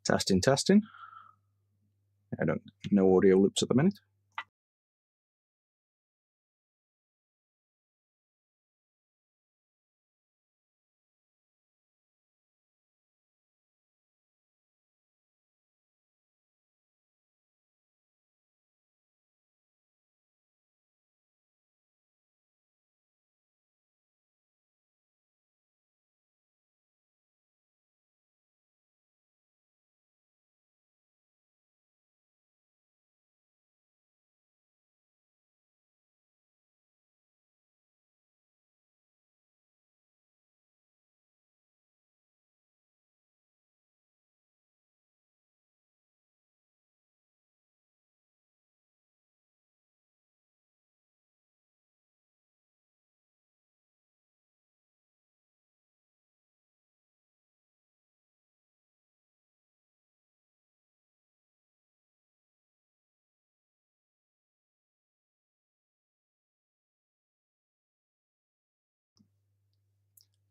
Testing, testing. No audio loops at the minute.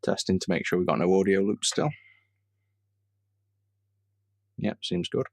Testing to make sure we've got no audio loops still. Yep, seems good.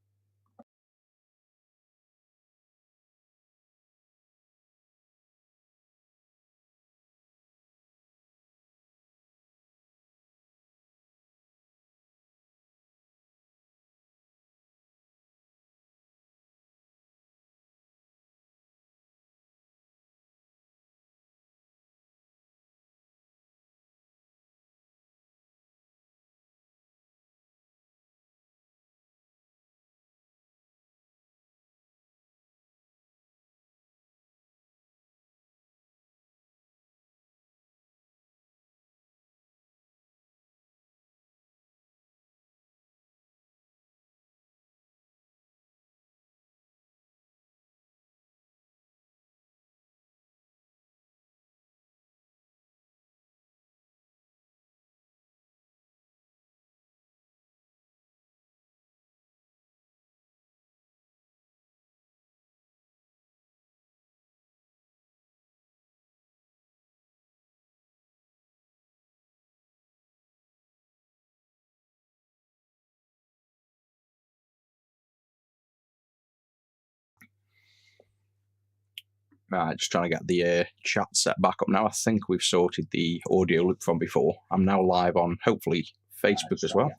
Right, just trying to get the chat set back up now. I think we've sorted the audio loop from before. I'm now live on, hopefully, Facebook as well.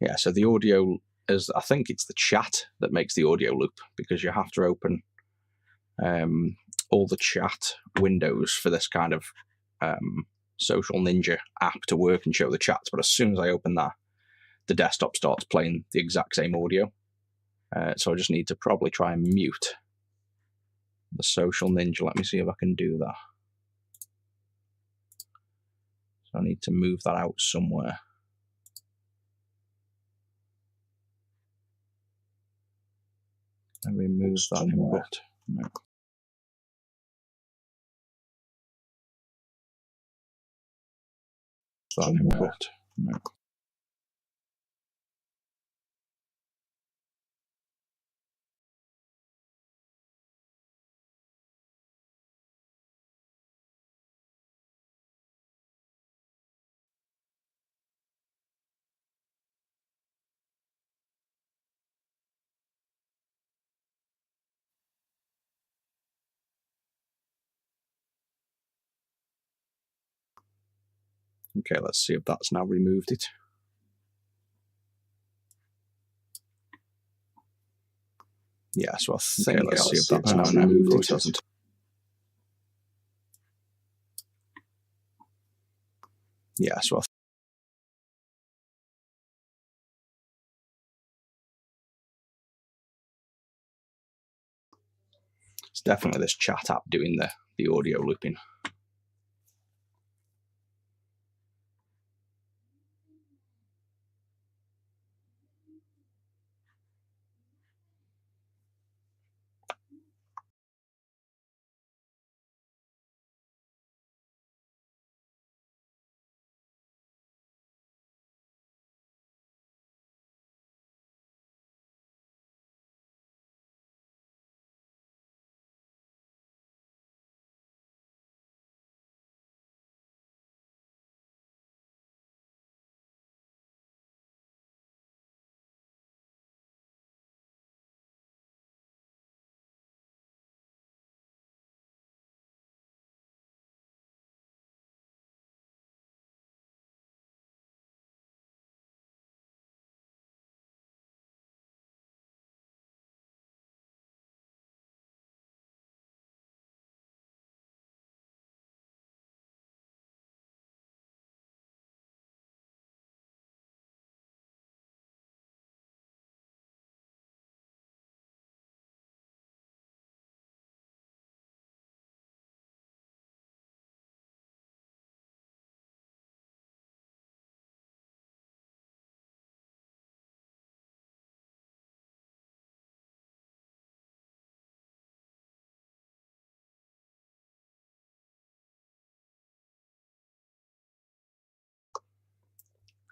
Yeah, so the audio is, I think it's the chat that makes the audio loop, because you have to open all the chat windows for this kind of Social Ninja app to work and show the chats. But as soon as I open that, the desktop starts playing the exact same audio. So I just need to probably try and mute the Social Ninja. Let me see if I can do that. So I need to move that out somewhere. And remove that input. No. That input. No. Okay, let's see if that's now removed it. Yeah, so I think let's see if that's now removed it. Doesn't. Yeah, so I It's definitely this chat app doing the audio looping.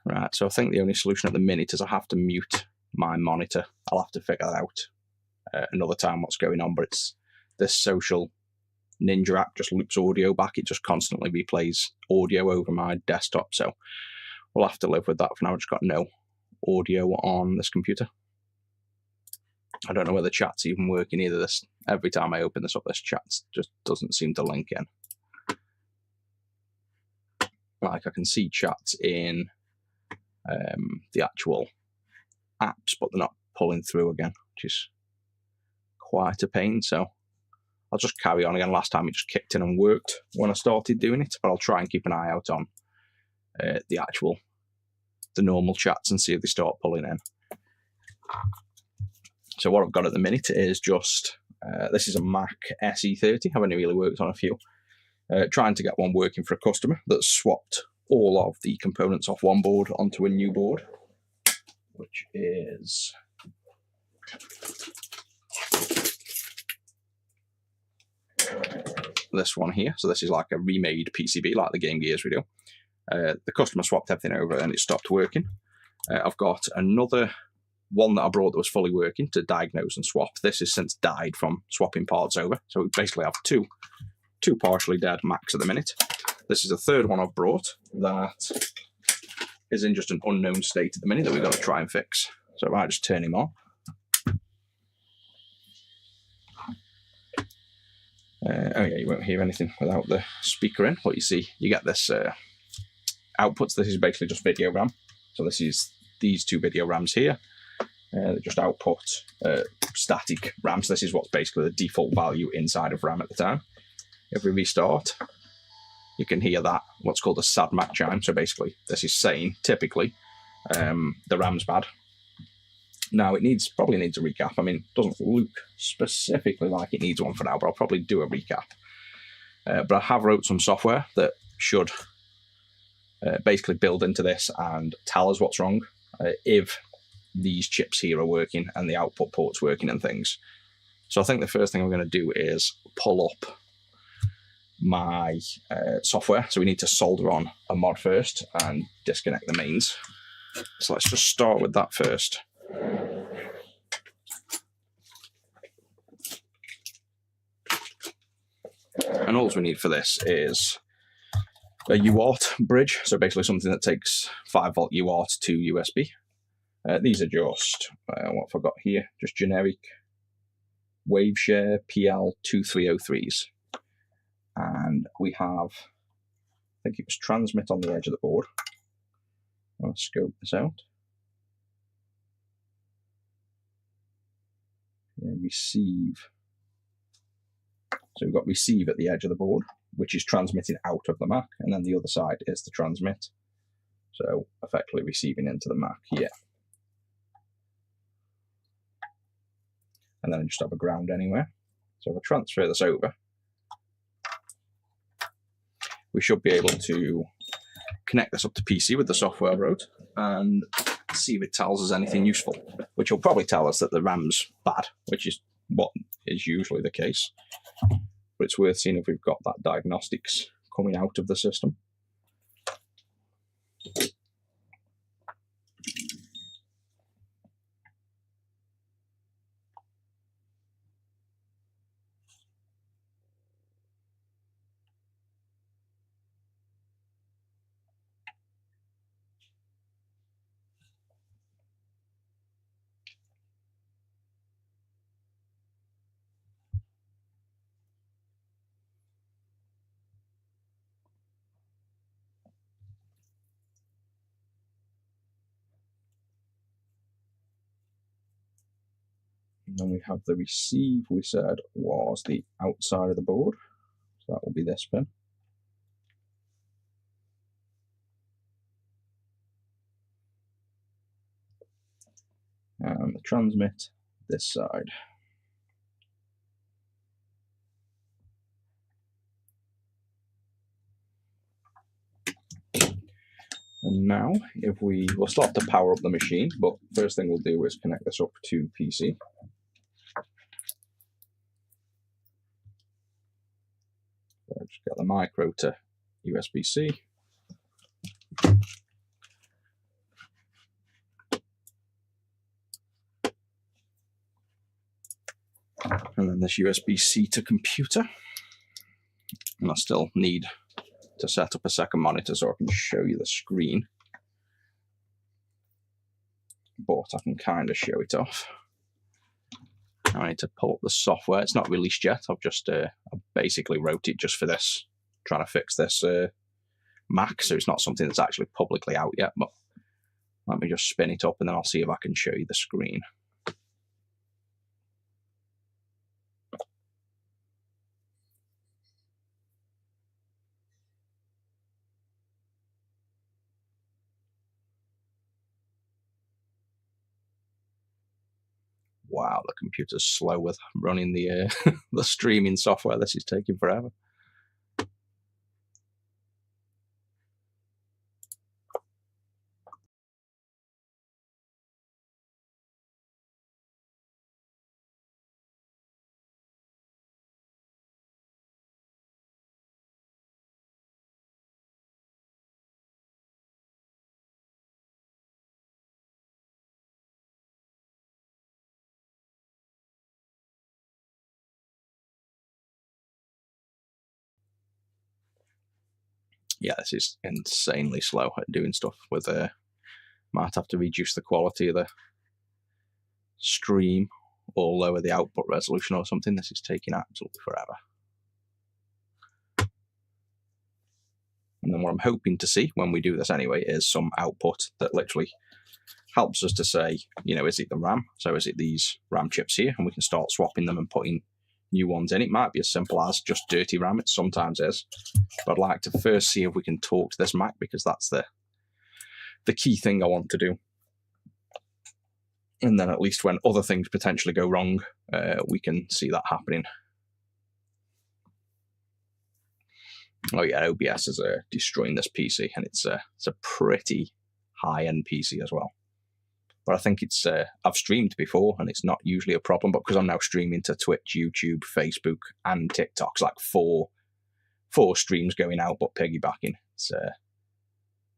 Right, so I think the only solution at the minute is I have to mute my monitor. I'll have to figure that out another time what's going on, but it's this social Ninja app just loops audio back. It just constantly replays audio over my desktop, so we'll have to live with that for now. I've just got no audio on this computer. I don't know whether chat's even working either. Every time I open this up, this chat just doesn't seem to link in. Like, I can see chats in the actual apps, but they're not pulling through again, which is quite a pain. So I'll just carry on again. Last time it just kicked in and worked when I started doing it, but I'll try and keep an eye out on the normal chats and see if they start pulling in. So what I've got at the minute is just, this is a Mac SE 30. I've only really worked on a few. Trying to get one working for a customer that's swapped all of the components off one board onto a new board, which is this one here. So this is like a remade PCB, like the Game Gear's video. The customer swapped everything over and it stopped working. I've got another one that I brought that was fully working to diagnose and swap. This has since died from swapping parts over. So we basically have two partially dead Macs at the minute. This is the third one I've brought that is in just an unknown state at the minute that we've got to try and fix. So I might just turn him on. Oh yeah, you won't hear anything without the speaker in. What you see, you get this outputs. This is basically just video RAM. So this is these two video RAMs here. They just output static RAM. So this is what's basically the default value inside of RAM at the time. If we restart, you can hear that, what's called a sad Mac chime. So basically, this is saying, typically, the RAM's bad. Now, it probably needs a recap. I mean, it doesn't look specifically like it needs one for now, but I'll probably do a recap. But I have wrote some software that should basically build into this and tell us what's wrong if these chips here are working and the output port's working and things. So I think the first thing I'm going to do is pull up my software. So we need to solder on a mod first and disconnect the mains. So let's just start with that first. And all we need for this is a UART bridge. So basically something that takes 5-volt UART to USB. These are just, what have I got here? Just generic Waveshare PL2303s. And we have, I think it was transmit on the edge of the board. I'll scope this out. Yeah, receive. So we've got receive at the edge of the board, which is transmitting out of the Mac, and then the other side is the transmit. So effectively receiving into the Mac here. And then I just have a ground anywhere. So if I transfer this over, we should be able to connect this up to PC with the software I wrote and see if it tells us anything useful, which will probably tell us that the RAM's bad, which is what is usually the case. But it's worth seeing if we've got that diagnostics coming out of the system. And then we have the receive, we said was the outside of the board. So that will be this pin. And the transmit this side. And now, if we'll still have to power up the machine, but first thing we'll do is connect this up to PC. So just get the micro to USB-C. And then this USB-C to computer. And I still need to set up a second monitor so I can show you the screen. But I can kind of show it off. I need to pull up the software. It's not released yet. I've just I basically wrote it just for this, trying to fix this Mac, so it's not something that's actually publicly out yet. But let me just spin it up and then I'll see if I can show you the screen. Wow, the computer's slow with running the the streaming software. This is taking forever. Yeah, this is insanely slow at doing stuff with might have to reduce the quality of the stream or lower the output resolution or something. This is taking absolutely forever. And then what I'm hoping to see when we do this anyway is some output that literally helps us to say, you know, is it the RAM? So is it these RAM chips here? And we can start swapping them and putting new ones in. It might be as simple as just dirty RAM. It sometimes is. But I'd like to first see if we can talk to this Mac, because that's the key thing I want to do. And then at least when other things potentially go wrong, we can see that happening. Oh yeah, OBS is destroying this PC, and it's a pretty high-end PC as well. But I think it's I've streamed before, and it's not usually a problem. But because I'm now streaming to Twitch, YouTube, Facebook, and TikTok, it's like four streams going out, but piggybacking.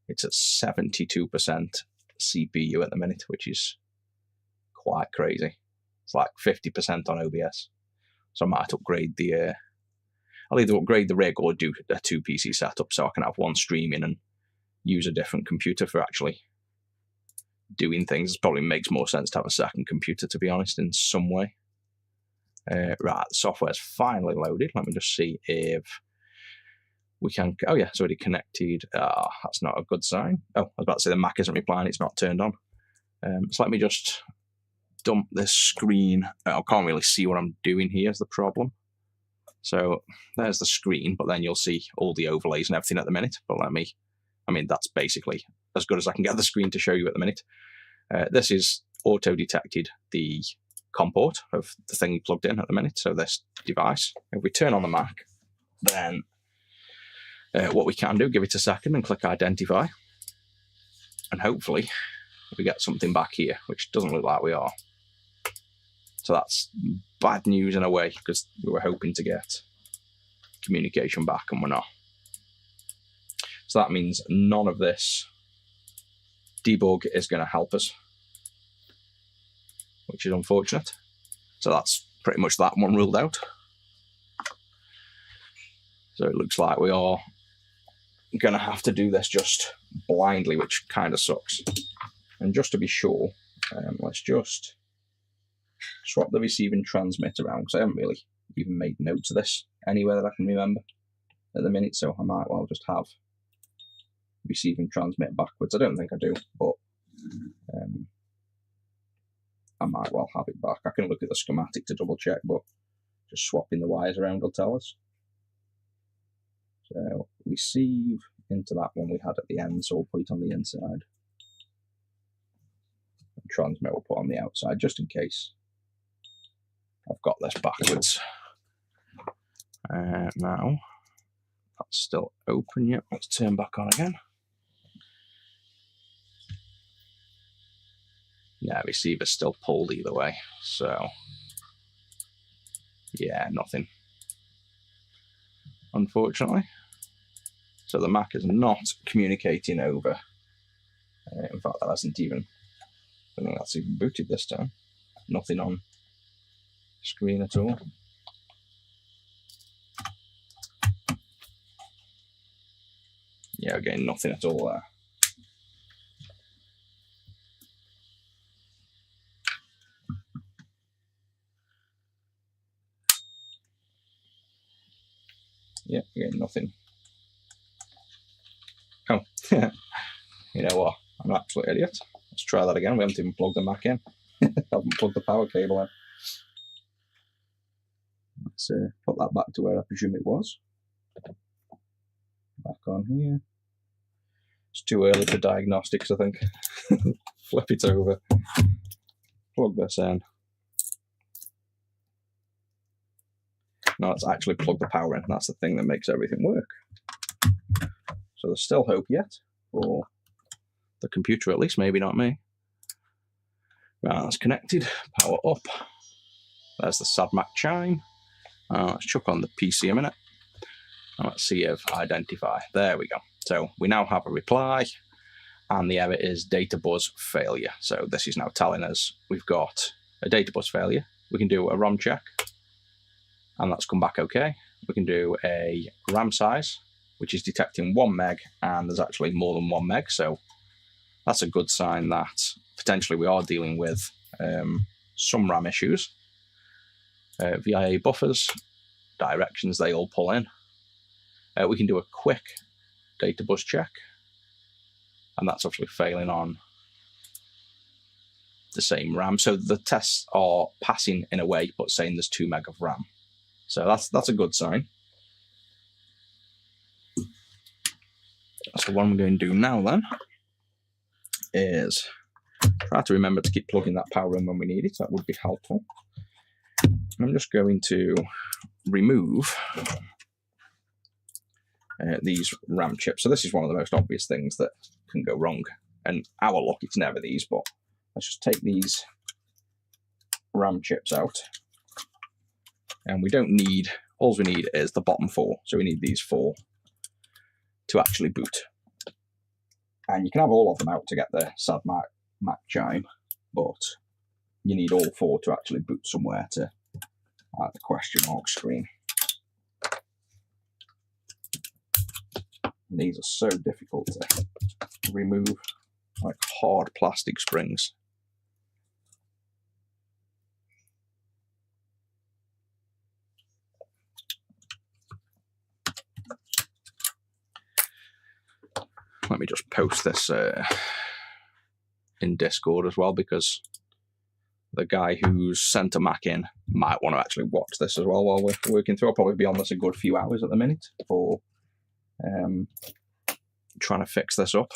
It's at 72% CPU at the minute, which is quite crazy. It's like 50% on OBS. So I might upgrade the. I'll either upgrade the rig or do a 2 PC setup so I can have one streaming and use a different computer for actually doing things. It probably makes more sense to have a second computer, to be honest, in some way. Right, the software's finally loaded. Let me just see if we can. Oh yeah, it's already connected. That's not a good sign. Oh, I was about to say the Mac isn't replying. It's not turned on. So let me just dump this screen. I can't really see what I'm doing here is the problem. So there's the screen, but then you'll see all the overlays and everything at the minute. But that's basically as good as I can get the screen to show you at the minute. This is auto-detected the COM port of the thing you plugged in at the minute, so this device. If we turn on the Mac, then what we can do, give it a second and click identify, and hopefully we get something back here, which doesn't look like we are. So that's bad news in a way, because we were hoping to get communication back and we're not. So that means none of this debug is going to help us, which is unfortunate. So that's pretty much that one ruled out. So it looks like we are going to have to do this just blindly, which kind of sucks. And just to be sure, let's just swap the receive and transmit around, because I haven't really even made notes of this anywhere that I can remember at the minute, so I might well just have receive and transmit backwards. I don't think I do, but I might well have it back. I can look at the schematic to double check, but just swapping the wires around will tell us. So receive into that one we had at the end, so we'll put it on the inside. And transmit we'll put on the outside, just in case I've got this backwards. Now, that's still open. Yep, let's turn back on again. Yeah, receiver's still pulled either way, so yeah, nothing, unfortunately. So the Mac is not communicating over. In fact, that hasn't even, I don't think that's even booted this time. Nothing on screen at all. Yeah, again, nothing at all there. Yeah, again, nothing. Oh, you know what? I'm an absolute idiot. Let's try that again. We haven't even plugged the Mac in. Haven't plugged the power cable in. Let's put that back to where I presume it was. Back on here. It's too early for diagnostics, I think. Flip it over. Plug this in. Now let's actually plug the power in. That's the thing that makes everything work. So there's still hope yet for the computer, at least, maybe not me. Right, that's connected. Power up. There's the SAD Mac chime. Let's chuck on the PC a minute. And let's see if identify. There we go. So we now have a reply, and the error is data bus failure. So this is now telling us we've got a data bus failure. We can do a ROM check, and that's come back okay. We can do a RAM size, which is detecting 1 meg, and there's actually more than 1 meg. So that's a good sign that potentially we are dealing with some RAM issues. VIA buffers, directions, they all pull in. We can do a quick data bus check, and that's actually failing on the same RAM. So the tests are passing in a way, but saying there's 2 meg of RAM. So that's a good sign. So what I'm going to do now then is try to remember to keep plugging that power in when we need it. That would be helpful. I'm just going to remove these RAM chips. So this is one of the most obvious things that can go wrong. And our luck, it's never these, but let's just take these RAM chips out. And we don't need, all we need is the bottom 4. So we need these 4 to actually boot. And you can have all of them out to get the SAD Mac chime, but you need all 4 to actually boot somewhere to the question mark screen. And these are so difficult to remove, like hard plastic springs. Let me just post this in Discord as well, because the guy who's sent a Mac in might want to actually watch this as well while we're working through. I'll probably be on this a good few hours at the minute for trying to fix this up.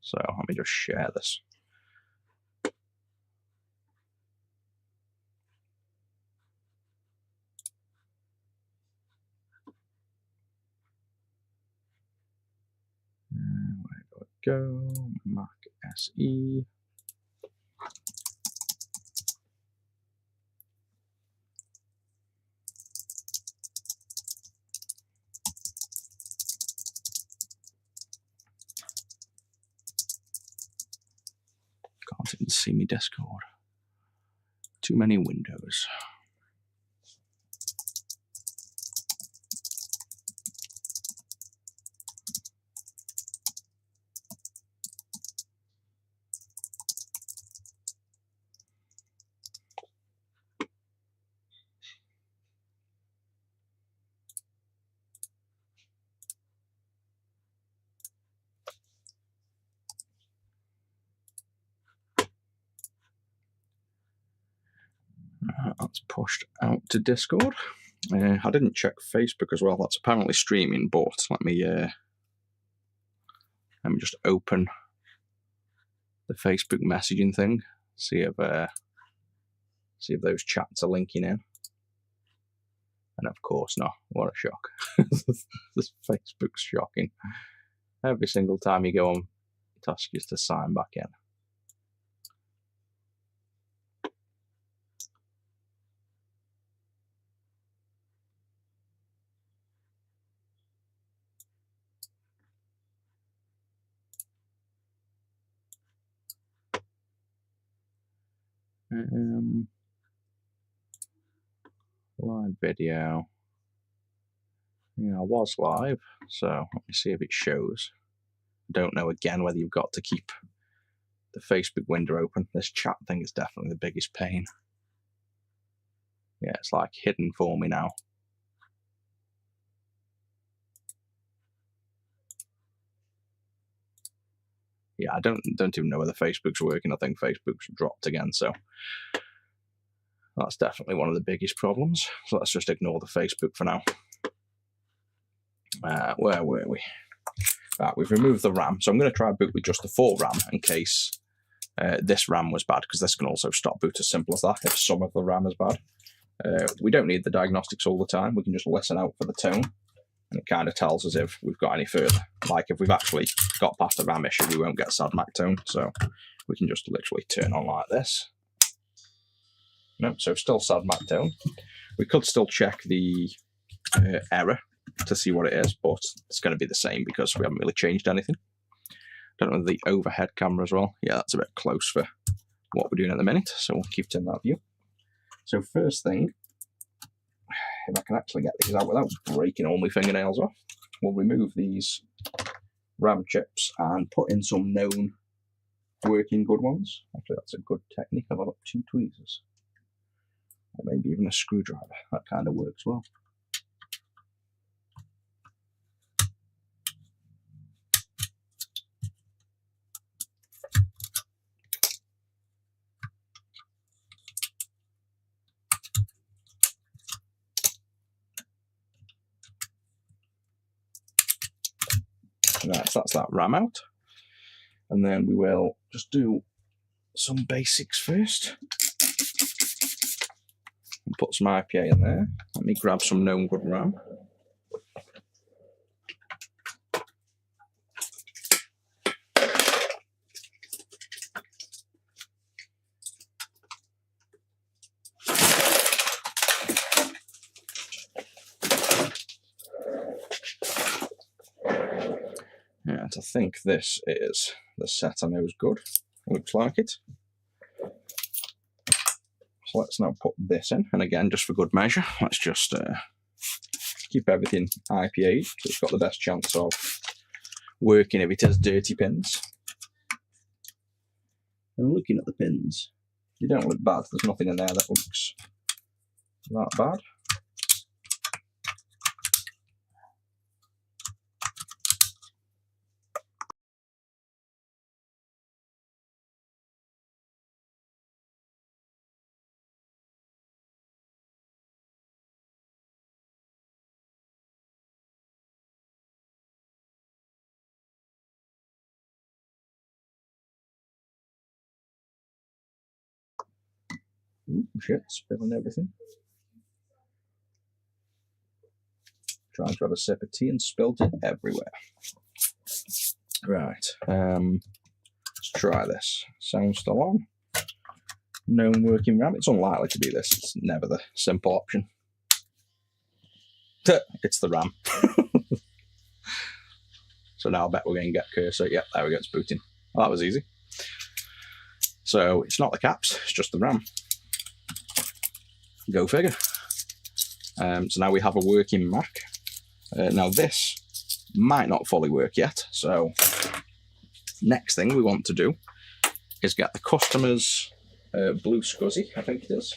So let me just share this. go. Mac SE. Can't even see me Discord. Too many windows. That's pushed out to Discord. I didn't check Facebook as well. That's apparently streaming, but let me just open the Facebook messaging thing. See if those chats are linking in. And of course, no. What a shock! This Facebook's shocking. Every single time you go on, it asks you to sign back in. Live video. Yeah, I was live, so let me see if it shows. I don't know again whether you've got to keep the Facebook window open. This chat thing is definitely the biggest pain. Yeah, it's like hidden for me now. Yeah, I don't even know whether Facebook's working. I think Facebook's dropped again, so that's definitely one of the biggest problems. So let's just ignore the Facebook for now. Where were we? Right, we've removed the RAM, so I'm going to try boot with just the 4 RAM in case this RAM was bad, because this can also stop boot as simple as that if some of the RAM is bad. We don't need the diagnostics all the time. We can just listen out for the tone, and it kind of tells us if we've got any further. Like if we've actually got past a RAM issue, we won't get SAD/MAC tone, so we can just literally turn on like this. No, so still SAD/MAC tone. We could still check the error to see what it is, but it's going to be the same because we haven't really changed anything. Don't know the overhead camera as well. Yeah, that's a bit close for what we're doing at the minute, so we'll keep it in that view. So first thing, if I can actually get these out without breaking all my fingernails off, we'll remove these RAM chips and put in some known working good ones. Actually, that's a good technique. I've got 2 tweezers, or maybe even a screwdriver. That kind of works well. Right, so that's that RAM out. And then we will just do some basics first. And put some IPA in there. Let me grab some known good RAM. And I think this is the set I know is good. Looks like it. So let's now put this in. And again, just for good measure, let's just keep everything IPA'd, so it's got the best chance of working if it has dirty pins. And looking at the pins, they don't look bad. There's nothing in there that looks that bad. Ooh, shit, spilling everything. Trying to have a sip of tea and spilled it everywhere. Right, let's try this. Sound still on. Known working RAM. It's unlikely to be this. It's never the simple option. It's the RAM. So now I bet we're going to get cursor. Yep, there we go, it's booting. Well, that was easy. So it's not the caps, it's just the RAM. Go figure. So now we have a working Mac. Now this might not fully work yet. So next thing we want to do is get the customer's BlueSCSI, I think it is.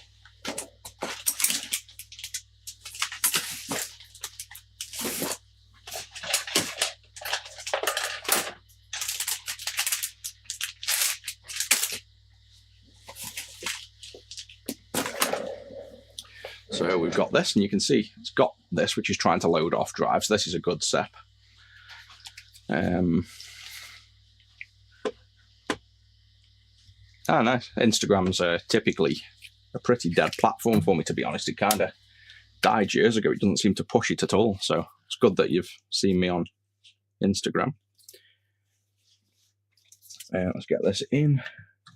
So we've got this, and you can see it's got this, which is trying to load off drive. So this is a good step. Nice. Instagram's typically a pretty dead platform for me, to be honest. It kind of died years ago. It doesn't seem to push it at all. So it's good that you've seen me on Instagram. Let's get this in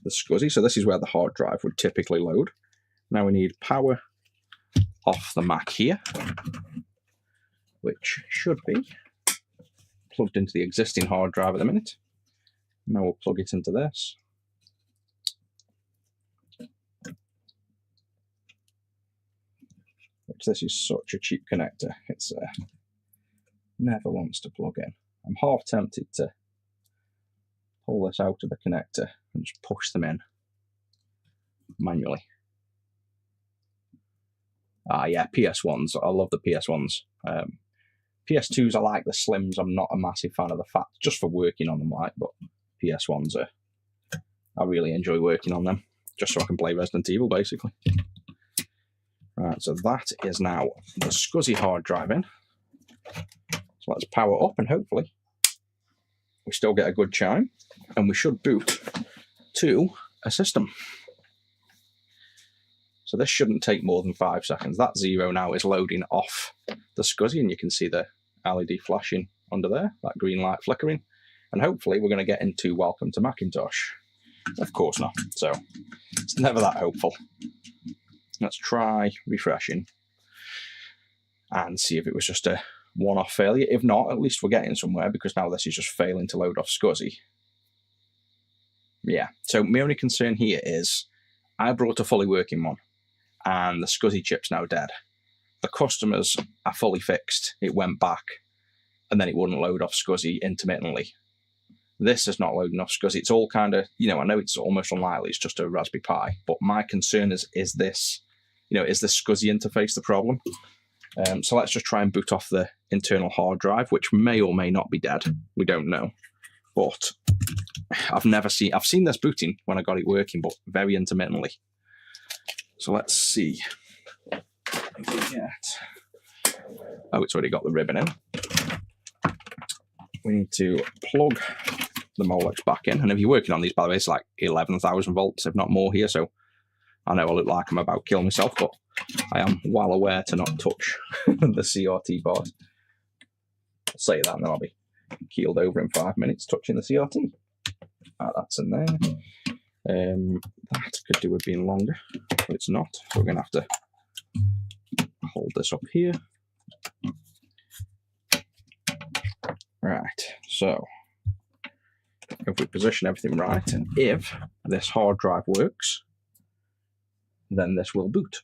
the SCSI. So this is where the hard drive would typically load. Now we need power off the Mac here, which should be plugged into the existing hard drive at the minute. Now we'll plug it into this. Which this is such a cheap connector. It's never wants to plug in. I'm half tempted to pull this out of the connector and just push them in manually. Yeah, PS1s. I love the PS1s. PS2s, I like the slims. I'm not a massive fan of the fat, just for working on them, like, but PS1s are, I really enjoy working on them, just so I can play Resident Evil, basically. Right, so that is now the SCSI hard drive in. So let's power up, and hopefully we still get a good chime, and we should boot to a system. So this shouldn't take more than 5 seconds. That 0 now is loading off the SCSI, and you can see the LED flashing under there, that green light flickering. And hopefully we're going to get into Welcome to Macintosh. Of course not. So it's never that hopeful. Let's try refreshing and see if it was just a one-off failure. If not, at least we're getting somewhere, because now this is just failing to load off SCSI. Yeah, so my only concern here is I brought a fully working one, and the SCSI chip's now dead. The customers are fully fixed. It went back, and then it wouldn't load off SCSI intermittently. This is not loading off SCSI. It's all kind of, you know, I know it's almost unlikely it's just a Raspberry Pi, but my concern is this, you know, is the SCSI interface the problem? So let's just try and boot off the internal hard drive, which may or may not be dead. We don't know. But I've seen this booting when I got it working, but very intermittently. So let's see if we get, oh, it's already got the ribbon in. We need to plug the Molex back in. And if you're working on these, by the way, it's like 11,000 volts, if not more here. So I know I look like I'm about to kill myself, but I am well aware to not touch the CRT board. I'll say that and then I'll be keeled over in 5 minutes touching the CRT. That's in there. That could do with being longer, but it's not. So we're going to have to hold this up here. Right, so if we position everything right, and if this hard drive works, then this will boot.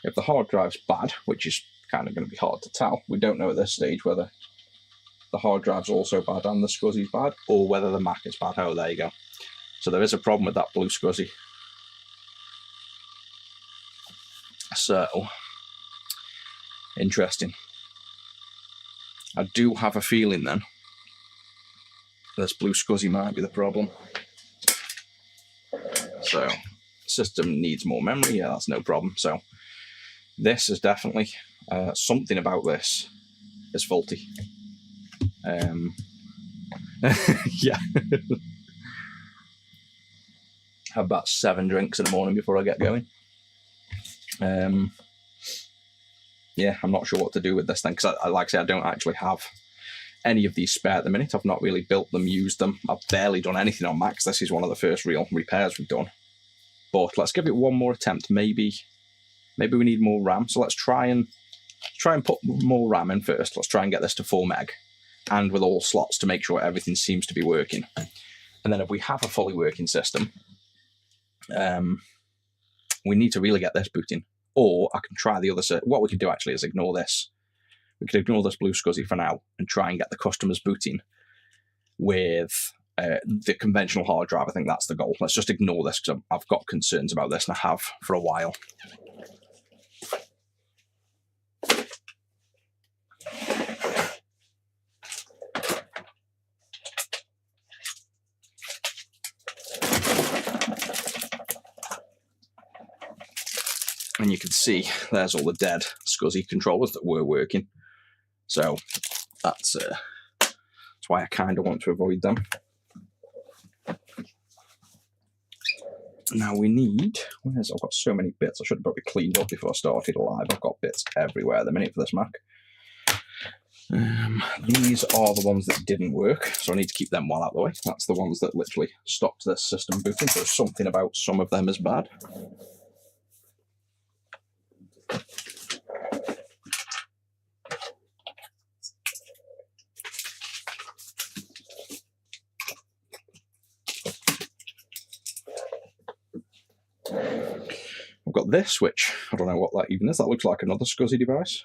If the hard drive's bad, which is kind of going to be hard to tell, we don't know at this stage whether the hard drive's also bad and the SCSI's bad, or whether the Mac is bad. Oh, there you go. So there is a problem with that BlueSCSI. So, interesting. I do have a feeling then this BlueSCSI might be the problem. So, system needs more memory. Yeah, that's no problem. So, this is definitely something about this is faulty. Yeah. Have about 7 drinks in the morning before I get going. Yeah, I'm not sure what to do with this thing, because like I say, I don't actually have any of these spare at the minute. I've not really built them, used them. I've barely done anything on Macs. This is one of the first real repairs we've done. But let's give it one more attempt. Maybe we need more RAM. So let's try and put more RAM in first. Let's try and get this to 4 meg, and with all slots to make sure everything seems to be working. And then if we have a fully working system, we need to really get this booting. Or I can try the other. What we could do actually is ignore this. We could ignore this BlueSCSI for now and try and get the customers booting with the conventional hard drive. I think that's the goal. Let's just ignore this because I've got concerns about this, and I have for a while. And you can see there's all the dead SCSI controllers that were working. So that's why I kind of want to avoid them. Now we need, I've got so many bits. I should have probably cleaned up before I started live. I've got bits everywhere at the minute for this Mac. These are the ones that didn't work, so I need to keep them well out of the way. That's the ones that literally stopped this system booting. So something about some of them is bad. I've got this, which I don't know what that even is. That looks like another SCSI device.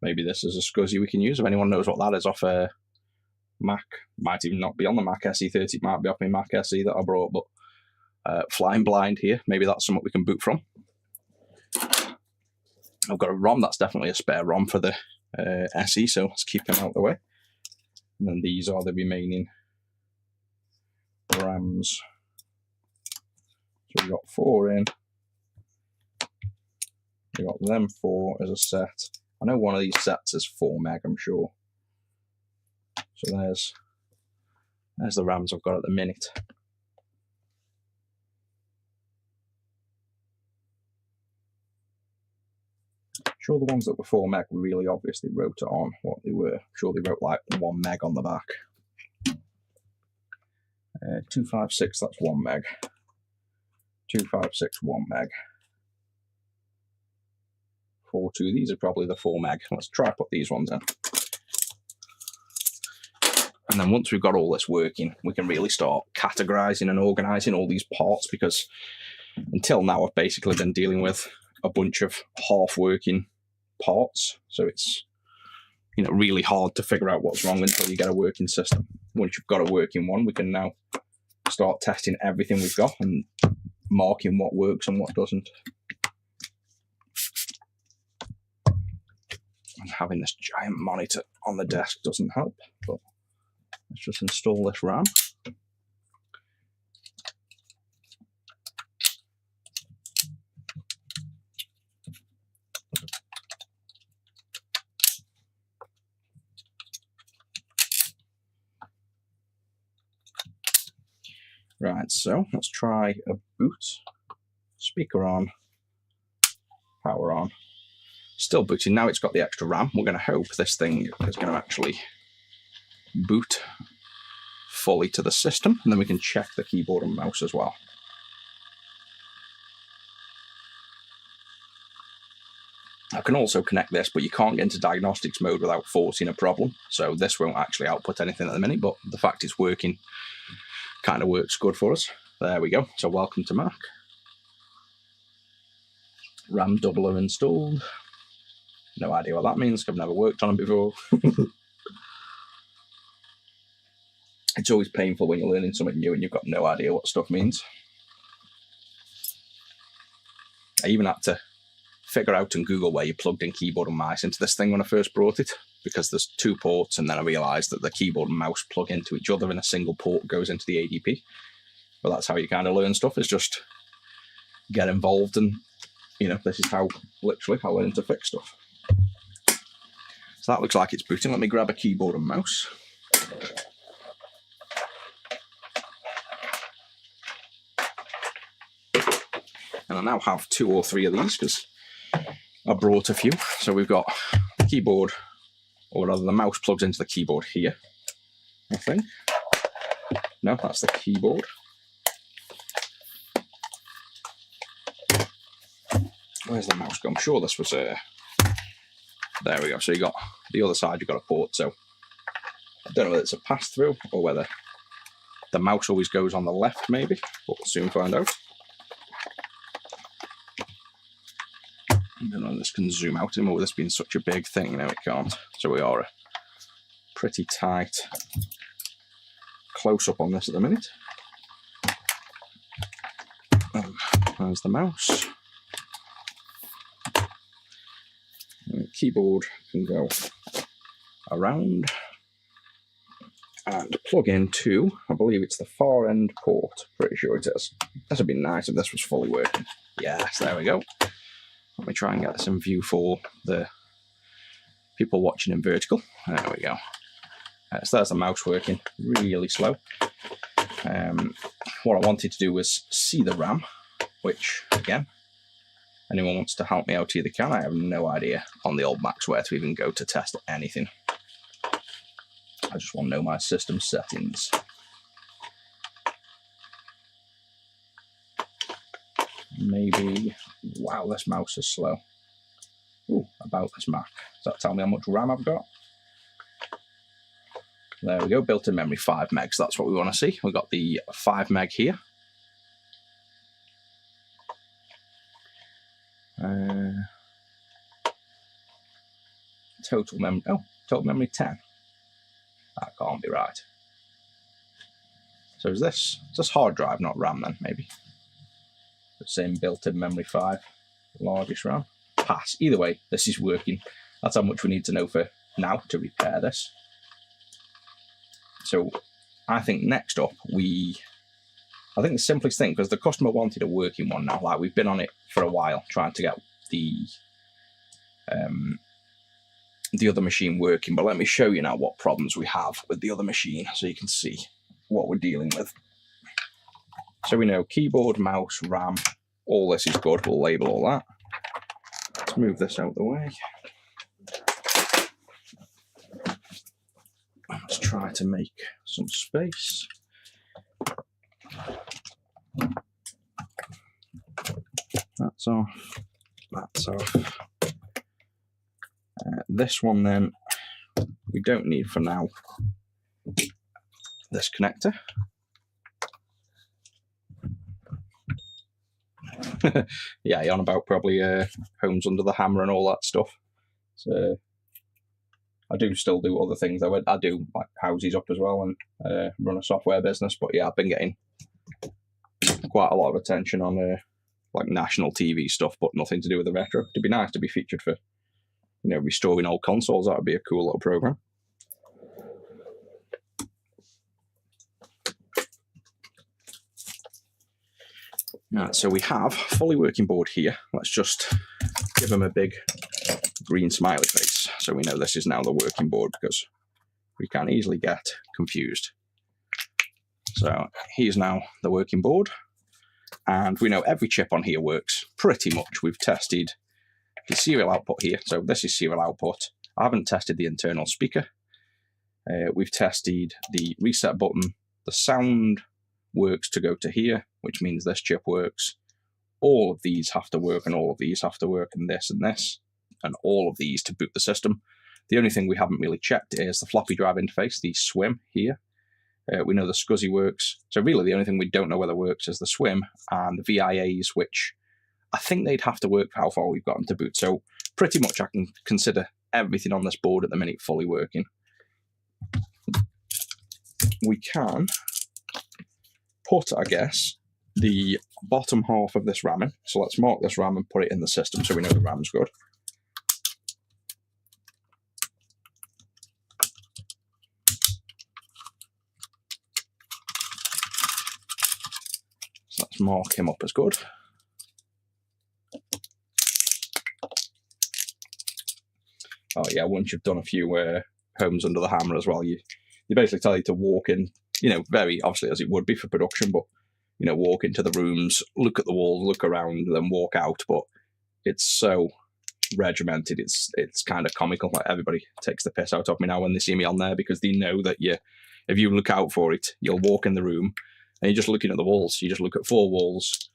Maybe this is a SCSI we can use. If anyone knows what that is off a Mac, might even not be on the Mac SE 30, it might be off my Mac SE that I brought, but flying blind here. Maybe that's something we can boot from. I've got a ROM. That's definitely a spare ROM for the SE, so let's keep them out of the way. And then these are the remaining RAMs. So we've got 4 in. We've got them 4 as a set. I know one of these sets is 4 meg, I'm sure. So there's the RAMs I've got at the minute. I'm sure the ones that were 4 meg really obviously wrote it on what they were. I'm sure they wrote like 1 meg on the back. 256, that's 1 meg. 256, 1 meg. 42, these are probably the 4 meg. Let's try put these ones in. And then once we've got all this working, we can really start categorizing and organizing all these parts, because until now I've basically been dealing with a bunch of half-working parts. So it's, you know, really hard to figure out what's wrong until you get a working system. Once you've got a working one, we can now start testing everything we've got and marking what works and what doesn't. And having this giant monitor on the desk doesn't help, but let's just install this RAM. Right, so let's try a boot. Speaker on, power on. Still booting. Now it's got the extra RAM. We're going to hope this thing is going to actually boot fully to the system, and then we can check the keyboard and mouse as well. I can also connect this, but you can't get into diagnostics mode without forcing a problem. So this won't actually output anything at the minute, but the fact it's working kind of works good for us. There we go. So welcome to Mac. RAM doubler installed. No idea what that means, 'cause I've never worked on it before. It's always painful when you're learning something new and you've got no idea what stuff means. I even had to figure out and Google where you plugged in keyboard and mouse into this thing when I first brought it, because there's 2 ports, and then I realised that the keyboard and mouse plug into each other and a single port goes into the ADP. But that's how you kind of learn stuff, is just get involved, and, you know, this is how, literally, I learn to fix stuff. So that looks like it's booting. Let me grab a keyboard and mouse. And I now have 2 or 3 of these because I brought a few. So we've got the keyboard or rather the mouse plugs into the keyboard here, I think. No, that's the keyboard. Where's the mouse go? I'm sure this was there we go. So you got the other side, you've got a port. So I don't know whether it's a pass-through or whether the mouse always goes on the left, maybe, but we'll soon find out. I don't know if this can zoom out anymore with this being such a big thing. No, it can't. So we are a pretty tight close-up on this at the minute. There's the mouse. And the keyboard can go around and plug into, I believe it's the far end port. Pretty sure it is. This would be nice if this was fully working. Yes, there we go. Let me try and get this in view for the people watching in vertical. There we go. So there's the mouse working really slow. What I wanted to do was see the RAM, which, again, anyone wants to help me out either can. I have no idea on the old Macs where to even go to test anything. I just want to know my system settings. Maybe, wow, this mouse is slow. Ooh, about this Mac. Does that tell me how much RAM I've got? There we go, built-in memory 5 megs. That's what we want to see. We've got the 5 meg here. Total memory, oh, total memory 10. That can't be right. So is this hard drive, not RAM then, maybe? The same built-in memory 5, largest RAM. Pass. Either way, this is working. That's how much we need to know for now to repair this. So I think next up, I think the simplest thing, because the customer wanted a working one now, like we've been on it for a while, trying to get the other machine working, but let me show you now what problems we have with the other machine so you can see what we're dealing with. So we know keyboard, mouse, RAM, all this is good. We'll label all that. Let's move this out of the way. Let's try to make some space. That's off. That's off. This one then, we don't need for now. This connector. Yeah, you're on about probably homes under the hammer and all that stuff. So I do still do other things. I do like houses up as well and run a software business. But yeah, I've been getting quite a lot of attention on like national TV stuff, but nothing to do with the retro. It'd be nice to be featured for, you know, restoring old consoles. That would be a cool little program. Right, so we have a fully working board here. Let's just give them a big green smiley face so we know this is now the working board, because we can easily get confused. So here's now the working board, and we know every chip on here works pretty much. We've tested the serial output here, so this is serial output. I haven't tested the internal speaker. We've tested the reset button. The sound works to go to here, which means this chip works. All of these have to work, and all of these have to work, and this, and all of these to boot the system. The only thing we haven't really checked is the floppy drive interface, the SWIM here. We know the SCSI works. So really the only thing we don't know whether works is the SWIM and the VIAs, which I think they'd have to work for how far we've gotten to boot. So pretty much I can consider everything on this board at the minute fully working. We can put, I guess, the bottom half of this RAM in. So let's mark this RAM and put it in the system so we know the RAM's good. So let's mark him up as good. Oh yeah, once you've done a few homes under the hammer as well, you basically tell you to walk in, you know, very obviously as it would be for production, but, you know, walk into the rooms, look at the walls, look around, then walk out. But it's so regimented. It's kind of comical. Like, everybody takes the piss out of me now when they see me on there, because they know that if you look out for it, you'll walk in the room and you're just looking at the walls. You just look at 4 walls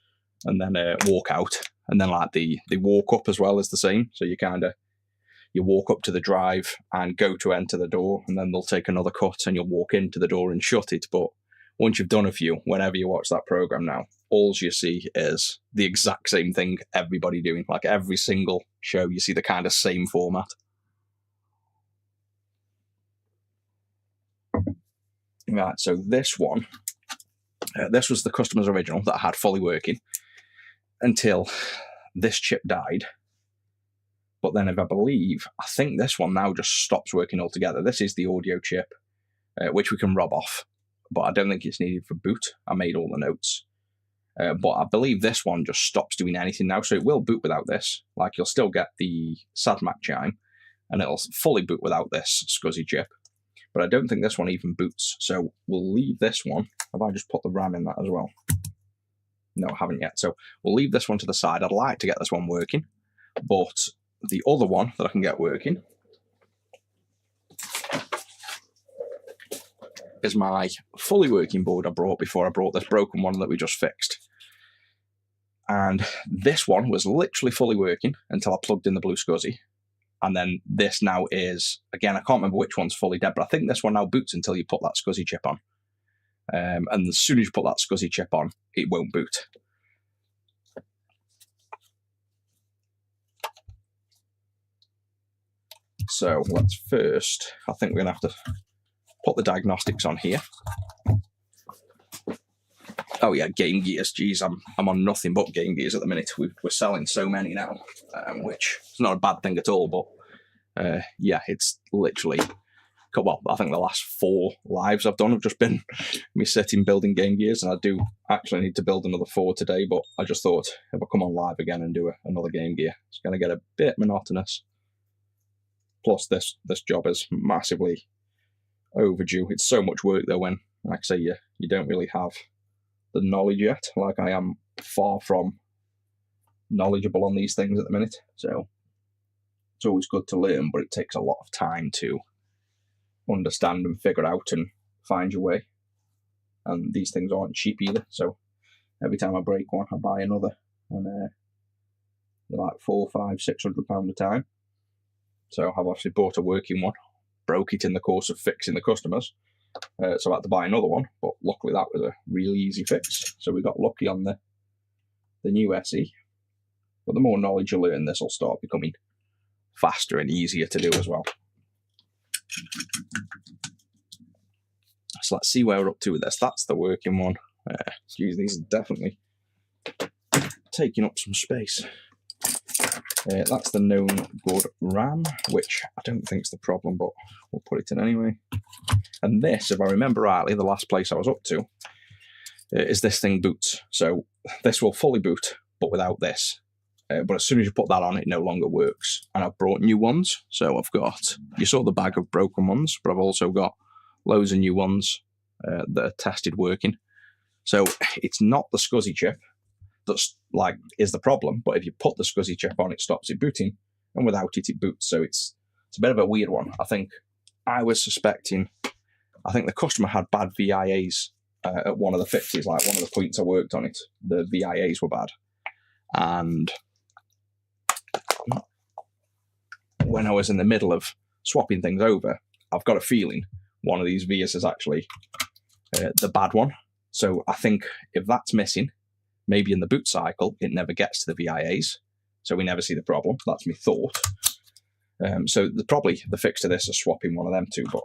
and then walk out. And then like the walk up as well is the same. So you walk up to the drive and go to enter the door, and then they'll take another cut and you'll walk into the door and shut it. But once you've done a few, whenever you watch that program now, all you see is the exact same thing everybody doing. Like every single show, you see the kind of same format. Right, so this one, this was the customer's original that I had fully working until this chip died. But then I think this one now just stops working altogether. This is the audio chip, which we can rob off, but I don't think it's needed for boot. I made all the notes. But I believe this one just stops doing anything now, so it will boot without this. Like, you'll still get the SADMAC chime, and it'll fully boot without this SCSI chip. But I don't think this one even boots, so we'll leave this one. Have I just put the RAM in that as well? No, I haven't yet. So we'll leave this one to the side. I'd like to get this one working, but the other one that I can get working is my fully working board I brought before I brought this broken one that we just fixed. And this one was literally fully working until I plugged in the BlueSCSI. And then this now is, again, I can't remember which one's fully dead, but I think this one now boots until you put that SCSI chip on. And as soon as you put that SCSI chip on, it won't boot. So let's first, I think we're going to have to put the diagnostics on here. Oh yeah, Game Gears. Geez, I'm on nothing but Game Gears at the minute. We're selling so many now, which is not a bad thing at all. But yeah, it's literally, well, I think the last 4 lives I've done have just been me sitting building Game Gears, and I do actually need to build another 4 today. But I just thought if I come on live again and do another Game Gear, it's going to get a bit monotonous. Plus, this job is massively overdue. It's so much work though when, like I say, you don't really have the knowledge yet. Like, I am far from knowledgeable on these things at the minute. So it's always good to learn, but it takes a lot of time to understand and figure out and find your way. And these things aren't cheap either. So every time I break one, I buy another, and they're like £400, £500, £600 a time. So I've obviously bought a working one, broke it in the course of fixing the customers. So I had to buy another one, but luckily that was a really easy fix. So we got lucky on the new SE. But the more knowledge you learn, this will start becoming faster and easier to do as well. So let's see where we're up to with this. That's the working one. Geez, these are definitely taking up some space. That's the known good RAM, which I don't think is the problem, but we'll put it in anyway. And this, if I remember rightly, the last place I was up to, is this thing boots. So this will fully boot, but without this. But as soon as you put that on, it no longer works. And I've brought new ones. So I've got, you saw the bag of broken ones, but I've also got loads of new ones that are tested working. So it's not the SCSI chip that's like is the problem, but if you put the SCSI chip on, it stops it booting, and without it, it boots. So it's a bit of a weird one. I think the customer had bad VIAs at one of the fixes. Like, one of the points I worked on it, the VIAs were bad, and when I was in the middle of swapping things over, I've got a feeling one of these vias is actually the bad one. So I think if that's missing, maybe in the boot cycle, it never gets to the VIAs, so we never see the problem. That's my thought. So probably the fix to this is swapping one of them two, but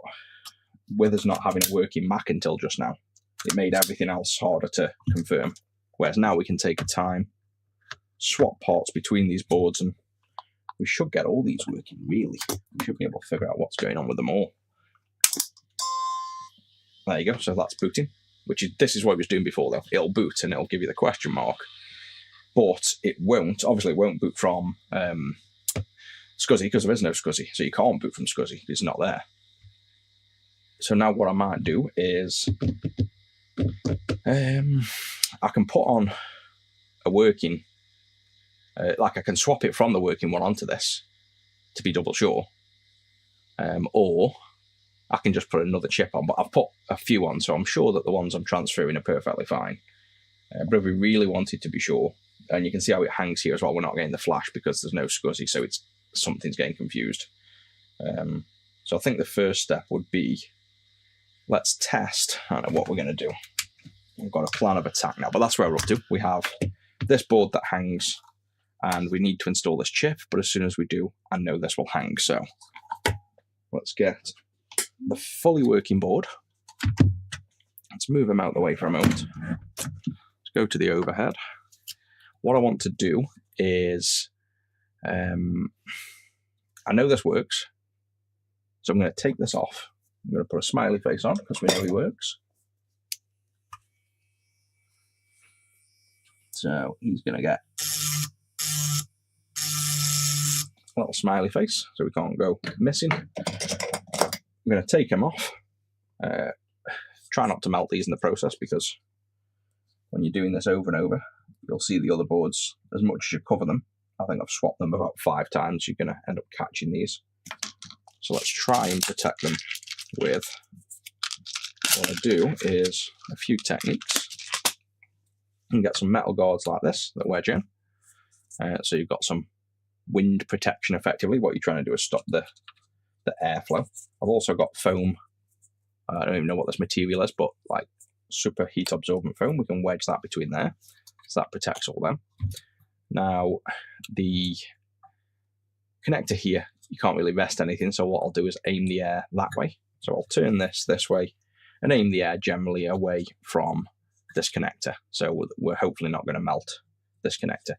with us not having a working Mac until just now, it made everything else harder to confirm. Whereas now we can take a time, swap parts between these boards, and we should get all these working, really. We should be able to figure out what's going on with them all. There you go, so that's booting. This is what it was doing before though. It'll boot and it'll give you the question mark, but it won't. Obviously, it won't boot from SCSI because there is no SCSI, so you can't boot from SCSI. It's not there. So now what I might do is I can put on a working like I can swap it from the working one onto this to be double sure, or I can just put another chip on. But I've put a few on, so I'm sure that the ones I'm transferring are perfectly fine. But if we really wanted to be sure, and you can see how it hangs here as well, we're not getting the flash because there's no SCSI, so something's getting confused. So I think the first step would be, let's test. I don't know what we're going to do. We've got a plan of attack now, but that's where we're up to. We have this board that hangs, and we need to install this chip, but as soon as we do, I know this will hang. So let's get the fully working board. Let's move them out of the way for a moment. Let's go to the overhead. What I want to do is, I know this works, so I'm going to take this off. I'm going to put a smiley face on because we know he works. So he's going to get a little smiley face, so we can't go missing. I'm going to take him off. Try not to melt these in the process, because when you're doing this over and over, you'll see the other boards, as much as you cover them. I think I've swapped them about 5 times. You're going to end up catching these. So let's try and protect them with, what I do is a few techniques. You can get some metal guards like this that wedge in. So you've got some wind protection effectively. What you're trying to do is stop the airflow. I've also got foam. I don't even know what this material is, but like super heat absorbent foam. We can wedge that between there. So that protects all them. Now, the connector here, you can't really rest anything. So what I'll do is aim the air that way. So I'll turn this way and aim the air generally away from this connector. So we're hopefully not going to melt this connector.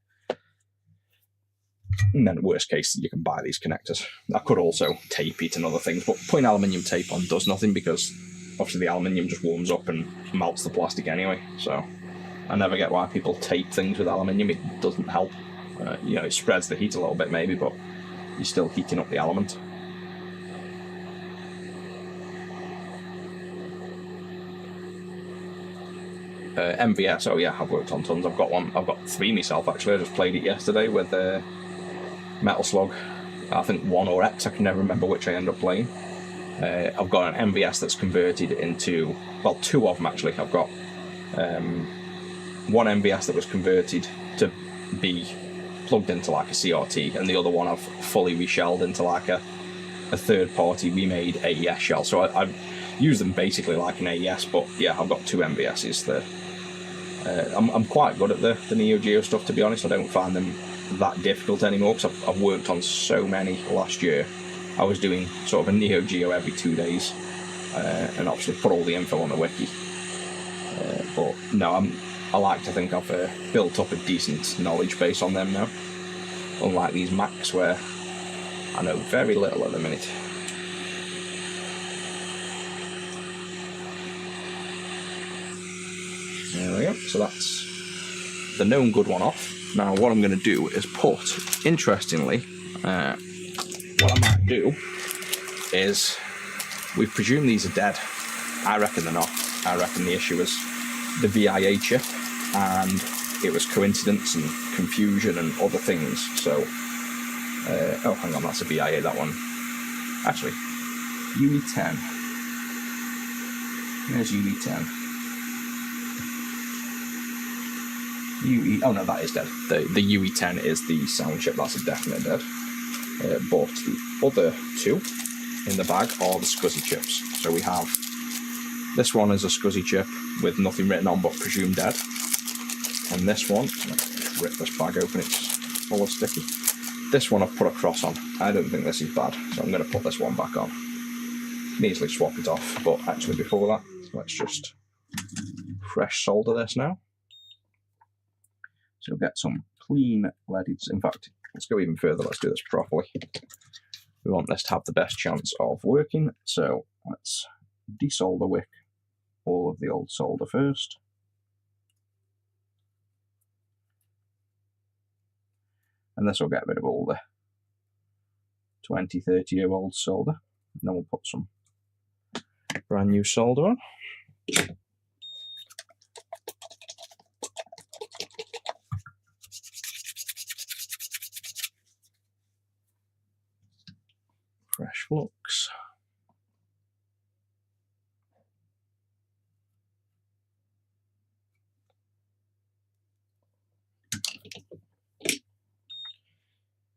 And then worst case, you can buy these connectors. I could also tape it and other things, but putting aluminium tape on does nothing, because obviously the aluminium just warms up and melts the plastic anyway. So I never get why people tape things with aluminium. It doesn't help. You know, it spreads the heat a little bit maybe, but you're still heating up the element. MVS, oh yeah, I've worked on tons. I've got 3 myself actually. I just played it yesterday with Metal Slug. I think 1 or X, I can never remember which I end up playing. I've got an MVS that's converted into, well, 2 of them actually. I've got one MVS that was converted to be plugged into like a CRT, and the other one I've fully reshelled into like a third-party remade AES shell. So I've used them basically like an AES, but yeah, I've got 2 MVSs there. I'm quite good at the Neo Geo stuff, to be honest. I don't find them that difficult anymore, because I've worked on so many last year. I was doing sort of a Neo Geo every 2 days, and obviously put all the info on the wiki. But no, I like to think I've built up a decent knowledge base on them now, unlike these Macs where I know very little at the minute. There we go, so that's the known good one off. Now what I'm going to do is put, interestingly, what I might do is, we've presumed these are dead. I reckon they're not. I reckon the issue is the VIA chip, and it was coincidence and confusion and other things. So, oh, hang on, that's a VIA, that one. Actually, UE10. There's UE10. Oh no, that is dead. The UE10 is the sound chip, that's a definite dead. But the other 2 in the bag are the SCSI chips. So we have, this one is a SCSI chip with nothing written on but presumed dead. And this one, let's rip this bag open, it's full of sticky. This one I've put a cross on. I don't think this is bad, so I'm going to put this one back on. You can easily swap it off, but actually before that, let's just fresh solder this now. So get some clean leaded. In fact, let's go even further. Let's do this properly. We want this to have the best chance of working. So let's desolder wick all of the old solder first. And this will get rid of all the 20, 30-year-old solder. And then we'll put some brand new solder on. fresh flux.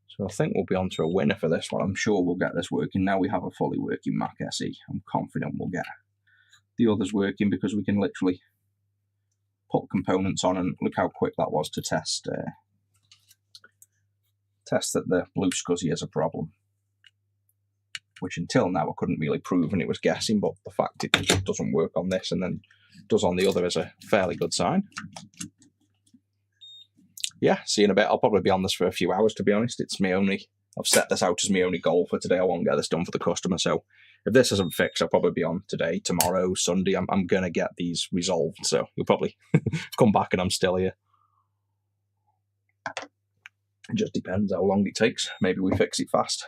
So I think we'll be on to a winner for this one. I'm sure we'll get this working. Now we have a fully working Mac SE. I'm confident we'll get the others working because we can literally put components on, and look how quick that was to test that the BlueSCSI is a problem. Which until now I couldn't really prove, and it was guessing, but the fact it doesn't work on this and then does on the other is a fairly good sign. Yeah, see you in a bit. I'll probably be on this for a few hours, to be honest. I've set this out as my only goal for today. I won't get this done for the customer. So if this isn't fixed, I'll probably be on today, tomorrow, Sunday. I'm going to get these resolved. So you'll probably come back and I'm still here. It just depends how long it takes. Maybe we fix it fast.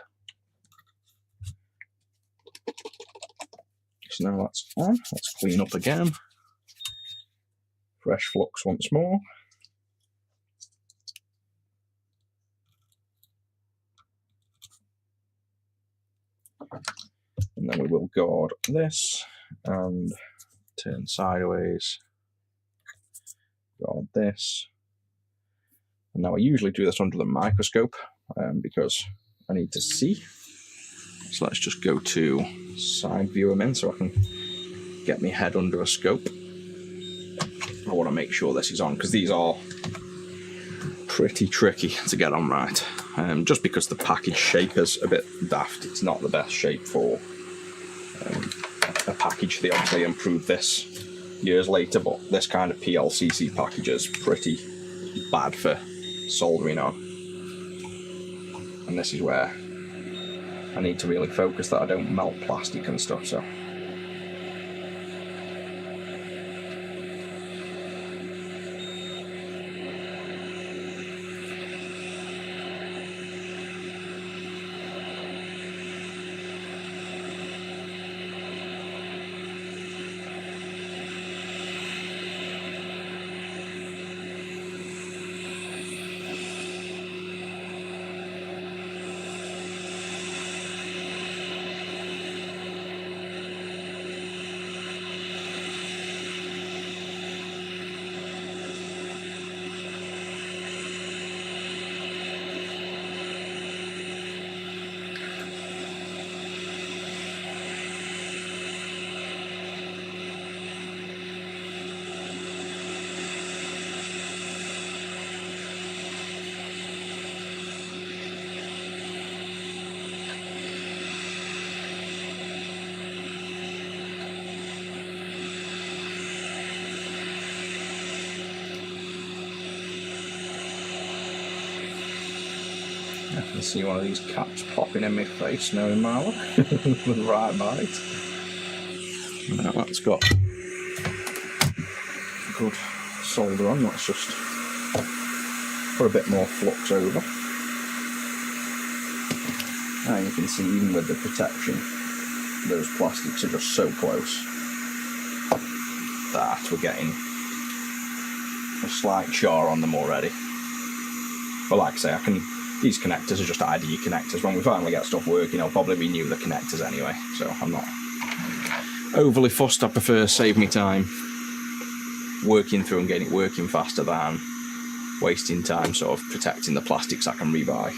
So now that's on. Let's clean up again. Fresh flux once more. And then we will guard this and turn sideways, guard this. And now I usually do this under the microscope because I need to see. So let's just go to side view them in so I can get my head under a scope. I want to make sure this is on because these are pretty tricky to get on right. Just because the package shape is a bit daft. It's not the best shape for a package. They obviously improved this years later, but this kind of PLCC package is pretty bad for soldering on. And this is where I need to really focus that I don't melt plastic and stuff. So I can see one of these caps popping in my face now in my look. Right by it. Now that's got good solder on. Let's just put a bit more flux over. And you can see even with the protection, those plastics are just so close that we're getting a slight char on them already. But like I say, these connectors are just ID connectors. When we finally get stuff working, I'll probably renew the connectors anyway. So I'm not overly fussed. I prefer save me time working through and getting it working faster than wasting time sort of protecting the plastics I can rebuy.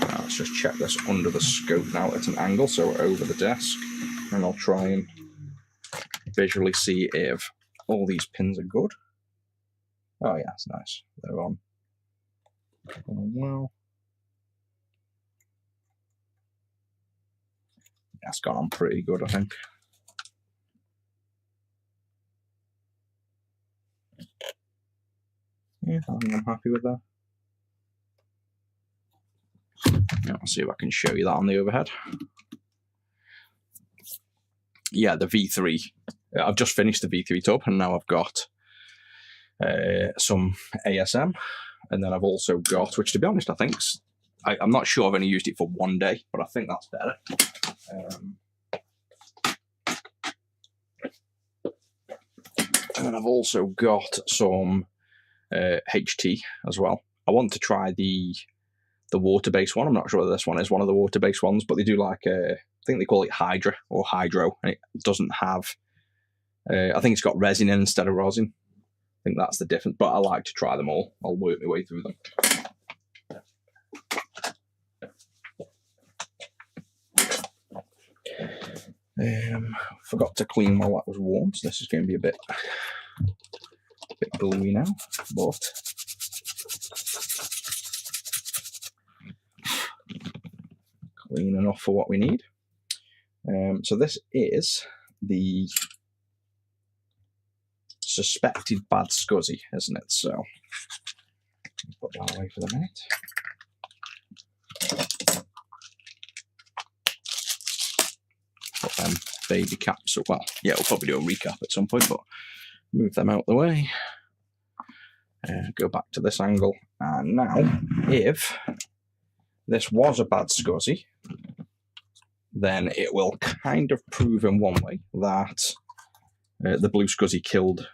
Now let's just check this under the scope now at an angle, so over the desk, and I'll try and visually see if all these pins are good. Oh yeah, that's nice. They're on. Well, that's gone on pretty good, I think. Yeah, I think I'm happy with that. Yeah, I'll see if I can show you that on the overhead. Yeah, the V3. I've just finished the V3 tub, and now I've got some ASM, and then I've also got, which to be honest, I think I'm not sure I've only used it for one day, but I think that's better. And then I've also got some HT as well. I want to try the water-based one. I'm not sure whether this one is one of the water-based ones, but they do like I think they call it Hydra or Hydro, and it doesn't have. I think it's got resin in instead of rosin. I think that's the difference. But I like to try them all. I'll work my way through them. Forgot to clean while that was warm, so this is going to be a bit gluey now, but clean enough for what we need. So this is the suspected bad SCSI, isn't it? So put that away for the minute. Put them baby caps up. Well, yeah, we'll probably do a recap at some point, but move them out the way. Go back to this angle. And now, if this was a bad SCSI, then it will kind of prove in one way that the BlueSCSI killed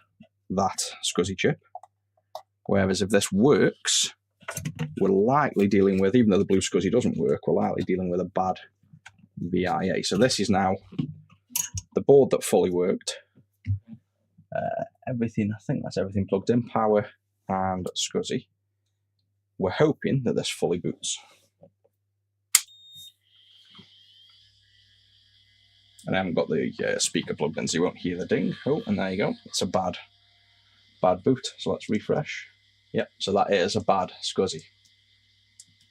that SCSI chip. Whereas if this works, we're likely dealing with, even though the BlueSCSI doesn't work, we're likely dealing with a bad VIA. So this is now the board that fully worked. Everything, I think that's everything plugged in, power and SCSI. We're hoping that this fully boots. And I haven't got the speaker plugged in, so you won't hear the ding. Oh, and there you go. It's a bad boot. So let's refresh. Yep, so that is a bad SCSI.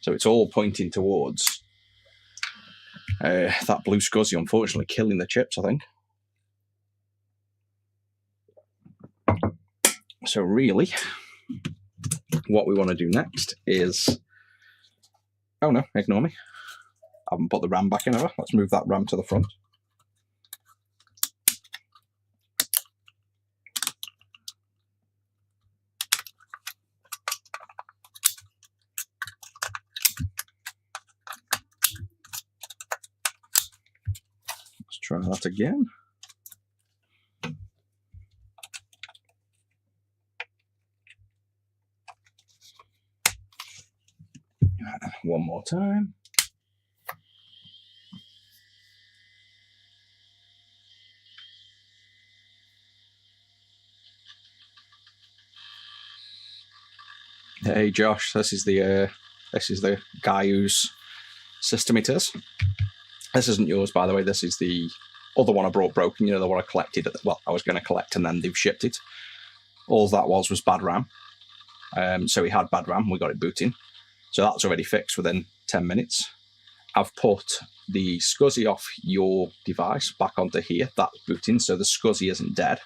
So it's all pointing towards that BlueSCSI, unfortunately, killing the chips, I think. So really, what we want to do next is... Oh no, ignore me. I haven't put the RAM back in ever. Let's move that RAM to the front. Let's try that again. One more time. Hey Josh, this is the guy whose system it is. This isn't yours, by the way. This is the other one I brought broken. You know, the one I collected. Well, I was going to collect and then they've shipped it. All that was bad RAM. So he had bad RAM. We got it booting. So that's already fixed within 10 minutes. I've put the SCSI off your device back onto here. That's booting, so the SCSI isn't dead.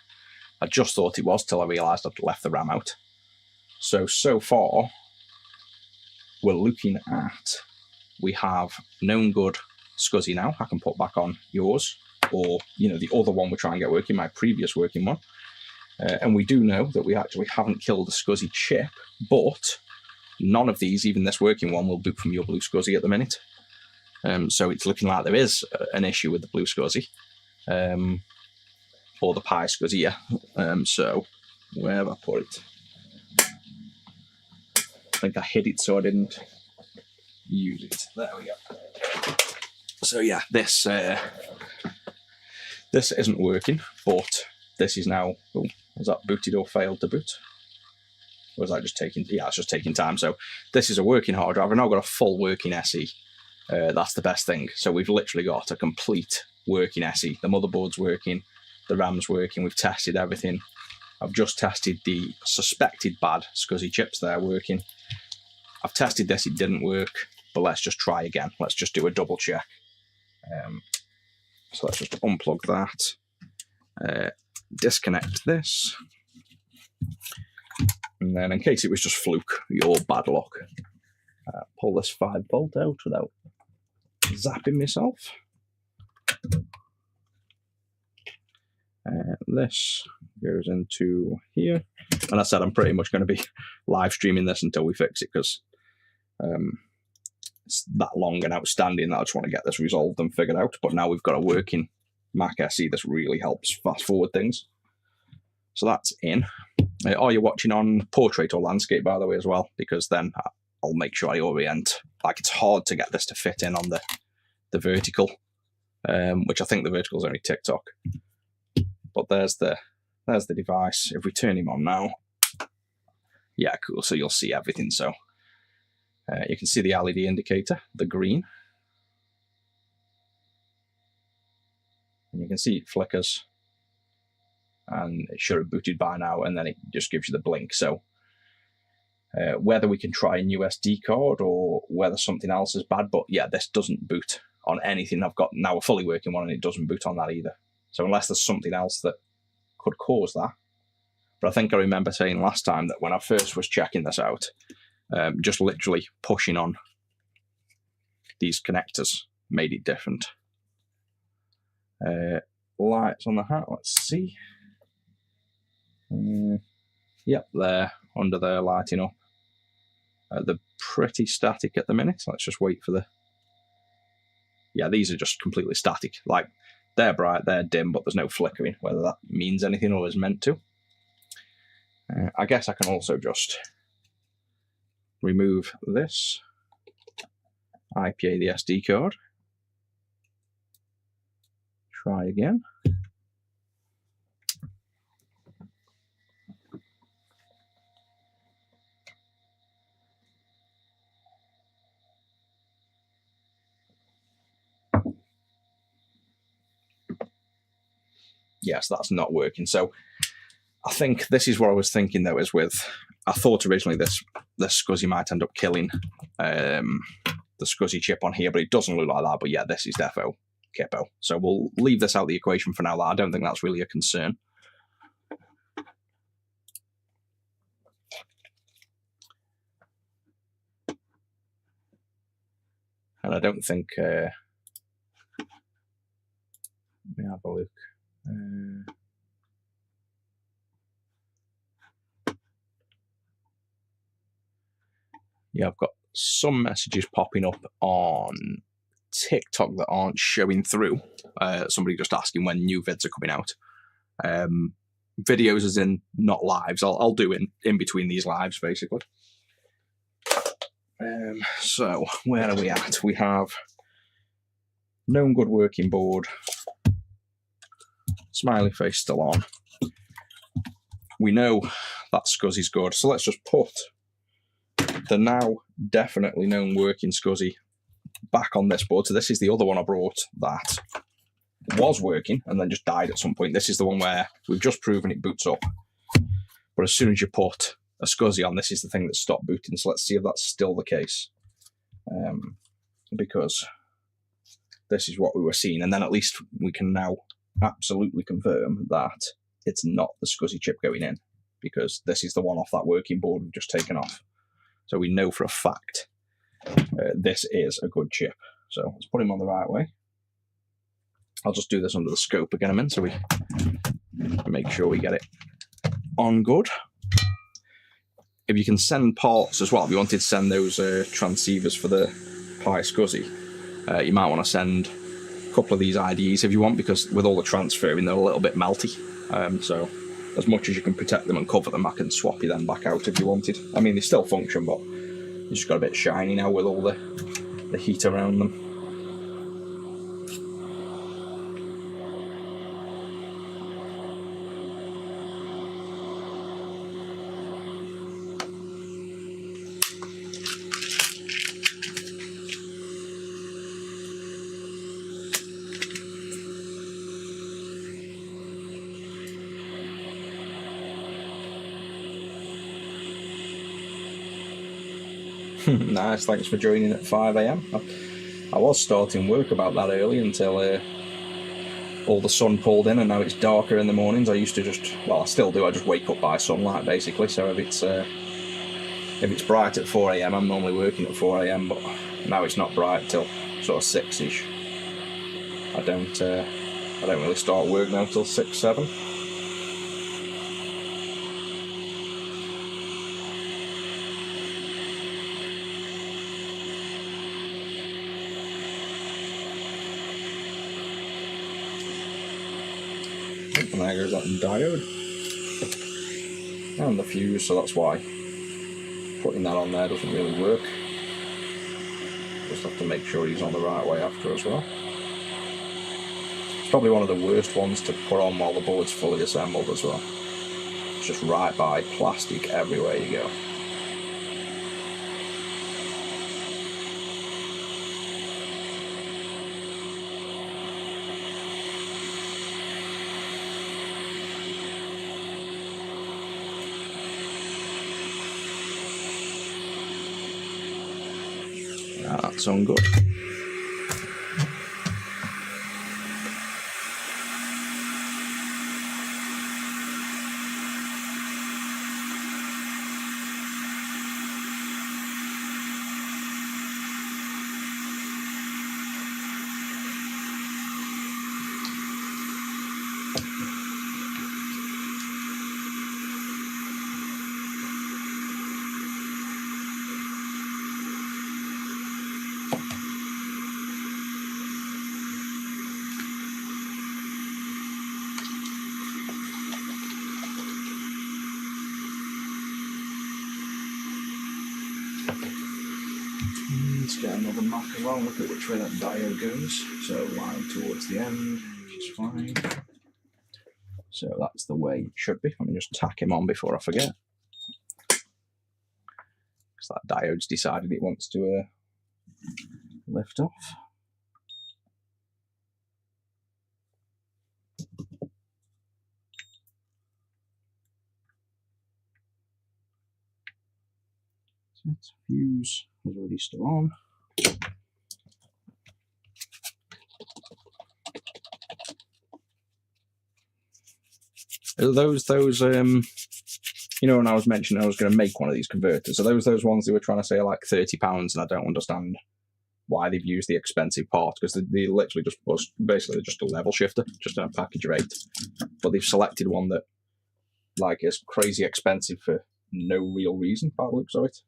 I just thought it was till I realised I'd left the RAM out. So far, we're looking at, we have known good SCSI now. I can put back on yours, or the other one we're trying to get working, my previous working one. And we do know that we actually haven't killed the SCSI chip, but none of these, even this working one, will boot from your BlueSCSI at the minute. So it's looking like there is an issue with the BlueSCSI, or the Pi SCSI, yeah. So where have I put it? I think I hid it so I didn't use it. There we go. So yeah, this isn't working, but this is now. Oh, has that booted or failed to boot? Or was that just taking? Yeah, it's just taking time. So this is a working hard drive. I've now got a full working SE. That's the best thing. So we've literally got a complete working SE. The motherboard's working, the RAM's working. We've tested everything. I've just tested the suspected bad SCSI chips. They're working. I've tested this. It didn't work. But let's just try again. Let's just do a double check. So let's just unplug that. Disconnect this. And then, in case it was just fluke, your bad luck, pull this 5 volt out without zapping myself. This goes into here. And I said I'm pretty much going to be live streaming this until we fix it, because it's that long and outstanding that I just want to get this resolved and figured out. But now we've got a working Mac SE. This really helps fast forward things. So that's in. Or you're watching on portrait or landscape, by the way, as well, because then I'll make sure I orient. Like, it's hard to get this to fit in on the vertical, which I think the vertical is only TikTok. But there's the device. If we turn him on now, yeah, cool. So you'll see everything. So you can see the LED indicator, the green. And you can see it flickers. And it should have booted by now, and then it just gives you the blink. So whether we can try a new SD card or whether something else is bad, but yeah, this doesn't boot on anything. I've got now a fully working one, and it doesn't boot on that either. So unless there's something else that could cause that. But I think I remember saying last time that when I first was checking this out, just literally pushing on these connectors made it different. Lights on the hat, let's see. Yep, they're under there lighting up. They're pretty static at the minute. Let's just wait for the... Yeah, these are just completely static. Like, they're bright, they're dim, but there's no flickering, whether that means anything or is meant to. I guess I can also just remove this, IPA the SD card, try again. Yes, that's not working. So I think this is what I was thinking, though, is with... I thought originally this SCSI might end up killing the SCSI chip on here, but it doesn't look like that. But yeah, this is defo Kippo. So we'll leave this out of the equation for now. I don't think that's really a concern. And I don't think... let me have a look. Yeah, I've got some messages popping up on TikTok that aren't showing through. Somebody just asking when new vids are coming out. Videos as in not lives. I'll do in between these lives, basically. So, where are we at? We have known good working board. Smiley face still on. We know that SCSI's good, so let's just put the now definitely known working SCSI back on this board. So this is the other one I brought that was working and then just died at some point. This is the one where we've just proven it boots up. But as soon as you put a SCSI on, this is the thing that stopped booting. So let's see if that's still the case. Because this is what we were seeing. And then at least we can now absolutely confirm that it's not the SCSI chip going in, because this is the one off that working board we've just taken off. So we know for a fact this is a good chip. So let's put him on the right way. I'll just do this under the scope again a minute so we make sure we get it on good. If you can send parts as well, if you wanted to send those transceivers for the Pi SCSI, you might want to send a couple of these IDEs if you want, because with all the transferring, they're a little bit melty. So as much as you can protect them and cover them, I can swap you them back out if you wanted. I mean, they still function, but you just got a bit shiny now with all the heat around them. Nice, thanks for joining at 5 AM. I was starting work about that early until all the sun pulled in, and now it's darker in the mornings. I used to just, well, I still do, I just wake up by sunlight basically. So if it's bright at 4 AM, I'm normally working at 4 AM, but now it's not bright till sort of 6ish. I don't really start work now till 6, 7. And there goes that diode. And the fuse, so that's why putting that on there doesn't really work. Just have to make sure he's on the right way after as well. It's probably one of the worst ones to put on while the board's fully assembled as well. It's just right by plastic everywhere you go. That's on good. Let's get another map as well, look at which way that diode goes. So line towards the end, which is fine. So that's the way it should be. Let me just tack him on before I forget. Because that diode's decided it wants to lift off. So its fuse is already still on. Those you know, when I was mentioning I was going to make one of these converters, are those ones they were trying to say are like £30, and I don't understand why they've used the expensive part, because they literally just was basically just a level shifter, just in a package of 8. But they've selected one that like is crazy expensive for no real reason by the looks of it.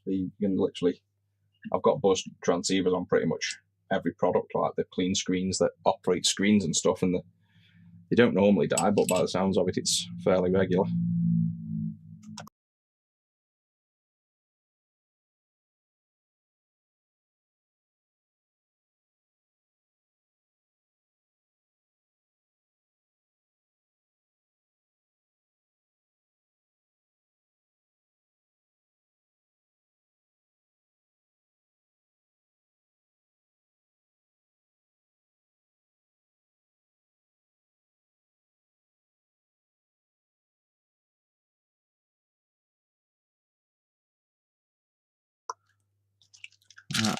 You can literally, I've got buzzed transceivers on pretty much every product, like the clean screens that operate screens and stuff, and they don't normally die, but by the sounds of it, it's fairly regular.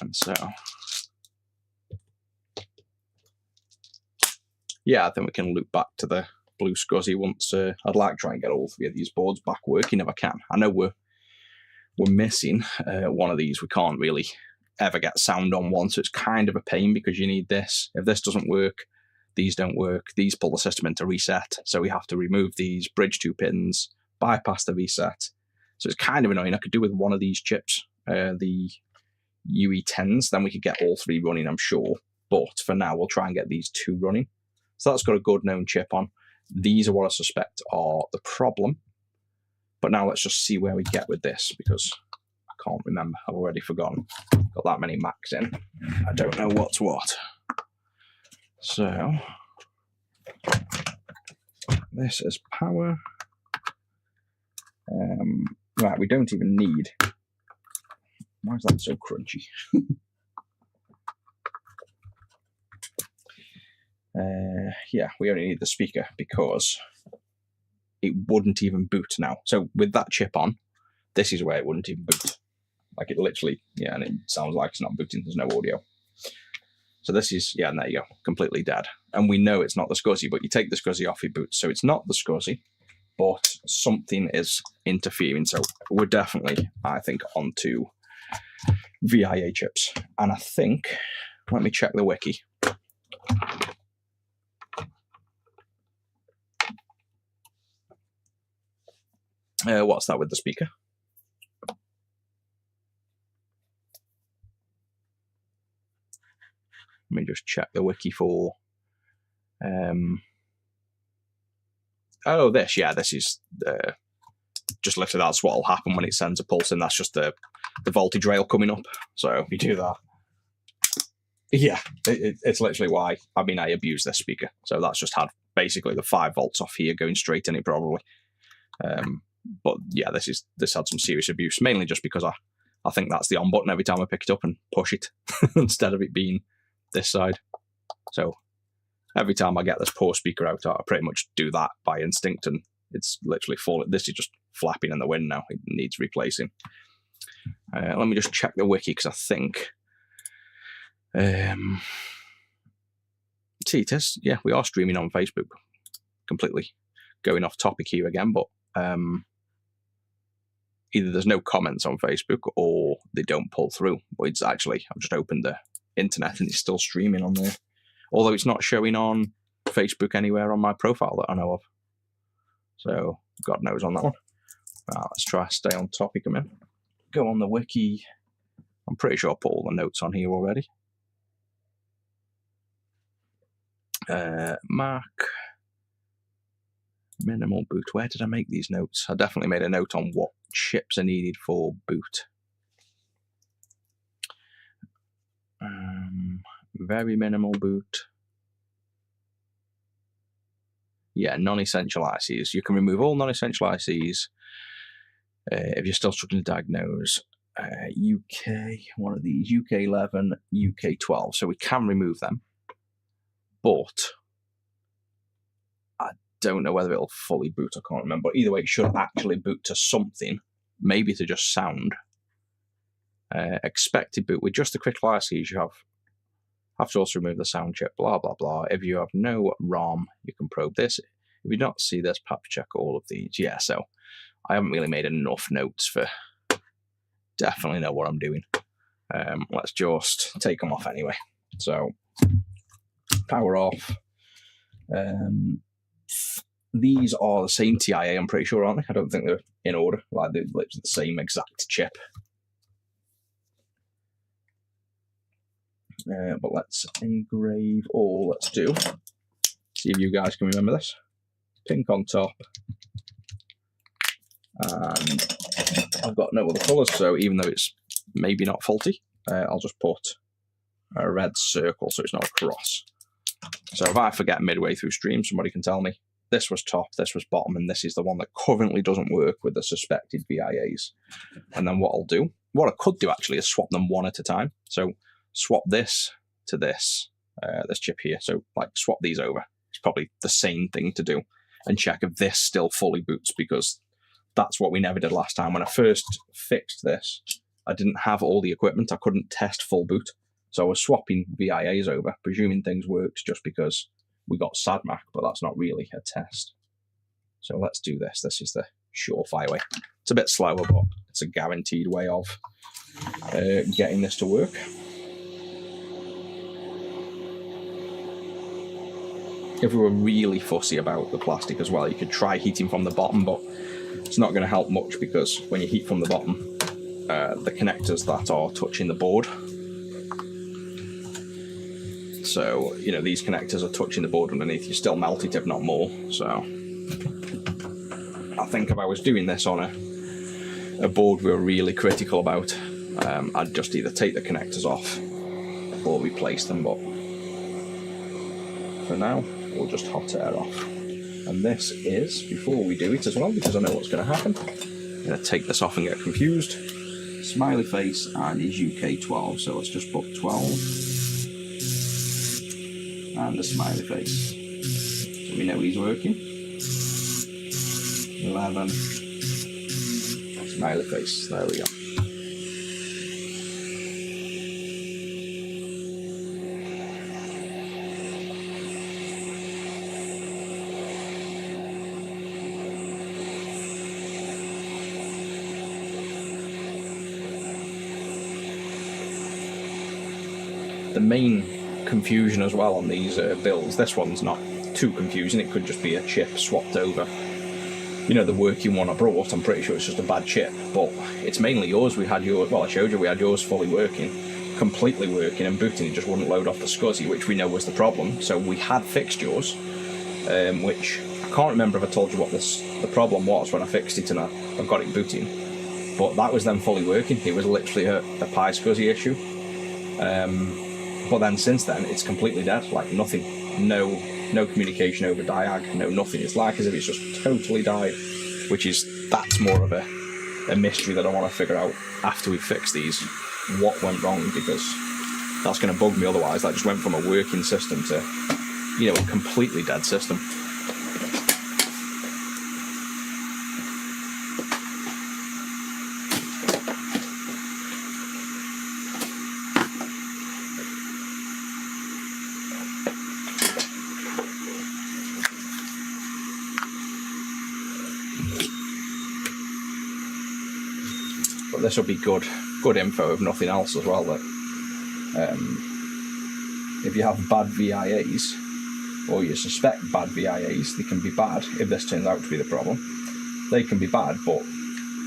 And so, yeah, I think we can loop back to the BlueSCSI once. I'd like to try and get all 3 of these boards back working if I can. I know we're missing one of these. We can't really ever get sound on one, so it's kind of a pain because you need this. If this doesn't work, these don't work. These pull the system into reset, so we have to remove these, bridge 2 pins, bypass the reset. So it's kind of annoying. I could do with one of these chips, the UE10s, then we could get all 3 running, I'm sure. But for now, we'll try and get these 2 running. So that's got a good known chip on. These are what I suspect are the problem. But now let's just see where we get with this, because I can't remember. I've already forgotten. Got that many Macs in. I don't know what's what. So this is power. Right, we don't even need. Why is that so crunchy? Yeah, we only need the speaker because it wouldn't even boot now. So with that chip on, this is where it wouldn't even boot. Like it literally, yeah, and it sounds like it's not booting. There's no audio. So this is, yeah, and there you go, completely dead. And we know it's not the SCSI, but you take the SCSI off, it boots. So it's not the SCSI, but something is interfering. So we're definitely, I think, onto VIA chips. And I think, let me check the wiki. What's that with the speaker? Let me just check the wiki for. Oh, this, yeah, this is just literally that's what will happen when it sends a pulse in. That's just the voltage rail coming up. So if you do that, yeah, it's literally why. I mean, I abuse this speaker. So that's just had basically the 5 volts off here going straight in it probably. But yeah, this had some serious abuse, mainly just because I think that's the on button every time I pick it up and push it instead of it being this side. So every time I get this poor speaker out, I pretty much do that by instinct, and it's literally full. This is just flapping in the wind now. It needs replacing. Let me just check the wiki, because I think... see, it is. Yeah, we are streaming on Facebook. Completely going off topic here again, but either there's no comments on Facebook or they don't pull through. But it's actually, I've just opened the internet and it's still streaming on there. Although it's not showing on Facebook anywhere on my profile that I know of. So, God knows on that one. Let's try to stay on topic a minute. Go on the wiki. I'm pretty sure I put all the notes on here already. Mac minimal boot. Where did I make these notes? I definitely made a note on what chips are needed for boot. Very minimal boot. Yeah, non-essential ICs. You can remove all non-essential ICs if you're still struggling to diagnose. UK, one of these, UK 11, UK 12. So we can remove them. But I don't know whether it'll fully boot. I can't remember. Either way, it should actually boot to something. Maybe to just sound. Expected boot with just the critical ICs you have to also remove the sound chip, blah, blah, blah. If you have no ROM, you can probe this. If you don't see this, perhaps check all of these. Yeah, so I haven't really made enough notes for definitely know what I'm doing. Let's just take them off anyway. So, power off. These are the same TIA, I'm pretty sure, aren't they? I don't think they're in order. Like, they're literally the same exact chip. But let's engrave all. Let's do. See if you guys can remember this. Pink on top. And I've got no other colours, so even though it's maybe not faulty, I'll just put a red circle so it's not a cross. So if I forget midway through stream, somebody can tell me this was top, this was bottom, and this is the one that currently doesn't work with the suspected VIAs. And then what I'll do, what I could do actually is swap them one at a time. So swap this to this chip here. So like swap these over. It's probably the same thing to do, and check if this still fully boots, because that's what we never did last time. When I first fixed this, I didn't have all the equipment. I couldn't test full boot. So I was swapping VIAs over, presuming things worked just because we got SADMAC, but that's not really a test. So let's do this. This is the surefire way. It's a bit slower, but it's a guaranteed way of getting this to work. If we were really fussy about the plastic as well, you could try heating from the bottom, but it's not going to help much, because when you heat from the bottom, the connectors that are touching the board, so, you know, these connectors are touching the board underneath, you still melt it, if not more. So I think if I was doing this on a board we were really critical about, I'd just either take the connectors off or replace them, but for now, we'll just hot air off. And this is, before we do it as well, because I know what's going to happen, I'm going to take this off and get confused. Smiley face and is UK 12, so let's just put 12. And a smiley face. So we know he's working. 11. Smiley face. There we go. The main confusion as well on these builds, this one's not too confusing, it could just be a chip swapped over. You know, the working one I brought, I'm pretty sure it's just a bad chip, but it's mainly yours. We had yours, well, I showed you, we had yours fully working, completely working, and booting, it just wouldn't load off the SCSI, which we know was the problem. So we had fixed yours, which I can't remember if I told you what the problem was when I fixed it and I got it booting, but that was then fully working. It was literally a Pi SCSI issue. But then since then, it's completely dead. Like nothing, no communication over diag, no nothing. It's like as if it's just totally died, that's more of a mystery that I want to figure out after we fix these, what went wrong, because that's going to bug me otherwise. That just went from a working system to, you know, a completely dead system. But this will be good info if nothing else as well, that if you have bad VIAs, or you suspect bad VIAs, they can be bad if this turns out to be the problem. They can be bad, but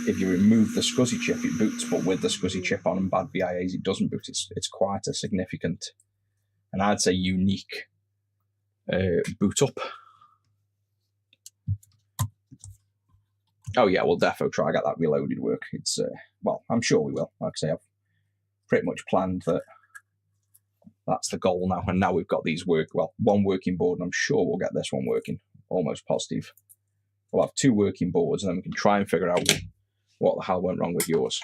if you remove the SCSI chip, it boots, but with the SCSI chip on and bad VIAs, it doesn't boot. It's quite a significant, and I'd say unique, boot up. Oh yeah, we'll defo try to get that reloaded work. It's well, I'm sure we will. Like I say, I've pretty much planned that. That's the goal now, and now we've got these one working board, and I'm sure we'll get this one working. Almost positive. We'll have 2 working boards, and then we can try and figure out what the hell went wrong with yours.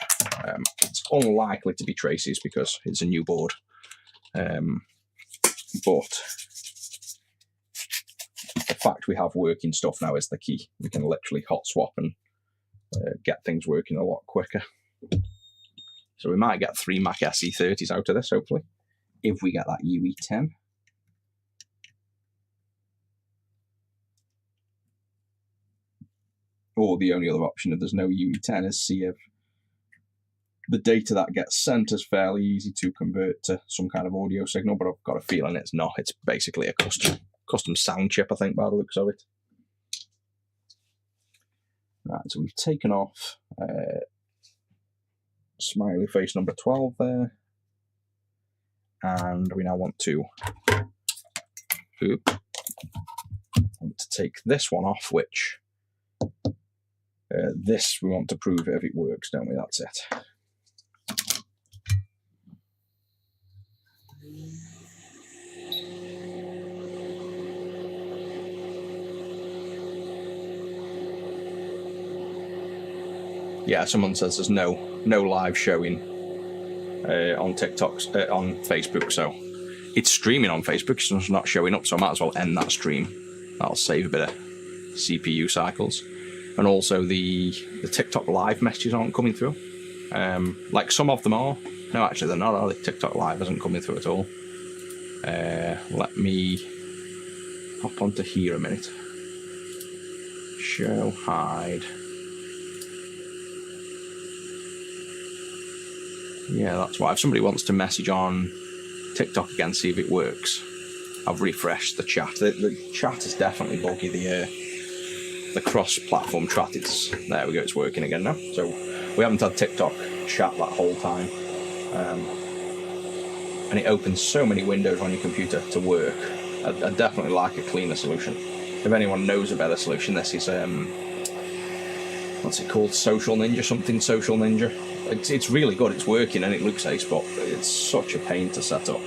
It's unlikely to be Tracy's because it's a new board, but the fact we have working stuff now is the key. We can literally hot swap and get things working a lot quicker. So we might get 3 Mac SE 30s out of this, hopefully, if we get that UE10. Or the only other option, if there's no UE10, is see if the data that gets sent is fairly easy to convert to some kind of audio signal, but I've got a feeling it's not. It's basically a custom sound chip, I think, by the looks of it. Right, so we've taken off smiley face number 12 there. And we now want to take this one off, which this we want to prove if it works, don't we? That's it. Yeah, someone says there's no live showing on TikToks, on Facebook, so it's streaming on Facebook, so it's not showing up, so I might as well end that stream. That'll save a bit of CPU cycles. And also the TikTok live messages aren't coming through. Like some of them are. No, actually they're not, are they? TikTok live isn't coming through at all. Let me hop onto here a minute. Show, hide. Yeah, that's why. If somebody wants to message on TikTok again, see if it works. I've refreshed the chat. The chat is definitely buggy. The cross-platform chat, there we go, it's working again now. So we haven't had TikTok chat that whole time. And it opens so many windows on your computer to work. I definitely like a cleaner solution. If anyone knows a better solution, this is, what's it called? Social Ninja, something Social Ninja. It's really good, it's working and it looks ace, but it's such a pain to set up.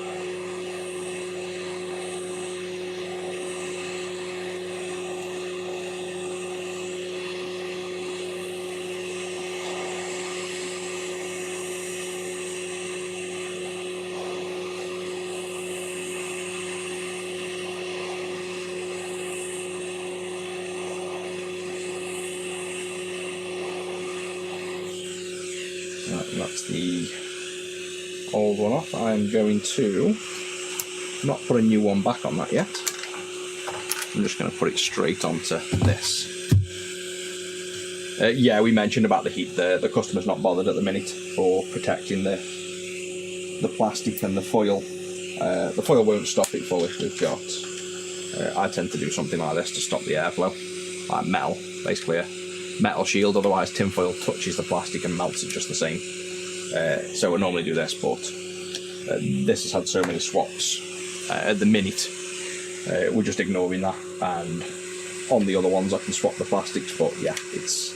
That's the old one off. I'm going to not put a new one back on that yet. I'm just going to put it straight onto this. Yeah, we mentioned about the heat there. The customer's not bothered at the minute for protecting the plastic and the foil. The foil won't stop it fully. We've got, I tend to do something like this to stop the airflow, like metal, basically a metal shield, otherwise tinfoil touches the plastic and melts it just the same. So we normally do this, but this has had so many swaps at the minute, we're just ignoring that, and On the other ones I can swap the plastics, but yeah, it's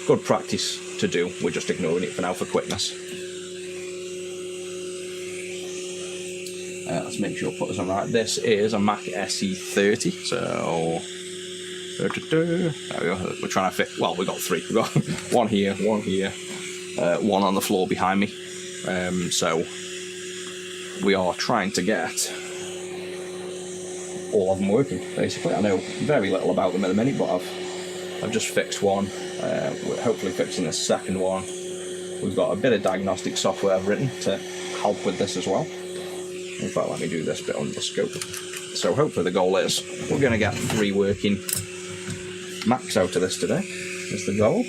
good practice to do. We're just ignoring it for now for quickness. Let's make sure put this on right. This is a Mac SE 30, so there we go. We're trying to fit. Well, we got three. We got one here, one on the floor behind me. So we are trying to get all of them working. Basically, I know very little about them at the minute, but I've just fixed one. We're hopefully fixing the second one. We've got a bit of diagnostic software I've written to help with this as well. In fact, let me do this bit under the scope. So hopefully the goal is we're going to get 3 working Macs out of this today, is the goal.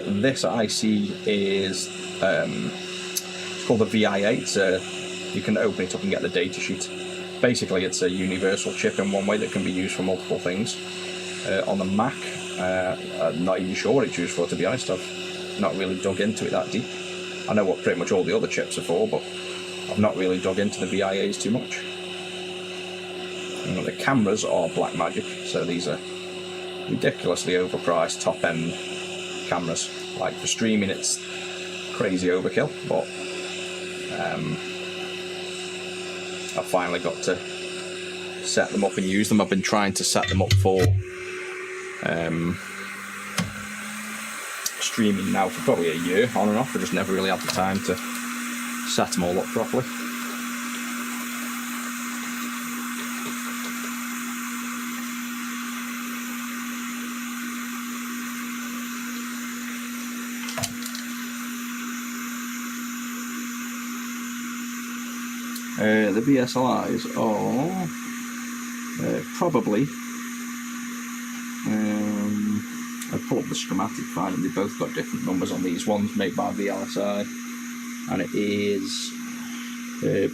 This IC is it's called the VI8. You can open it up and get the datasheet. Basically, it's a universal chip in one way that can be used for multiple things. On the Mac, I'm not even sure what it's used for, to be honest. I've not really dug into it that deep. I know what pretty much all the other chips are for, but I've not really dug into the VIAs too much. And the cameras are Blackmagic, so these are ridiculously overpriced top-end cameras. Like for streaming, it's crazy overkill, but I've finally got to set them up and use them. I've been trying to set them up for streaming now for probably a year on and off. I just never really had the time to set them all up properly. The BSLIs are probably, I pull up the schematic file and they both got different numbers on these. One's made by VLSI and it is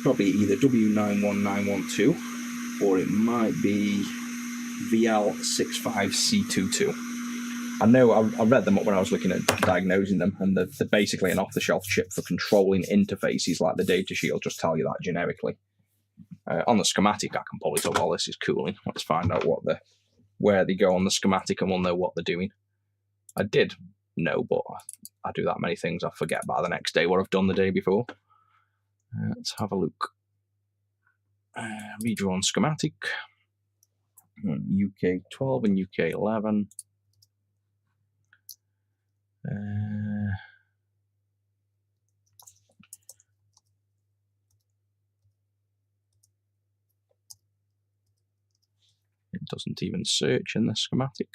probably either W91912 or it might be VL65C22. I know I read them up when I was looking at diagnosing them, and they're basically an off-the-shelf chip for controlling interfaces. Like the datasheet will just tell you that generically. On the schematic, I can pull it up. All this is cooling. Let's find out where they go on the schematic, and we'll know what they're doing. I did know, but I do that many things, I forget by the next day what I've done the day before. Let's have a look. Redrawn schematic. UK 12 and UK 11. It doesn't even search in the schematic.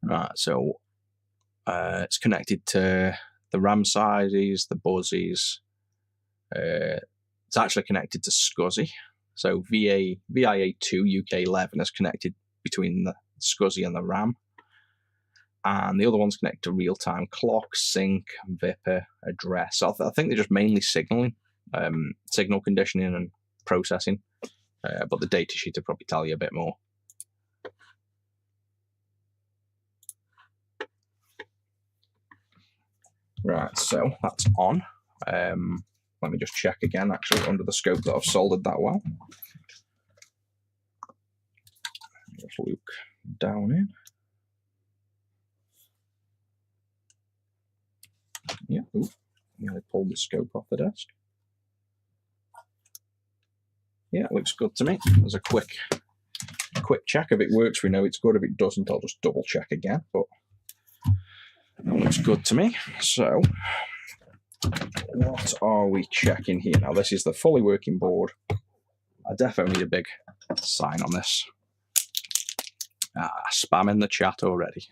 Right, so it's connected to the RAM sizes, the buzzes. It's actually connected to SCSI. So VIA2 UK 11 is connected between the SCSI and the RAM. And the other one's connected to real-time clock, sync, Viper, address. So I think they're just mainly signaling, signal conditioning and processing. But the datasheet will probably tell you a bit more. Right, so that's on. Let me just check again, actually, under the scope that I've soldered that well. Just look down in. Yeah, ooh, nearly pulled the scope off the desk. Yeah, it looks good to me. There's a quick check. If it works, we know it's good. If it doesn't, I'll just double check again. But that looks good to me. So, what are we checking here? Now, this is the fully working board. I definitely need a big sign on this. Spam in the chat already.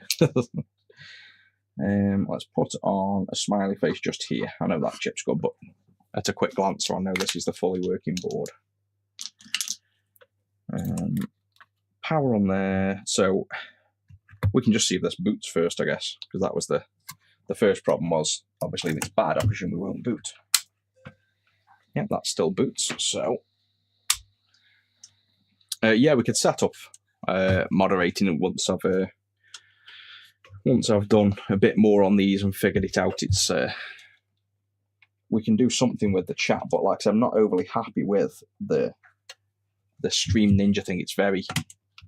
Let's put on a smiley face just here. I know that chip's good, but at a quick glance, so I know this is the fully working board. Power on there. So we can just see if this boots first, I guess, because that was the first problem was, obviously, if it's bad, I presume we won't boot. Yep, that still boots. So, yeah, we could set up moderating once I've done a bit more on these and figured it out. It's we can do something with the chat, but like I said, I'm not overly happy with the Stream Ninja thing. It's very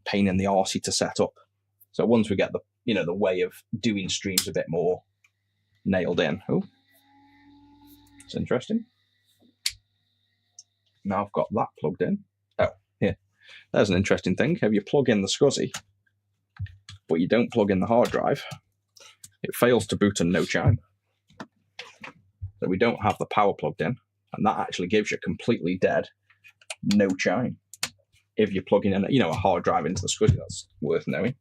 pain in the arsey to set up. So once we get the way of doing streams a bit more nailed in. Oh, it's interesting. Now I've got that plugged in. Oh, here. There's an interesting thing. If you plug in the SCSI, but you don't plug in the hard drive, it fails to boot and no chime. So we don't have the power plugged in, and that actually gives you completely dead, no chime. If you're plugging in, a hard drive into the SCSI, that's worth knowing.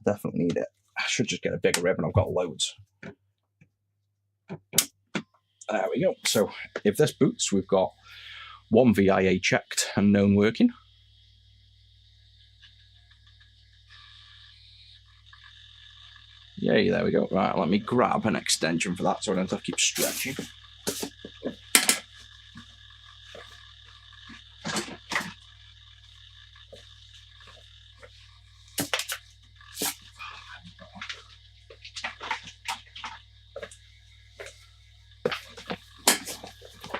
Definitely need it. I should just get a bigger ribbon. I've got loads. There we go. So if this boots, we've got one VIA checked and known working. Yay, there we go. Right, let me grab an extension for that so I don't have to keep stretching.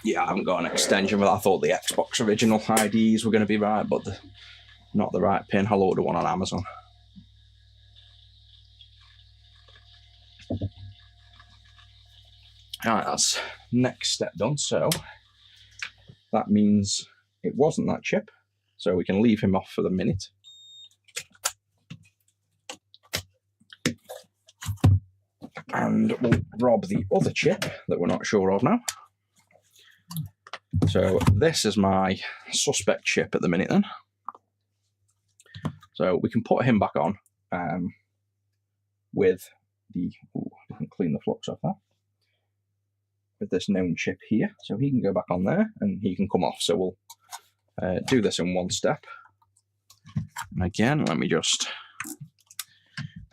Yeah, I haven't got an extension, but I thought the Xbox original IDs were going to be right, but not the right pin. I'll order one on Amazon. Alright, that's next step done. So that means it wasn't that chip, so we can leave him off for the minute. And we'll rob the other chip that we're not sure of now. So this is my suspect chip at the minute then. So we can put him back on with the, I can clean the flux off that, with this known chip here. So he can go back on there and he can come off. So we'll do this in one step. And again, let me just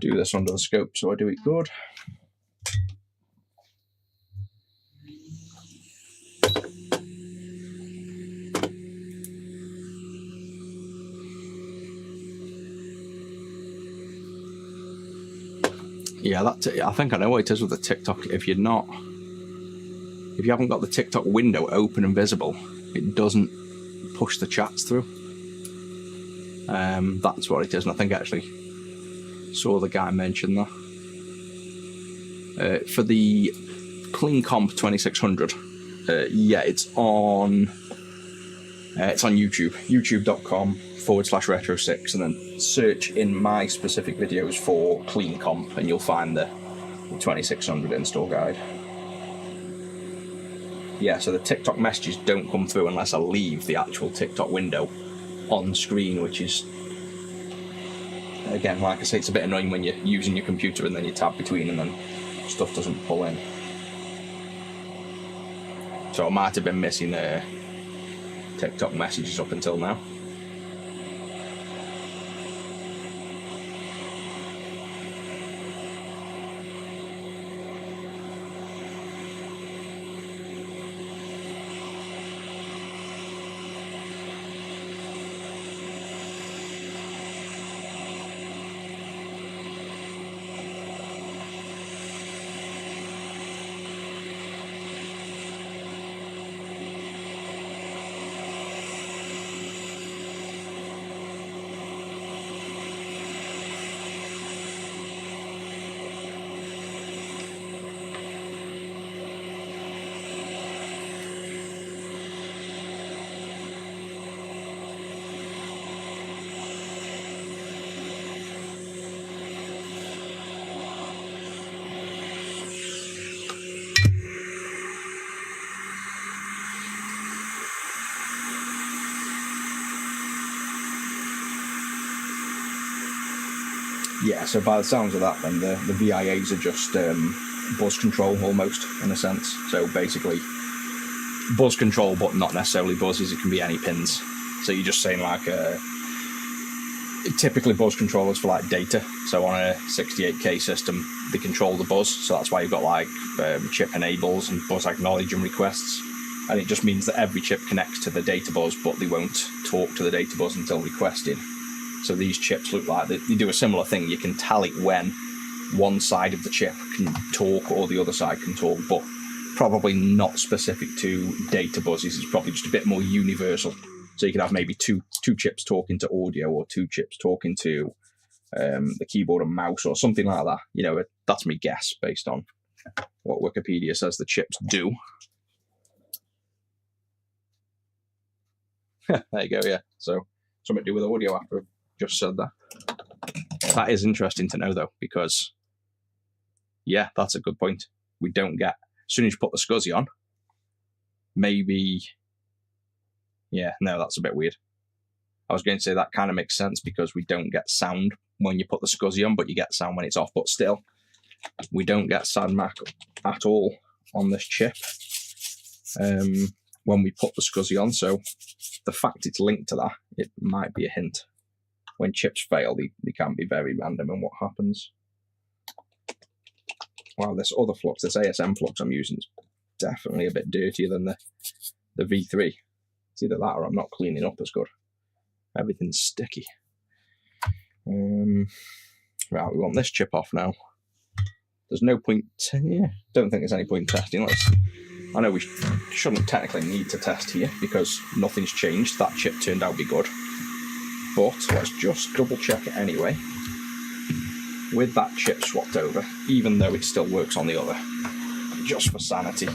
do this under the scope so I do it good. Yeah, I think I know what it is with the TikTok. If you haven't got the TikTok window open and visible, it doesn't push the chats through. That's what it is, and I think I actually saw the guy mention that. For the Clean Comp 2600, yeah, it's on YouTube, youtube.com/retro6, and then search in my specific videos for Clean Comp, and you'll find the 2600 install guide. Yeah, so the TikTok messages don't come through unless I leave the actual TikTok window on screen, which is, again, like I say, it's a bit annoying when you're using your computer and then you tab between and then stuff doesn't pull in. So I might have been missing TikTok messages up until now. Yeah, so by the sounds of that, then the VIAs are just buzz control almost, in a sense. So basically, buzz control, but not necessarily buzzes. It can be any pins. So you're just saying like, typically buzz controllers for like data. So on a 68K system, they control the buzz. So that's why you've got like chip enables and buzz acknowledge and requests. And it just means that every chip connects to the data buzz, but they won't talk to the data buzz until requested. So these chips look like they do a similar thing. You can tell it when one side of the chip can talk or the other side can talk, but probably not specific to data buzzes. It's probably just a bit more universal. So you could have maybe two chips talking to audio, or two chips talking to the keyboard and mouse, or something like that. You know, that's my guess based on what Wikipedia says the chips do. There you go, yeah. So something to do with audio after I've just said that. That is interesting to know, though, because, yeah, that's a good point. We don't get, as soon as you put the SCSI on, maybe, yeah, no, that's a bit weird. I was going to say that kind of makes sense because we don't get sound when you put the SCSI on, but you get sound when it's off. But still, we don't get SAD/MAC at all on this chip when we put the SCSI on. So the fact it's linked to that, it might be a hint. When chips fail, they can be very random in what happens. Wow, this other flux, this ASM flux I'm using, is definitely a bit dirtier than the V3. It's either that or I'm not cleaning up as good. Everything's sticky. Right, we want this chip off now. There's no point, yeah, don't think there's any point testing. I know we shouldn't technically need to test here because nothing's changed. That chip turned out to be good. But let's just double check it anyway. With that chip swapped over, even though it still works on the other. Just for sanity.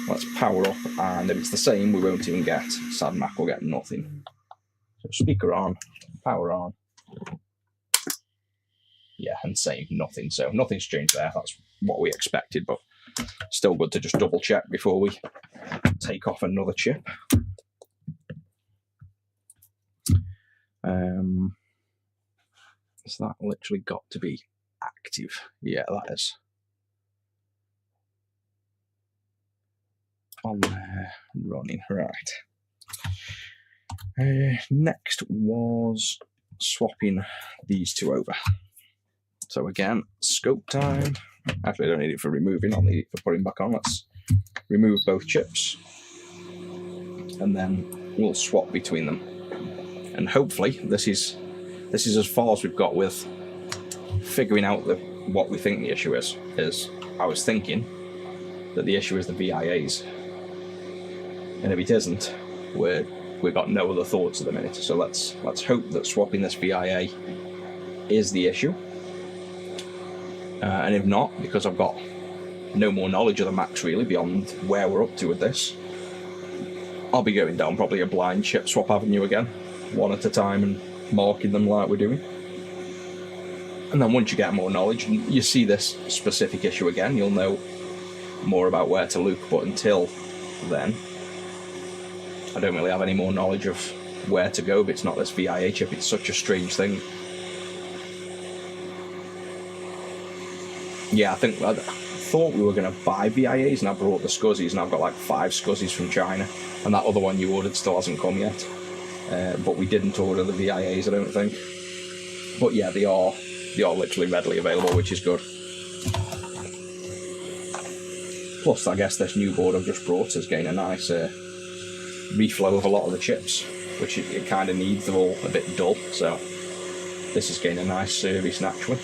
Let's power up, and if it's the same, we won't even get SAD/MAC, we'll get nothing. So speaker on, power on. Yeah, and same, nothing. So nothing's changed there. That's what we expected, but still good to just double check before we take off another chip. So that literally got to be active. Yeah, that is. On there, running, right. Next was swapping these two over. So again, scope time. Actually, I don't need it for removing, I'll need it for putting back on. Let's remove both chips. And then we'll swap between them. And hopefully this is as far as we've got with figuring out what we think the issue is. I was thinking that the issue is the VIAs. And if it isn't, we've got no other thoughts at the minute. So let's hope that swapping this VIA is the issue. And if not, because I've got no more knowledge of the Macs really beyond where we're up to with this, I'll be going down probably a blind chip swap avenue again, one at a time, and marking them like we're doing. And then once you get more knowledge and you see this specific issue again, you'll know more about where to look. But until then, I don't really have any more knowledge of where to go if it's not this VIA chip. It's such a strange thing. Yeah, I thought we were going to buy VIAs, and I brought the SCSIs, and I've got like 5 SCSIs from China, and that other one you ordered still hasn't come yet. But we didn't order the VIAs, I don't think. But yeah, they are literally readily available, which is good. Plus, I guess this new board I've just brought has gained a nice reflow of a lot of the chips, which it kind of needs. They're all a bit dull, so this has gained a nice service naturally.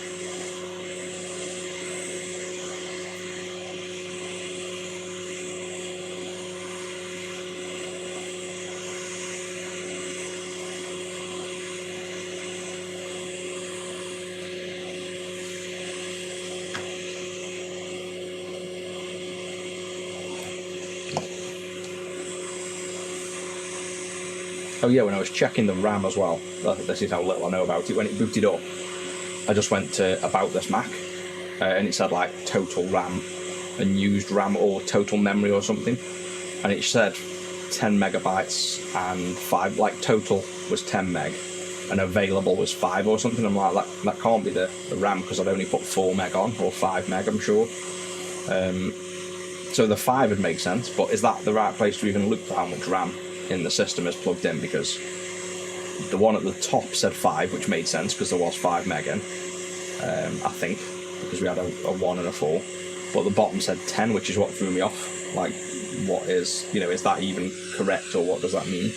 Oh yeah, when I was checking the RAM as well, this is how little I know about it, when it booted up, I just went to About This Mac, and it said like total RAM and used RAM or total memory or something, and it said 10 megabytes and 5, like total was 10 meg, and available was 5 or something. I'm like, that can't be the RAM, because I'd only put 4 meg on, or 5 meg, I'm sure. So the 5 would make sense, but is that the right place to even look for how much RAM in the system is plugged in? Because the one at the top said 5, which made sense because there was 5 meg in, I think, because we had a 1 and a 4. But the bottom said 10, which is what threw me off. Like, what is, you know, is that even correct, or what does that mean?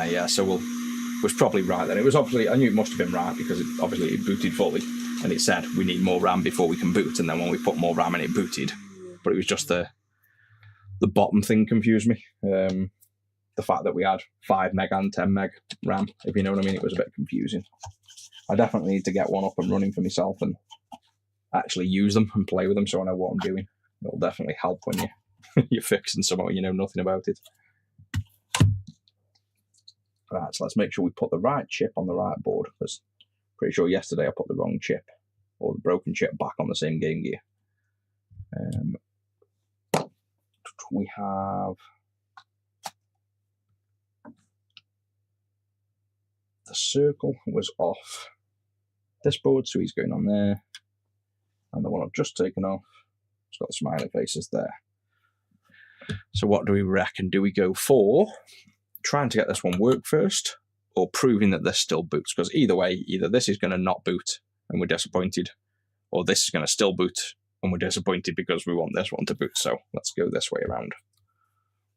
Yeah, so was probably right then. It was obviously, I knew it must have been right, because obviously it booted fully, and it said we need more RAM before we can boot, and then when we put more RAM in, it booted. But it was just the bottom thing confused me. The fact that we had 5 meg and 10 meg RAM, if you know what I mean, it was a bit confusing. I definitely need to get one up and running for myself and actually use them and play with them, so I know what I'm doing. It'll definitely help when you're fixing something you know nothing about it. Right, so let's make sure we put the right chip on the right board, because I'm pretty sure yesterday I put the wrong chip, or the broken chip, back on the same Game Gear. We have the circle was off this board, so he's going on there, and the one I've just taken off, it's got the smiley faces there. So what do we reckon? Do we go for trying to get this one work first, or proving that this still boots? Because either way, either this is going to not boot and we're disappointed, or this is going to still boot and we're disappointed because we want this one to boot. So let's go this way around.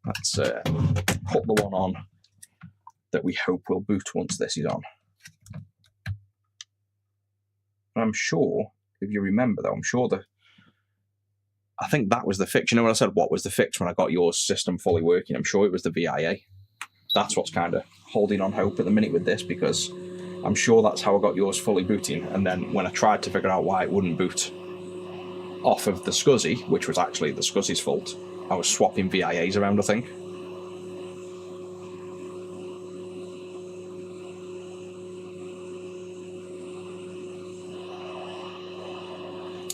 Let's put the one on that we hope will boot once this is on. I'm sure, if you remember though, I'm sure I think that was the fix. You know when I said what was the fix when I got your system fully working? I'm sure it was the VIA. That's what's kind of holding on hope at the minute with this, because I'm sure that's how I got yours fully booting. And then when I tried to figure out why it wouldn't boot off of the SCSI, which was actually the SCSI's fault, I was swapping VIAs around, I think.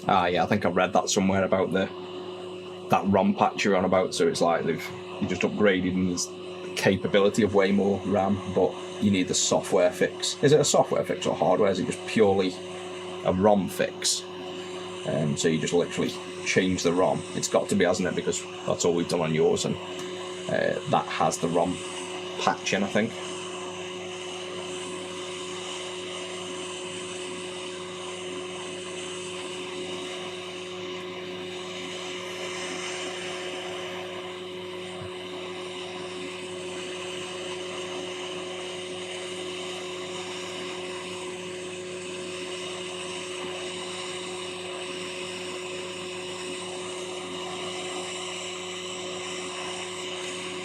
Yeah, I think I read that somewhere about that ROM patch you're on about. So it's like you just upgraded and there's capability of way more RAM, but you need the software fix. Is it a software fix or hardware? Is it just purely a ROM fix? So you just literally change the ROM. It's got to be, hasn't it? Because that's all we've done on yours, and that has the ROM patch in, I think.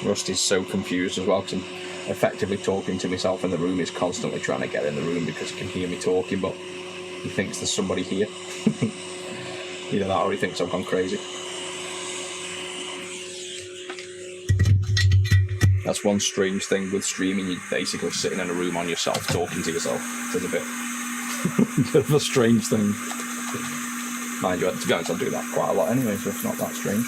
Rusty's so confused as well, because I'm effectively talking to myself in the room. He's constantly trying to get in the room because he can hear me talking, but he thinks there's somebody here. Either that or he thinks I've gone crazy. That's one strange thing with streaming. You're basically sitting in a room on yourself, talking to yourself. It's a bit of a strange thing. Mind you, to be honest, I do that quite a lot anyway, so it's not that strange.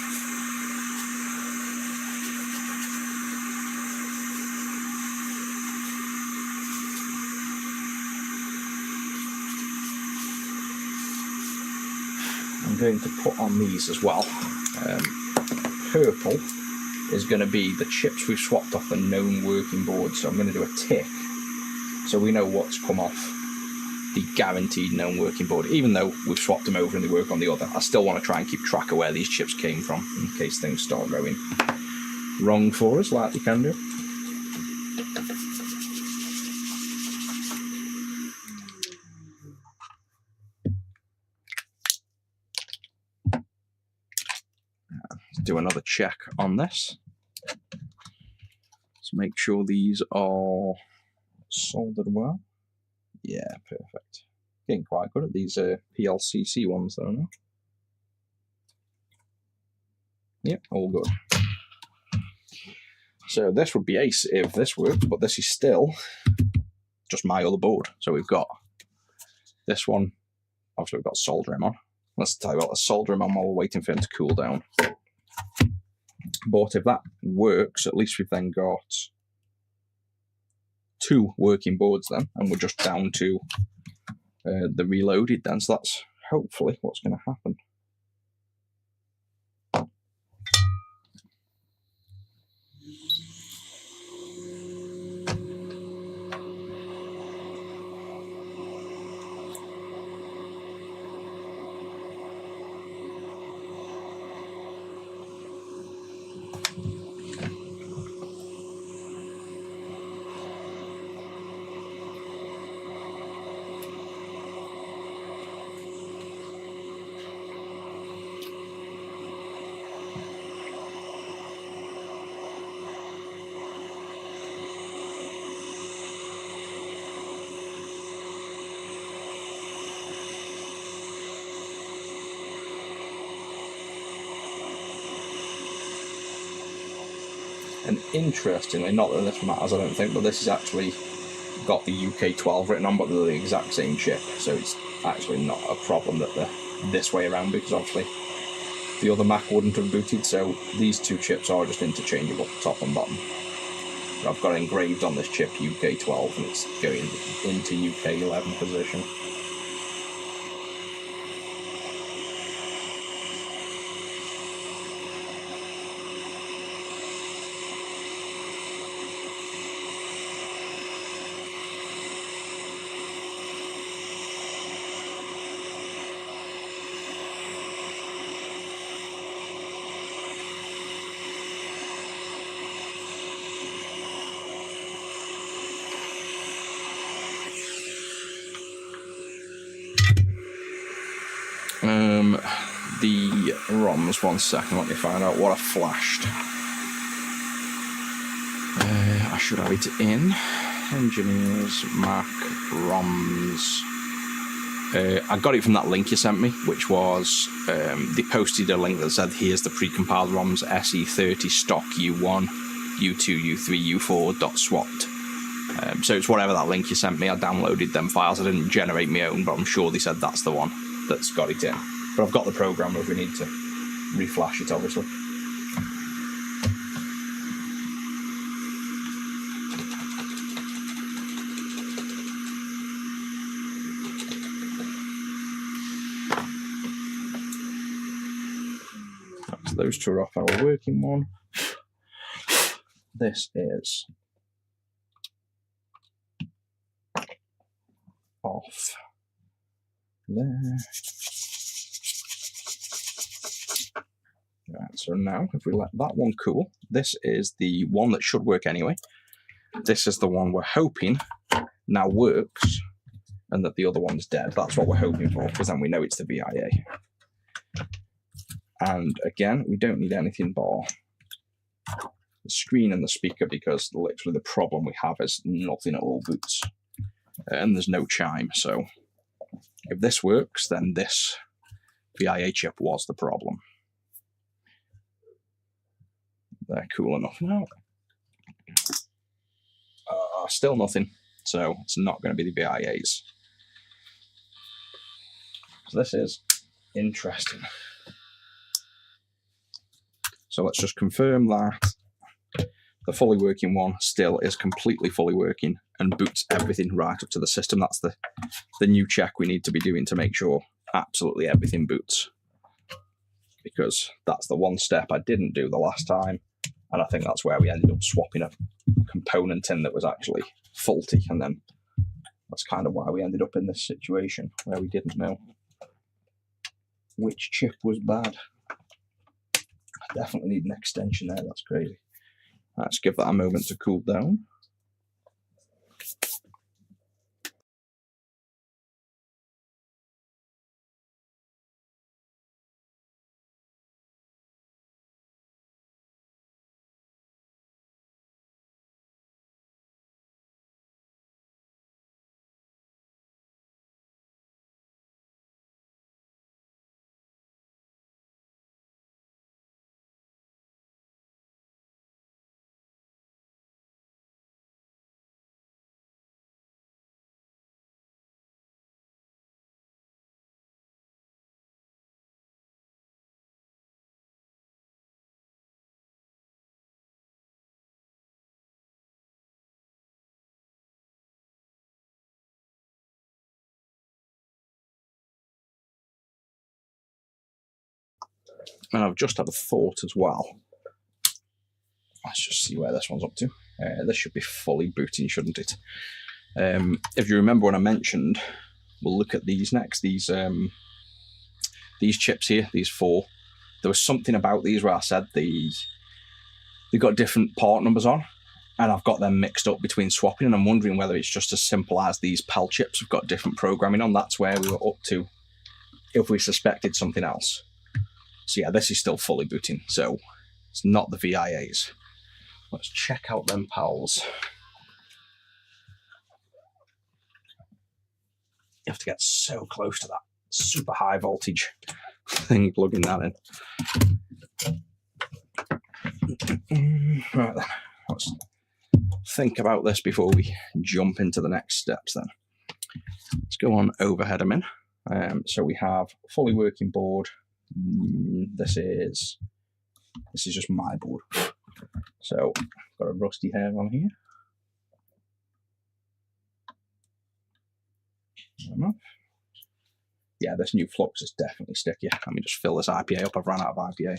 I'm going to put on these as well. Purple is going to be the chips we've swapped off the known working board, so I'm going to do a tick so we know what's come off the guaranteed known working board. Even though we've swapped them over and they work on the other, I still want to try and keep track of where these chips came from in case things start going wrong for us, like they can do. do another check on this. Let's make sure these are soldered well. Yeah, perfect. Getting quite good at these PLCC ones though, no? Yep, all good. So this would be ace if this worked, but this is still just my other board. So we've got this one. Obviously, we've got soldering on. Let's tell you what, let's solder him on while we're waiting for him to cool down. But if that works, at least we've then got 2 working boards then, and we're just down to the reloaded then. So that's hopefully what's going to happen. And interestingly, not that this matters, I don't think, but this has actually got the UK12 written on, but they're the exact same chip, so it's actually not a problem that they're this way around, because obviously the other Mac wouldn't have booted, so these 2 chips are just interchangeable, top and bottom. But I've got engraved on this chip UK12, and it's going into UK11 position. The ROMs, 1 second, let me find out what I flashed. I should have it in. Engineers, Mac, ROMs. I got it from that link you sent me, which was, they posted a link that said, here's the precompiled ROMs, SE30 stock U1, U2, U3, U4 .swapped. So it's whatever that link you sent me. I downloaded them files. I didn't generate my own, but I'm sure they said that's the one that's got it in. But I've got the program if we need to reflash it, obviously. So those 2 are off our working one. This is off there. Right, so now if we let that one cool, this is the one that should work anyway. This is the one we're hoping now works, and that the other one's dead. That's what we're hoping for, because then we know it's the VIA. And again, we don't need anything but the screen and the speaker, because literally the problem we have is nothing at all boots. And there's no chime, so if this works, then this VIA chip was the problem. They're cool enough now. Still nothing, so it's not going to be the VIAs. So this is interesting. So let's just confirm that the fully working one still is completely fully working and boots everything right up to the system. That's the new check we need to be doing to make sure absolutely everything boots, because that's the one step I didn't do the last time, and I think that's where we ended up swapping a component in that was actually faulty, and then that's kind of why we ended up in this situation where we didn't know which chip was bad. I definitely need an extension there, that's crazy. Let's give that a moment to cool down. And I've just had a thought as well. Let's just see where this one's up to. This should be fully booting, shouldn't it? If you remember when I mentioned, we'll look at these next. These chips here, these 4. There was something about these where I said they've got different part numbers on, and I've got them mixed up between swapping, and I'm wondering whether it's just as simple as these PAL chips have got different programming on. That's where we were up to if we suspected something else. So yeah, this is still fully booting, so it's not the VIAs. Let's check out them PALs. You have to get so close to that super high voltage thing plugging that in. Right then, let's think about this before we jump into the next steps then. Let's go on overhead a minute. So we have fully working board. This is just my board. So I've got a rusty hair on here. Yeah, this new flux is definitely sticky. Let me just fill this IPA up. I've run out of IPA.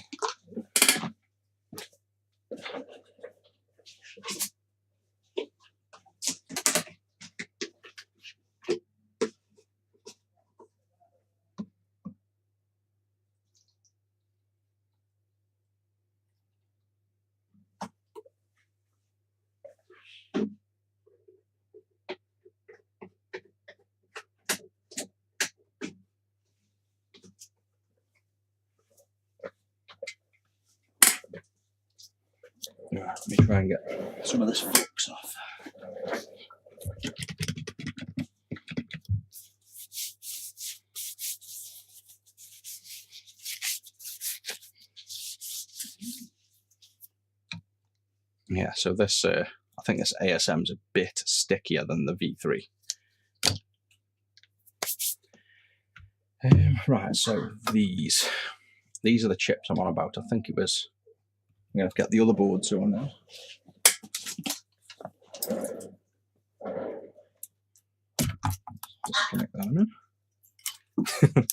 Let me try and get some of this flux off. Yeah, so this, I think this ASM is a bit stickier than the V3. Right, so these are the chips I'm on about. I think it was, I'm going to get the other boards on now. Disconnect that in.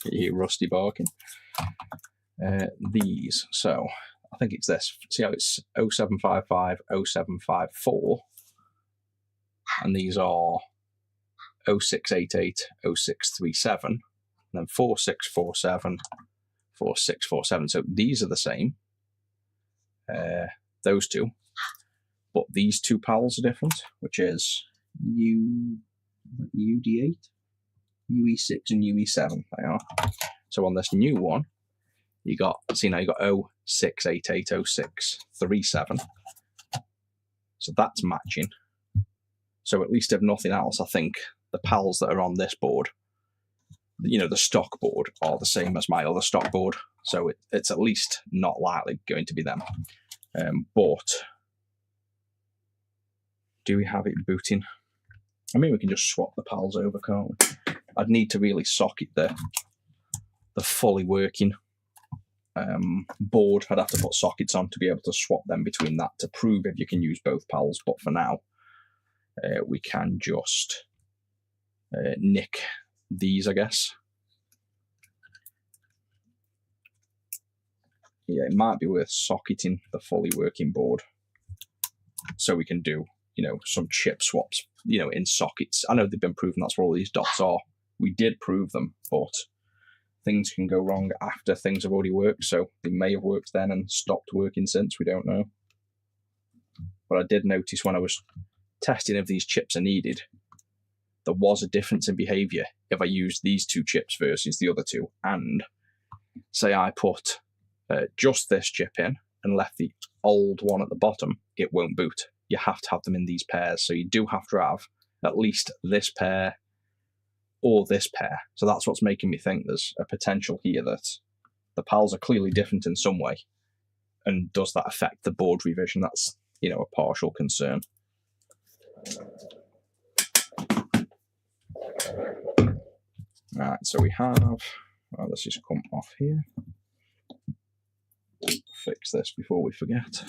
You rusty barking. These, so I think it's this. See how it's 0755, 0754, and these are 0688, 0637, and then 4647, 4647. So these are the same. Those two, but these two PALs are different, which is UD8, UE6, and UE7. They are. So on this new one, you got 0688, 0637. So that's matching. So at least if nothing else, I think the PALs that are on this board, the stock board, are the same as my other stock board. So it's at least not likely going to be them. But do we have it booting? I mean, we can just swap the PALs over, can't we? I'd need to really socket the fully working board. I'd have to put sockets on to be able to swap them between that to prove if you can use both PALs. But for now, we can just nick these, I guess. Yeah, it might be worth socketing the fully working board so we can do, some chip swaps, in sockets. I know they've been proven that's where all these dots are. We did prove them, but things can go wrong after things have already worked. So they may have worked then and stopped working since. We don't know. But I did notice when I was testing if these chips are needed, there was a difference in behavior if I used these two chips versus the other two. And say I put just this chip in and left the old one at the bottom, it won't boot. You have to have them in these pairs. So you do have to have at least this pair or this pair. So that's what's making me think there's a potential here that the PALs are clearly different in some way. And does that affect the board revision? That's, a partial concern. Right, so we have, let's just come off here. Fix this before we forget.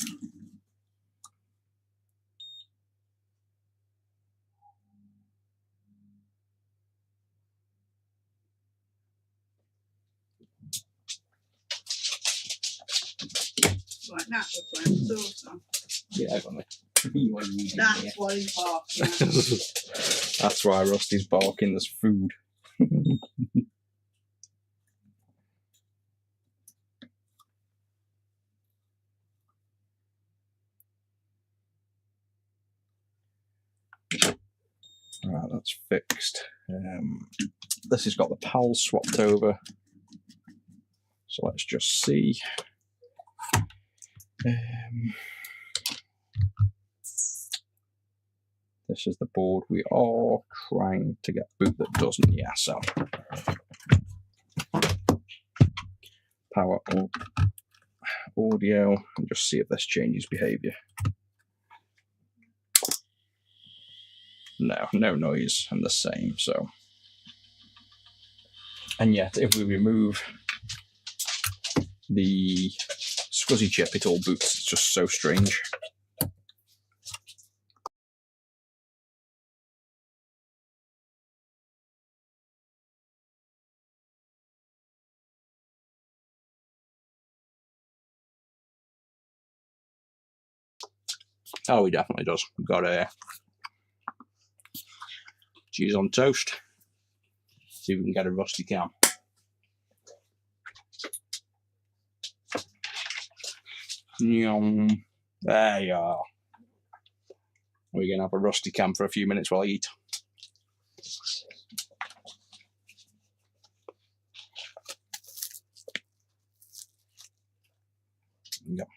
That's the plan. So. Yeah, funny. That's what he's barking. That's why Rusty's barking. There's food. Right, that's fixed. This has got the PAL swapped over. So let's just see. This is the board we are trying to get boot that doesn't. Yeah, so power up audio and just see if this changes behavior. No, no noise and the same. So, and yet if we remove the SCSI chip, it all boots. It's just so strange. Oh, he definitely does. We've got a cheese on toast. See if we can get a rusty cam. There you are. We're going to have a rusty cam for a few minutes while I eat. Yep.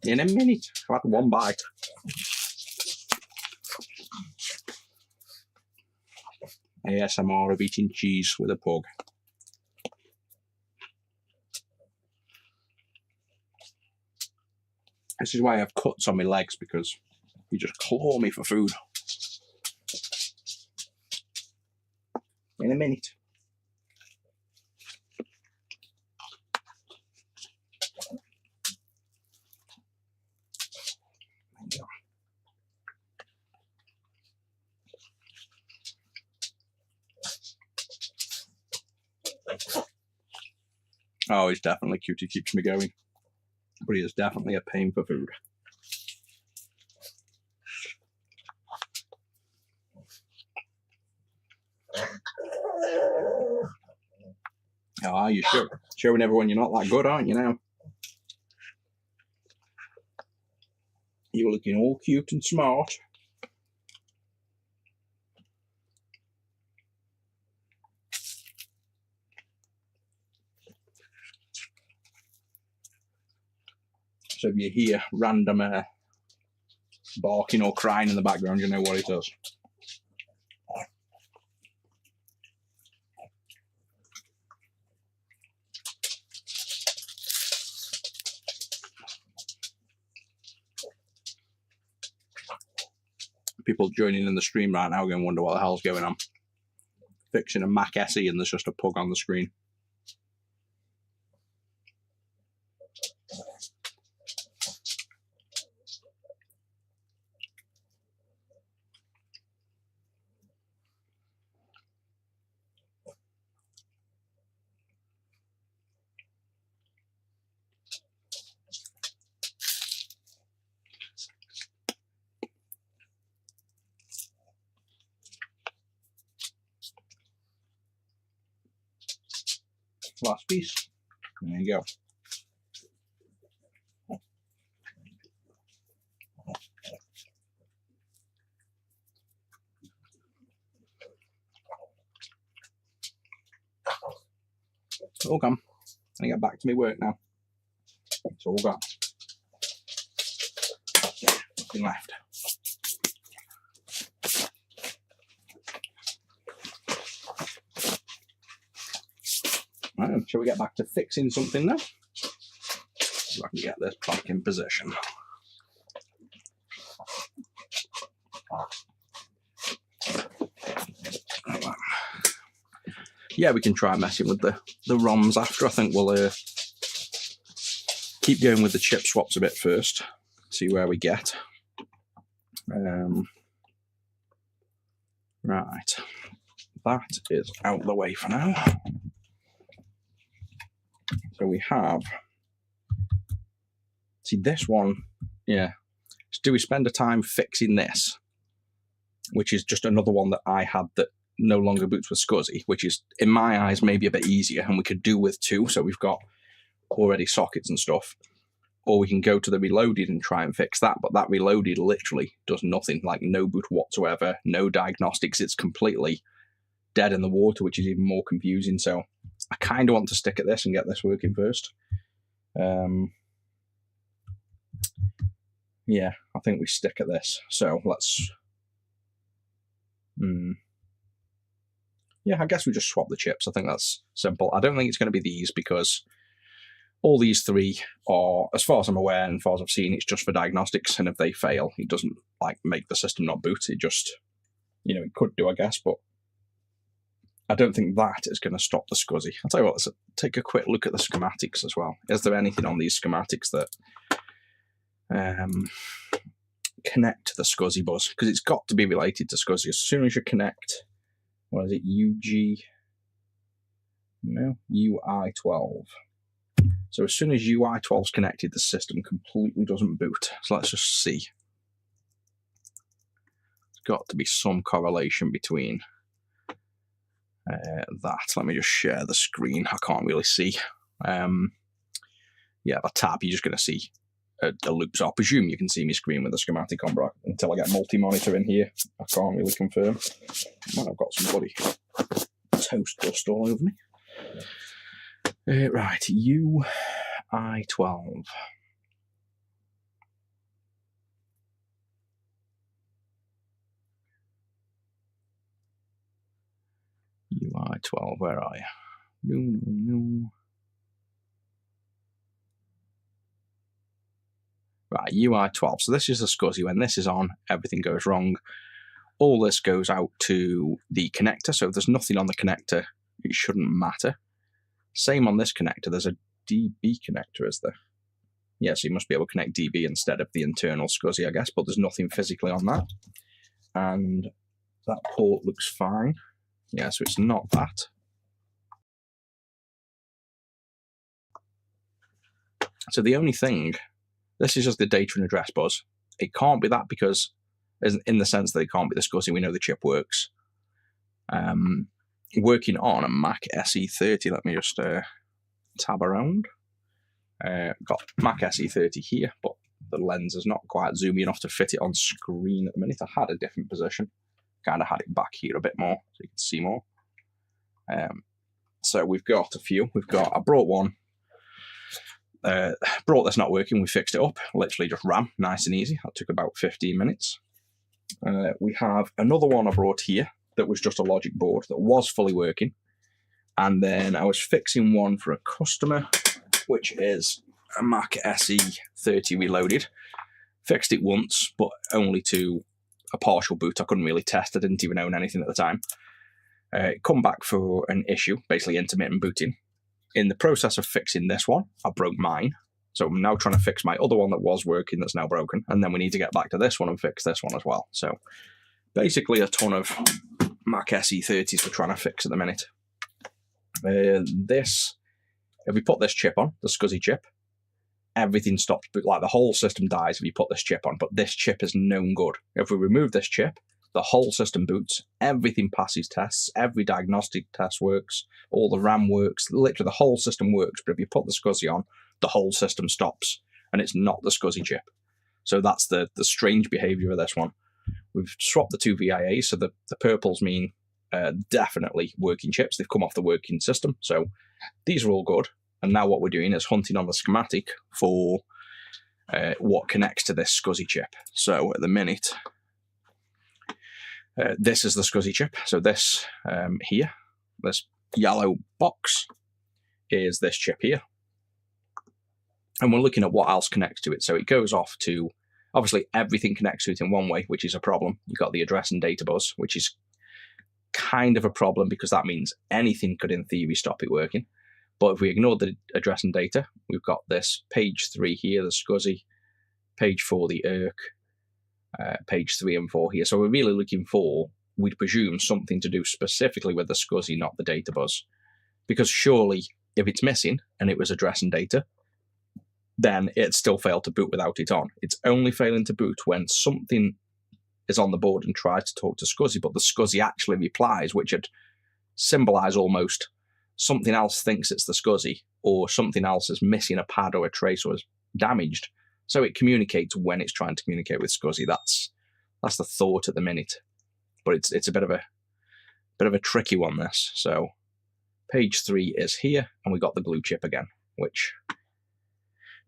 In a minute. I've had one bite. ASMR of eating cheese with a pug. This is why I have cuts on my legs, because you just claw me for food. In a minute. Oh, he's definitely cute. He keeps me going. But he is definitely a pain for food. Oh, you showing everyone you're not that good, aren't you now? You're looking all cute and smart. So if you hear random barking or crying in the background, you know what it is. People joining in the stream right now are going to wonder what the hell's going on. Fixing a Mac SE and there's just a pug on the screen. Last piece. There you go. It's all gone. I get back to my work now. It's all gone. Nothing left. Right, shall we get back to fixing something now? So I can get this back in position. Yeah, we can try messing with the ROMs after. I think we'll keep going with the chip swaps a bit first, see where we get. Right, that is out the way for now. So we have, see this one, yeah. So do we spend a time fixing this, which is just another one that I had that no longer boots with SCSI, which is, in my eyes, maybe a bit easier, and we could do with two, so we've got already sockets and stuff. Or we can go to the reloaded and try and fix that, but that reloaded literally does nothing, like no boot whatsoever, no diagnostics, it's completely dead in the water, which is even more confusing. So I kind of want to stick at this and get this working first. Yeah, I think we stick at this. So let's... Yeah, I guess we just swap the chips. I think that's simple. I don't think it's going to be these because all these three are, as far as I'm aware and as far as I've seen, it's just for diagnostics. And if they fail, it doesn't like make the system not boot. It just, you know, it could do, I guess, but I don't think that is going to stop the SCSI. I'll tell you what, let's take a quick look at the schematics as well. Is there anything on these schematics that connect to the SCSI bus? Because it's got to be related to SCSI. As soon as you connect, what is it, UI12. So as soon as UI12 is connected, the system completely doesn't boot. So let's just see. There's got to be some correlation between that. Let me just share the screen. I can't really see. Yeah, the tab, you're just going to see the loops. I presume you can see my screen with the schematic on, but until I get multi-monitor in here, I can't really confirm. Well, I've got some bloody toast dust all over me. Right, UI12. UI12, where are you? No. Right, UI12. So this is the SCSI. When this is on, everything goes wrong. All this goes out to the connector. So if there's nothing on the connector, it shouldn't matter. Same on this connector. There's a DB connector, is there? Yeah, so you must be able to connect DB instead of the internal SCSI, I guess, but there's nothing physically on that. And that port looks fine. Yeah, so it's not that. So the only thing, this is just the data and address bus. It can't be that because, in the sense that it can't be the SCSI, we know the chip works. Working on a Mac SE30, let me just tab around. Got Mac SE30 here, but the lens is not quite zoomy enough to fit it on screen at the minute. I had a different position. Kind of had it back here a bit more so you can see more. So we've got a few. I brought one. Brought this not working. We fixed it up. Literally just ran, nice and easy. That took about 15 minutes. We have another one I brought here that was just a logic board that was fully working. And then I was fixing one for a customer, which is a Mac SE30 reloaded. Fixed it once, but only to a partial boot. I couldn't really test. I didn't even own anything at the time. Come back for an issue, basically intermittent booting. In the process of fixing this one, I broke mine. So I'm now trying to fix my other one that was working that's now broken. And then we need to get back to this one and fix this one as well. So basically a ton of Mac SE30s we're trying to fix at the minute. If we put this chip on, the SCSI chip, everything stops, like the whole system dies if you put this chip on, but this chip is known good. If we remove this chip, the whole system boots, everything passes tests, every diagnostic test works, all the RAM works, literally the whole system works, but if you put the SCSI on, the whole system stops, and it's not the SCSI chip. So that's the strange behavior of this one. We've swapped the two VIAs, so the purples mean definitely working chips. They've come off the working system, so these are all good. And now what we're doing is hunting on the schematic for what connects to this SCSI chip. So at the minute, this is the SCSI chip. So this here, this yellow box, is this chip here. And we're looking at what else connects to it. So it goes off to, obviously everything connects to it in one way, which is a problem. You've got the address and data bus, which is kind of a problem because that means anything could in theory stop it working. But if we ignore the address and data, we've got this page 3 here, the SCSI, page 4, the ERC, page 3 and 4 here. So we're really looking for we'd presume something to do specifically with the SCSI, not the data bus. Because surely, if it's missing and it was address and data, then it still failed to boot without it on. It's only failing to boot when something is on the board and tries to talk to SCSI, but the SCSI actually replies, which would symbolize almost something else thinks it's the SCSI, or something else is missing a pad or a trace or is damaged. So it communicates when it's trying to communicate with SCSI. That's the thought at the minute. But it's a bit of a tricky one, this. So page 3 is here, and we got the glue chip again, which,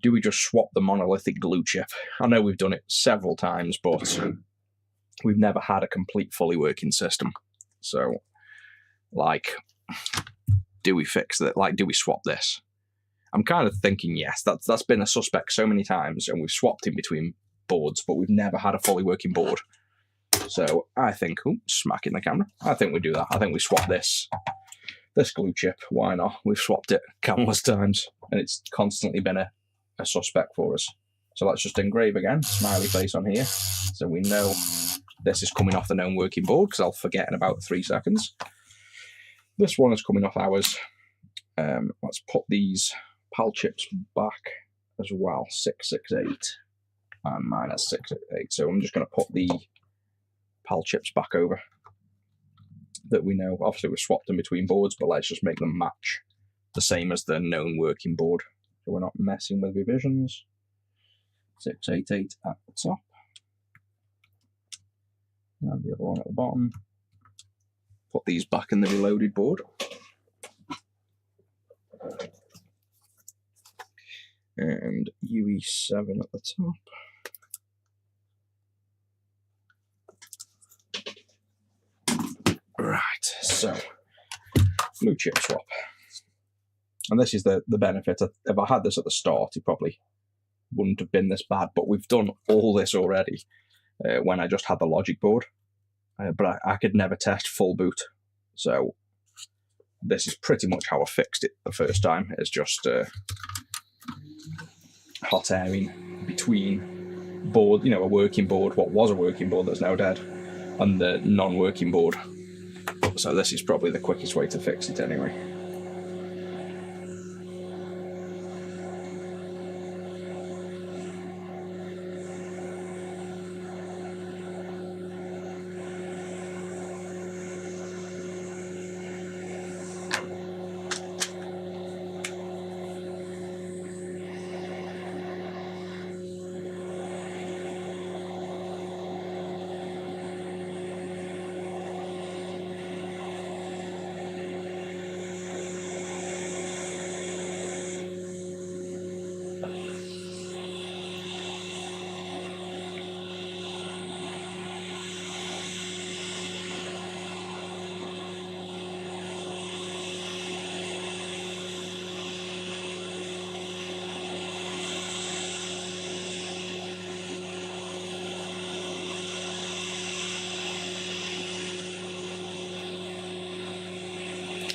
do we just swap the monolithic glue chip? I know we've done it several times, but we've never had a complete fully working system. So, like, do we fix that? Like, do we swap this? I'm kind of thinking yes. That's been a suspect so many times, and we've swapped in between boards, but we've never had a fully working board. So I think, smacking the camera. I think we do that. I think we swap this glue chip. Why not? We've swapped it countless times, and it's constantly been a suspect for us. So let's just engrave again. Smiley face on here, so we know this is coming off the known working board, because I'll forget in about 3 seconds. This one is coming off ours. Let's put these PAL chips back as well. 668 and minus 668. So I'm just going to put the PAL chips back over that we know. Obviously, we've swapped them between boards, but let's just make them match the same as the known working board, so we're not messing with revisions. 688 at the top, and the other one at the bottom. Put these back in the reloaded board. And UE7 at the top. Right, so glue chip swap. And this is the benefit. If I had this at the start, it probably wouldn't have been this bad, but we've done all this already when I just had the logic board. But I could never test full boot. So this is pretty much how I fixed it the first time. It's just hot airing between board, a working board, what was a working board that's now dead, and the non-working board. So this is probably the quickest way to fix it anyway.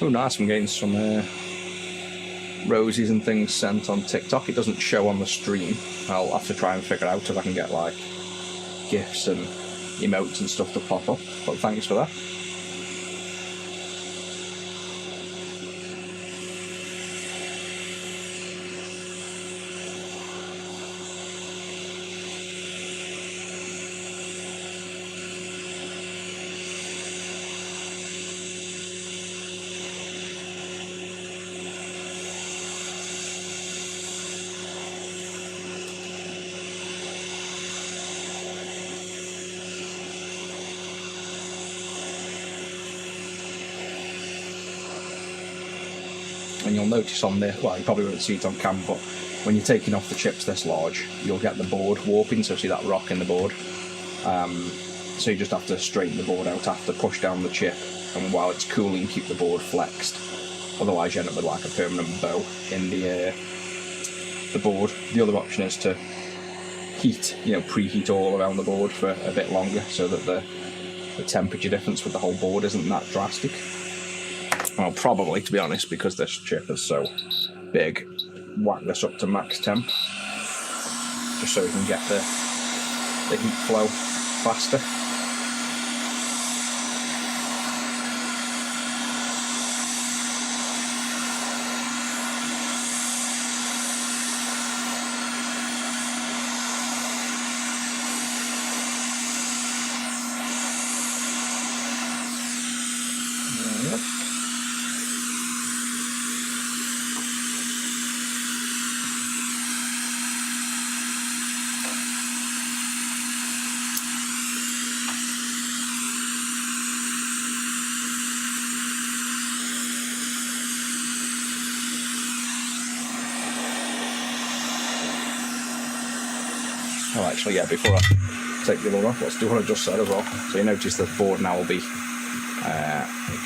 Oh, nice, I'm getting some roses and things sent on TikTok. It doesn't show on the stream. I'll have to try and figure out if I can get like GIFs and emotes and stuff to pop up, but thanks for that. And you'll notice on the, well, you probably won't see it on camera, but when you're taking off the chips this large, you'll get the board warping, so see that rock in the board. So you just have to straighten the board out after, push down the chip, and while it's cooling, keep the board flexed. Otherwise you end up with like a permanent bow in the board. The other option is to heat, preheat all around the board for a bit longer, so that the temperature difference with the whole board isn't that drastic. Well, probably, to be honest, because this chip is so big, whack this up to max temp, just so we can get the heat flow faster. Oh, actually, yeah, before I take the other off, let's do what I just said as well. So you notice the board now will be, you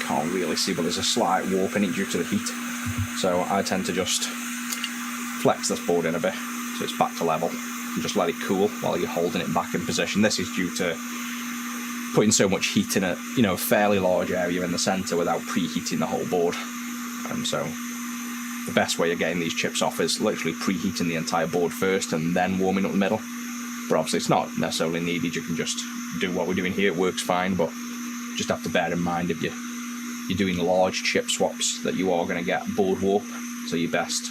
can't really see, but there's a slight warp in it due to the heat. So I tend to just flex this board in a bit so it's back to level and just let it cool while you're holding it back in position. This is due to putting so much heat in a fairly large area in the centre without preheating the whole board. So the best way of getting these chips off is literally preheating the entire board first and then warming up the middle. But obviously it's not necessarily needed. You can just do what we're doing here. It works fine, but just have to bear in mind if you're doing large chip swaps that you are going to get board warp. So you're best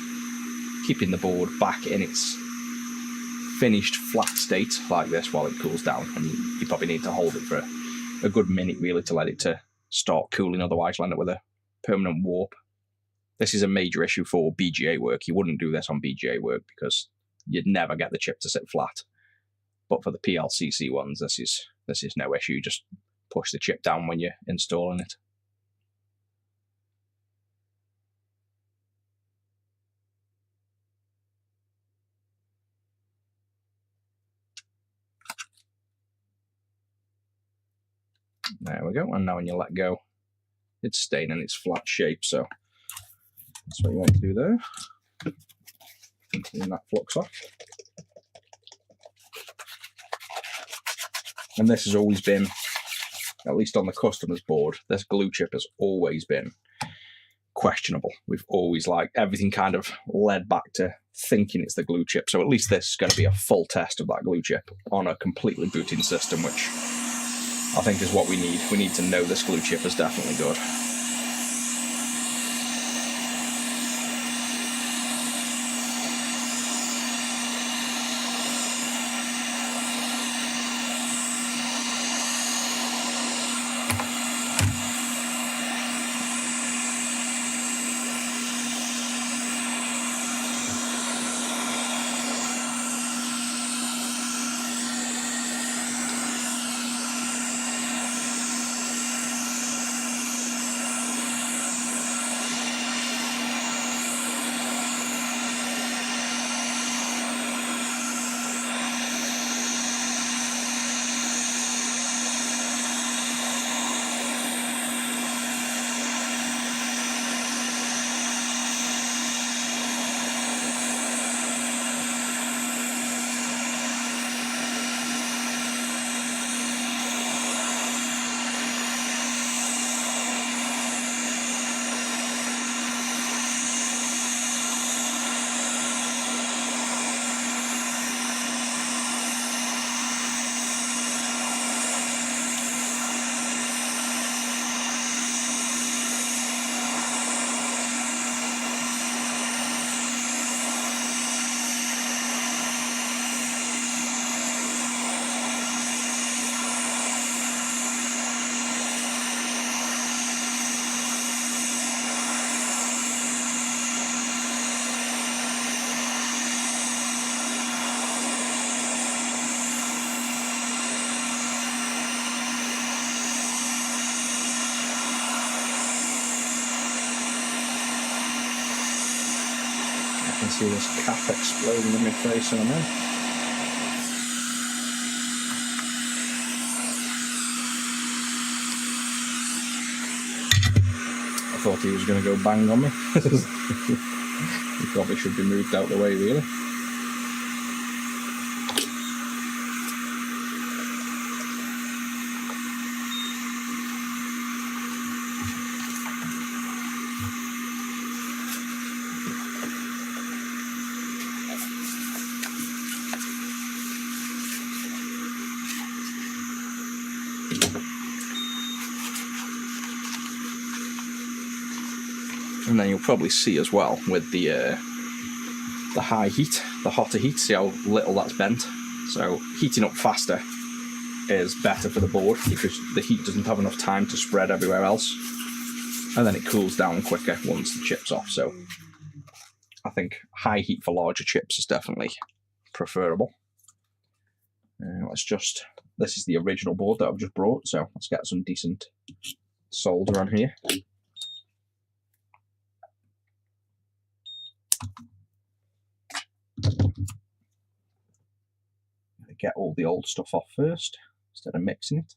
keeping the board back in its finished flat state like this while it cools down, and you probably need to hold it for a good minute really to let it to start cooling, otherwise you'll end up with a permanent warp. This is a major issue for BGA work. You wouldn't do this on BGA work because you'd never get the chip to sit flat. But for the PLCC ones, this is no issue. Just push the chip down when you're installing it. There we go, and now when you let go, it's staying in its flat shape, so that's what you want to do there. Clean that flux off. And this has always been, at least on the customer's board, this glue chip has always been questionable. We've always everything kind of led back to thinking it's the glue chip, so at least this is going to be a full test of that glue chip on a completely booting system, which I think is what we need. We need to know this glue chip is definitely good. I can see this cap exploding in my face in a minute. I thought he was going to go bang on me. He probably should be moved out the way, really. And then you'll probably see as well with the high heat, the hotter heat, see how little that's bent. So heating up faster is better for the board because the heat doesn't have enough time to spread everywhere else. And then it cools down quicker once the chip's off. So I think high heat for larger chips is definitely preferable. This is the original board that I've just brought, so let's get some decent solder on here. There we get all the old stuff off first instead of mixing it.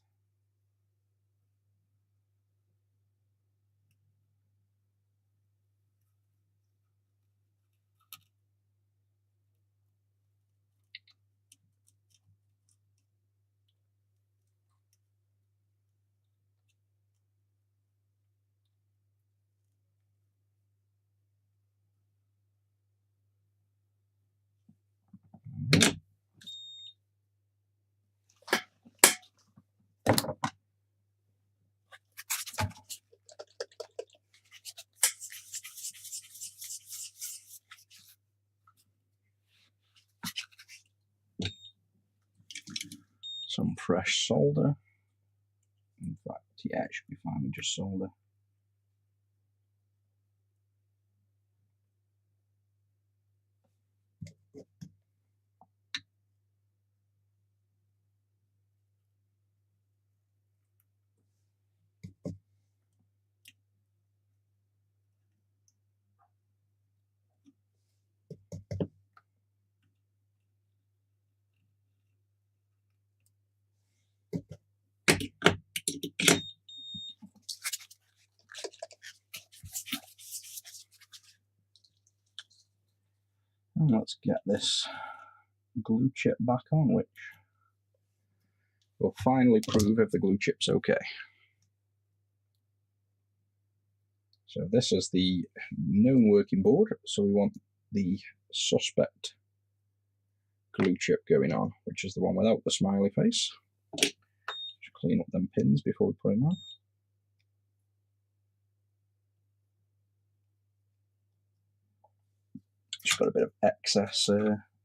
Some fresh solder. In fact, yeah, it should be fine with just solder. And let's get this glue chip back on, which will finally prove if the glue chip's okay. So this is the known working board, so we want the suspect glue chip going on, which is the one without the smiley face. Just clean up them pins before we put them on. Just got a bit of excess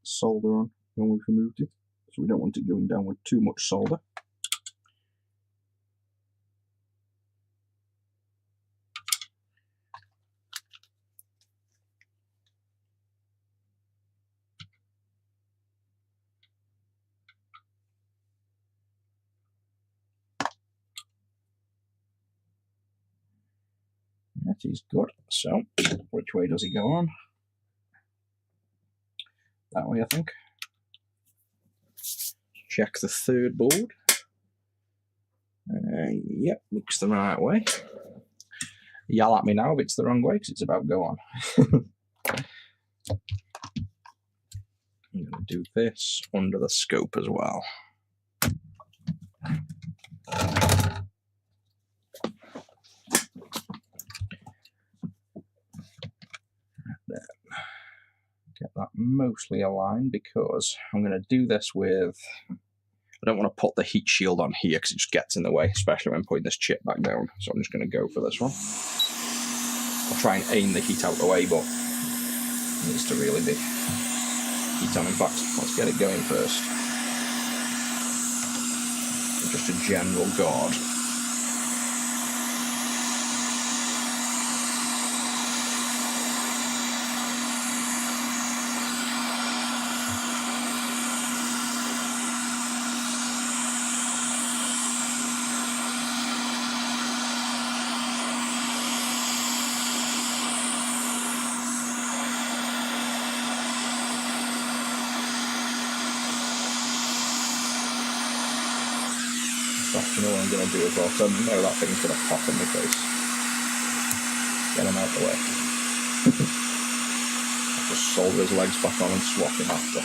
solder on when we've removed it, so we don't want it going down with too much solder. That is good. So, which way does he go on? That way, I think. Check the third board. Yep, looks the right way. Yell at me now if it's the wrong way, because it's about to go on. I'm going to do this under the scope as well. Get that mostly aligned, because I'm going to do this with, I don't want to put the heat shield on here because it just gets in the way, especially when putting this chip back down. So I'm just going to go for this one. I'll try and aim the heat out the way, but it needs to really be heat on. In fact, let's get it going first. Just a general guard. You know what I'm going to do as well, so I know that thing's going to pop in my face. Get him out the way. Just solder his legs back on and swap him after.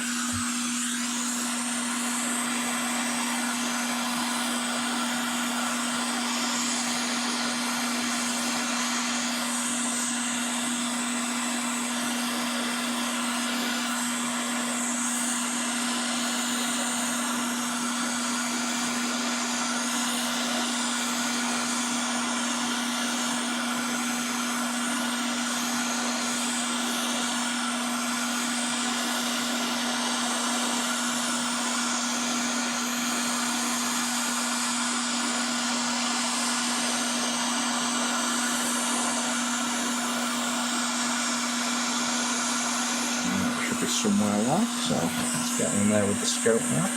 Somewhere like, so let's get in there with the scope now.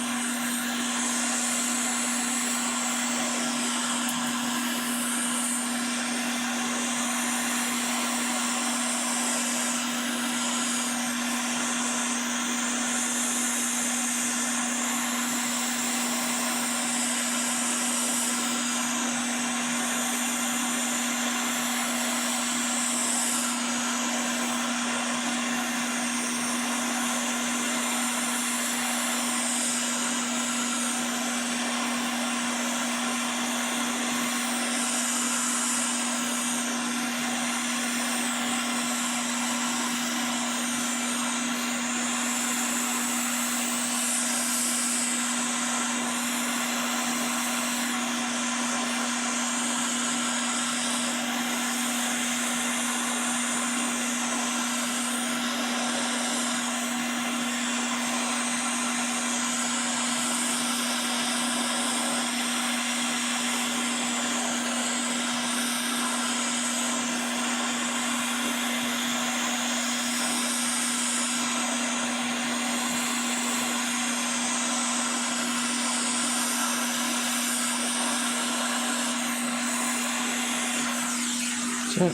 So.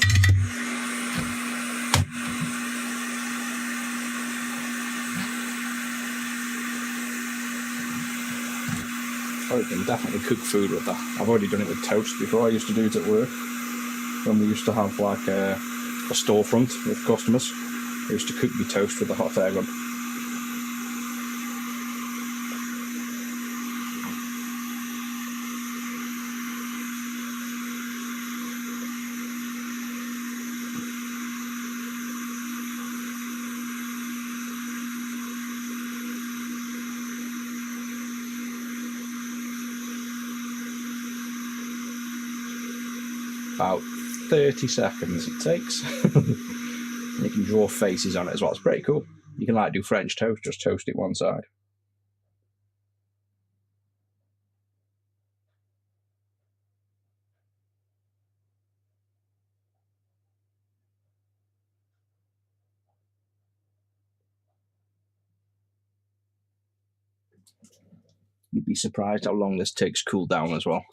Oh, you can definitely cook food with that. I've already done it with toast before. I used to do it at work when we used to have like a storefront with customers. I used to cook me toast with a hot air gun. About 30 seconds it takes. You can draw faces on it as well. It's pretty cool. You can like do French toast, just toast it one side. You'd be surprised how long this takes to cool down as well.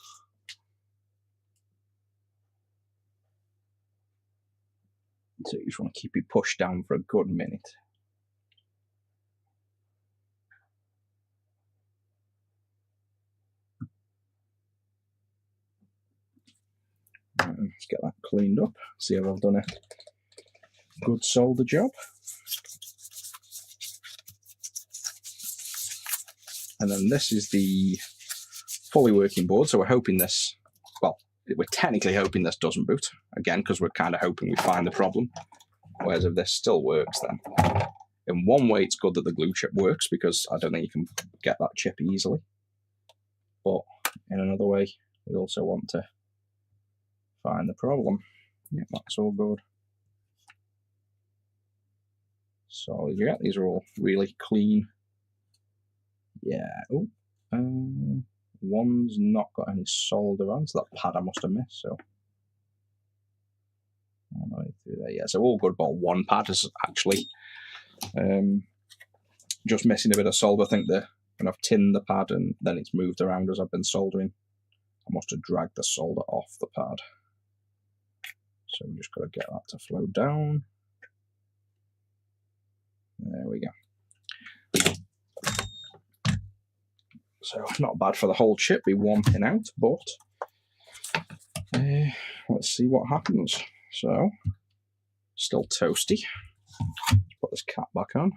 So you just want to keep it pushed down for a good minute. Let's get that cleaned up. See if I've done a good solder job. And then this is the fully working board. So we're hoping this, well, we're technically hoping this doesn't boot. Again, because we're kind of hoping we find the problem. Whereas if this still works, then in one way it's good that the glue chip works, because I don't think you can get that chip easily. But in another way, we also want to find the problem. Yeah, that's all good. So yeah, these are all really clean. Yeah. Oh, one's not got any solder on, so that pad I must have missed. So all the way through there. Yeah, so all good, but one pad is actually just missing a bit of solder. I think when I've tinned the pad and then it's moved around as I've been soldering, I must have dragged the solder off the pad. So we just got to get that to flow down. There we go. So not bad for the whole chip, be one pin out, but let's see what happens. So, still toasty. Let's put this cap back on.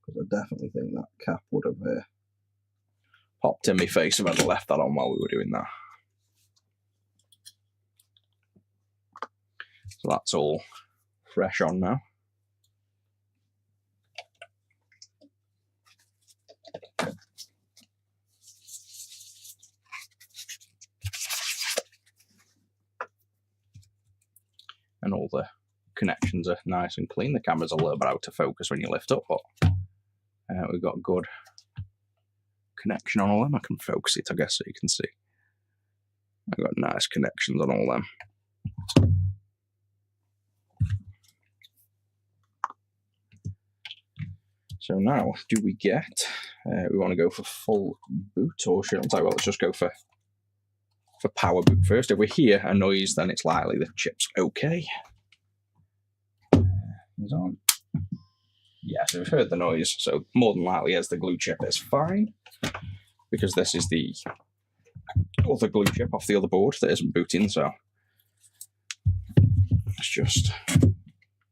Because I definitely think that cap would have popped in my face if I'd left that on while we were doing that. So that's all fresh on now. And all the connections are nice and clean. The camera's a little bit out of focus when you lift up, but we've got good connection on all them. I can focus it, I guess, so you can see. I've got nice connections on all them. So now, do we get, we want to go for full boot, or should I say, well, let's just go for power boot first. If we hear a noise, then it's likely the chip's okay. He's on. Yeah, so we've heard the noise, so more than likely as the glue chip is fine, because this is the other glue chip off the other board that isn't booting, so let's just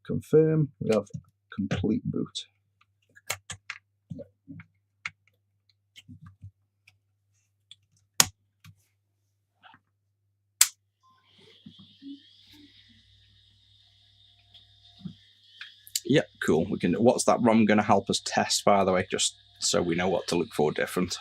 confirm we have complete boot. Yeah, cool. We can. What's that ROM going to help us test, by the way, just so we know what to look for different?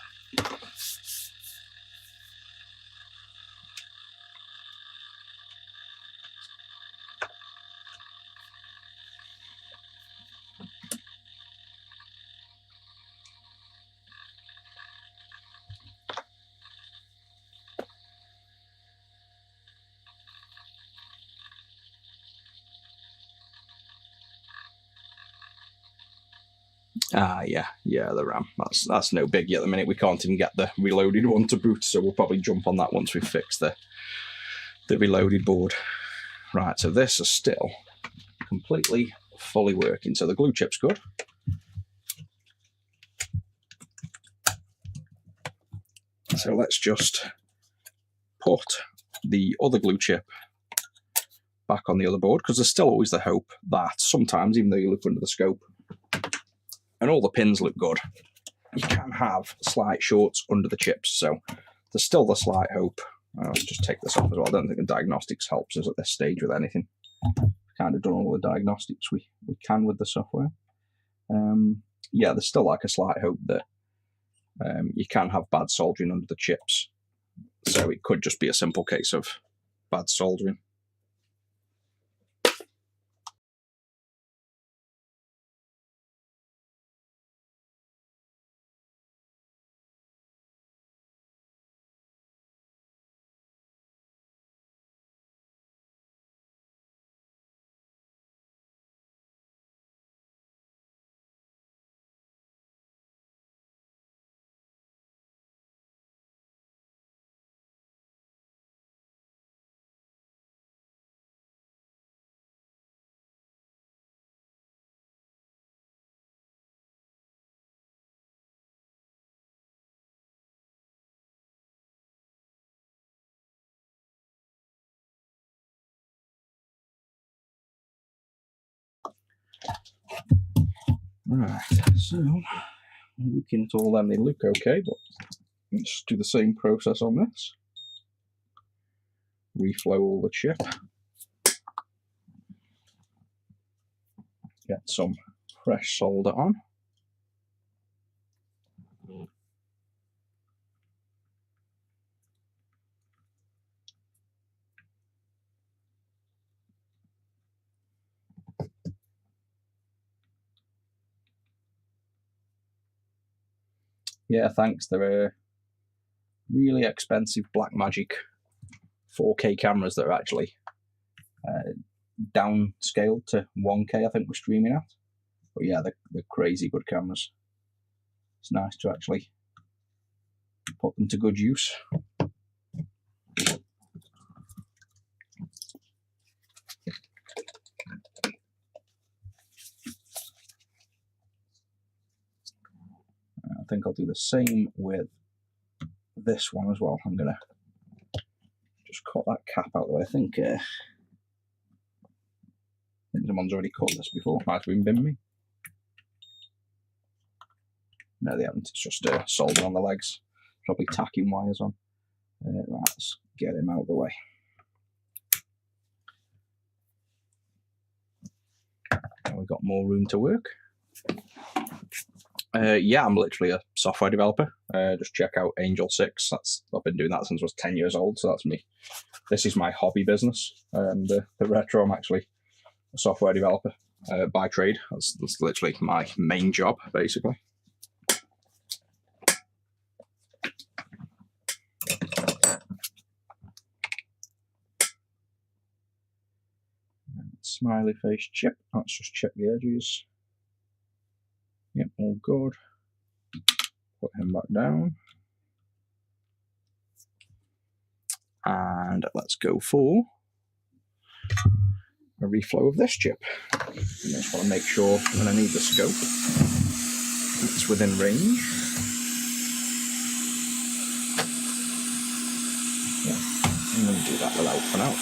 Yeah, the RAM. That's no biggie at the minute. We can't even get the reloaded one to boot, so we'll probably jump on that once we fix the reloaded board. Right, so this is still completely fully working. So the glue chip's good. So let's just put the other glue chip back on the other board, because there's still always the hope that sometimes, even though you look under the scope and all the pins look good, you can have slight shorts under the chips. So there's still the slight hope. Let's just take this off as well. I don't think the diagnostics helps us at this stage with anything. We've kind of done all the diagnostics we can with the software. Yeah, there's still like a slight hope that you can have bad soldering under the chips. So it could just be a simple case of bad soldering. Right, so looking at all them, they look okay, but let's do the same process on this. Reflow all the chip. Get some fresh solder on. Yeah, thanks. They're really expensive Blackmagic 4K cameras that are actually downscaled to 1K, I think we're streaming at. But yeah, they're crazy good cameras. It's nice to actually put them to good use. I think I'll do the same with this one as well. I'm going to just cut that cap out of the way. I think someone's already cut this before. Might have been me. No, they haven't. It's just solder on the legs. Probably tacking wires on. Right, let's get him out of the way. Now we've got more room to work. Yeah, I'm literally a software developer. Just check out Angel 6. I've been doing that since I was 10 years old, so that's me. This is my hobby business. The retro, I'm actually a software developer by trade. That's literally my main job, basically. Smiley face chip. Let's just check the edges. Yep, all good. Put him back down. And let's go for a reflow of this chip. I just want to make sure when I need the scope, it's within range. Yeah, I'm going to do that without for now.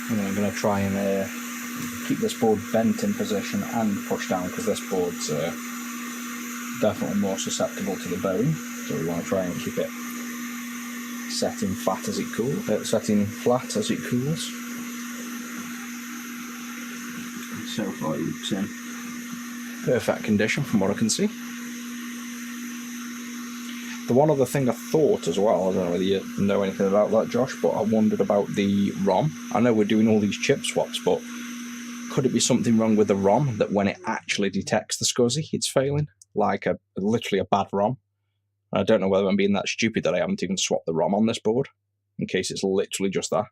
And then I'm going to try and keep this board bent in position and push down, because this board's definitely more susceptible to the bowing. So we want to try and keep it setting flat as it cools. So far, it looks in perfect condition from what I can see. The one other thing I thought as well, I don't know whether you know anything about that, Josh, but I wondered about the ROM. I know we're doing all these chip swaps, but could it be something wrong with the ROM that when it actually detects the SCSI, it's failing? Like literally a bad ROM. I don't know whether I'm being that stupid that I haven't even swapped the ROM on this board, in case it's literally just that.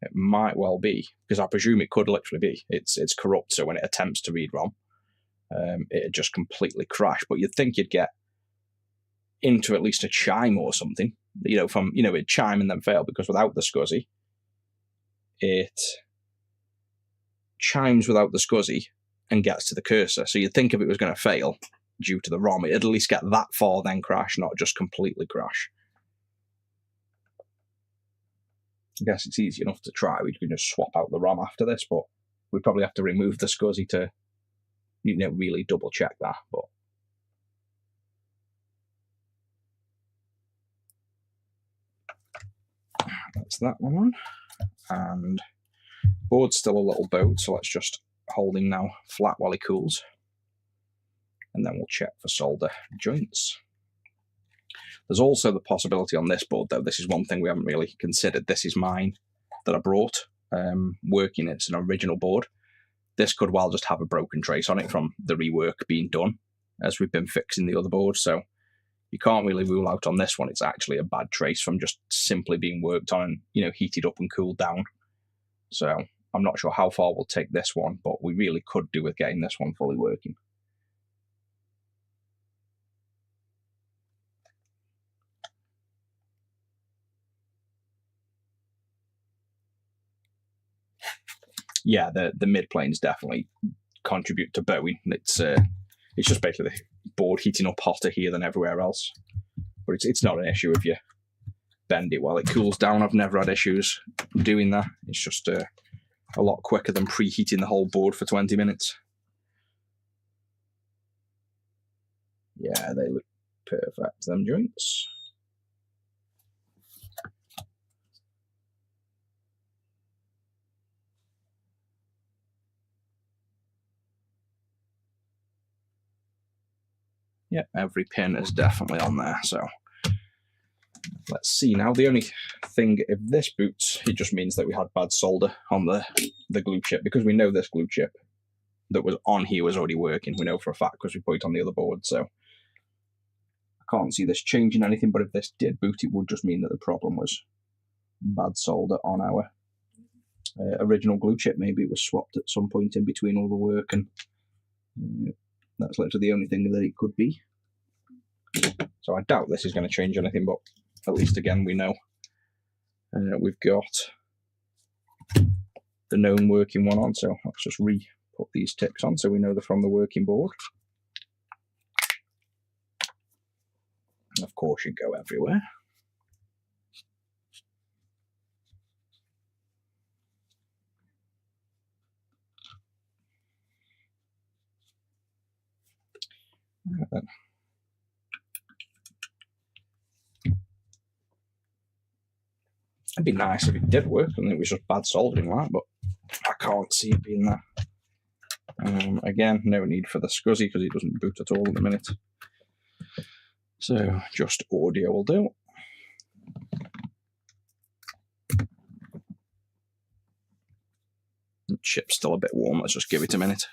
It might well be, because I presume it could literally be. It's corrupt, so when it attempts to read ROM, it'd just completely crash. But you'd think you'd get into at least a chime or something, it'd chime and then fail, because without the SCSI, it chimes without the SCSI and gets to the cursor. So you'd think if it was going to fail due to the ROM, it'd at least get that far, then crash, not just completely crash. I guess it's easy enough to try. We can just swap out the ROM after this, but we'd probably have to remove the SCSI to, really double check that. But that's that one on. And board's still a little bowed, so let's just hold him now flat while he cools. And then we'll check for solder joints. There's also the possibility on this board, though, this is one thing we haven't really considered. This is mine that I brought, working. It's an original board. This could well just have a broken trace on it from the rework being done as we've been fixing the other board. So you can't really rule out on this one it's actually a bad trace from just simply being worked on and, heated up and cooled down. So I'm not sure how far we'll take this one, but we really could do with getting this one fully working. Yeah, the mid planes definitely contribute to bowing. It's just basically the board heating up hotter here than everywhere else. But it's not an issue if you bend it while it cools down. I've never had issues doing that. It's just a lot quicker than preheating the whole board for 20 minutes. Yeah, they look perfect, them joints. Yep, every pin is definitely on there. So let's see now. The only thing, if this boots, it just means that we had bad solder on the glue chip, because we know this glue chip that was on here was already working. We know for a fact because we put it on the other board. So I can't see this changing anything, but if this did boot, it would just mean that the problem was bad solder on our original glue chip. Maybe it was swapped at some point in between all the work, and that's literally the only thing that it could be. So I doubt this is going to change anything, but at least again we know we've got the known working one on. So let's just re-put these ticks on so we know they're from the working board. And of course, you go everywhere. Right then. It'd be nice if it did work and it was just bad soldering like, but I can't see it being that. Again, no need for the SCSI because it doesn't boot at all at the minute. So just audio will do. The chip's still a bit warm, let's just give it a minute.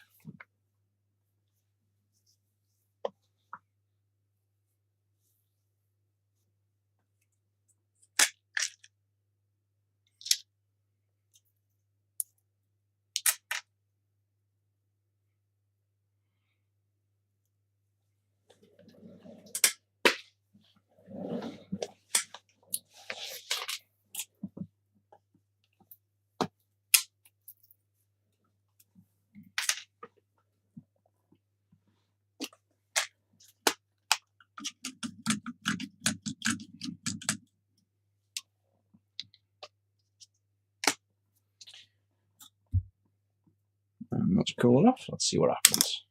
Cool enough. Let's see what happens.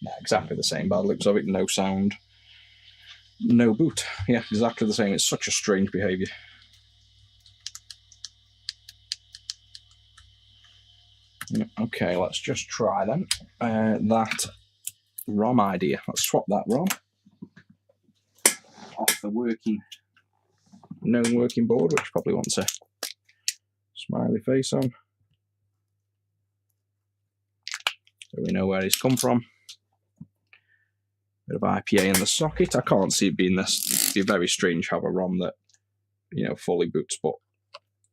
Yeah, exactly the same by the looks of it. No sound, no boot. Yeah, exactly the same. It's such a strange behaviour. Okay, let's just try then. That ROM idea. Let's swap that ROM off the known working board, which probably wants a smiley face on. So we know where he's come from. Bit of IPA in the socket. I can't see it being this. It'd be very strange to have a ROM that, you know, fully boots but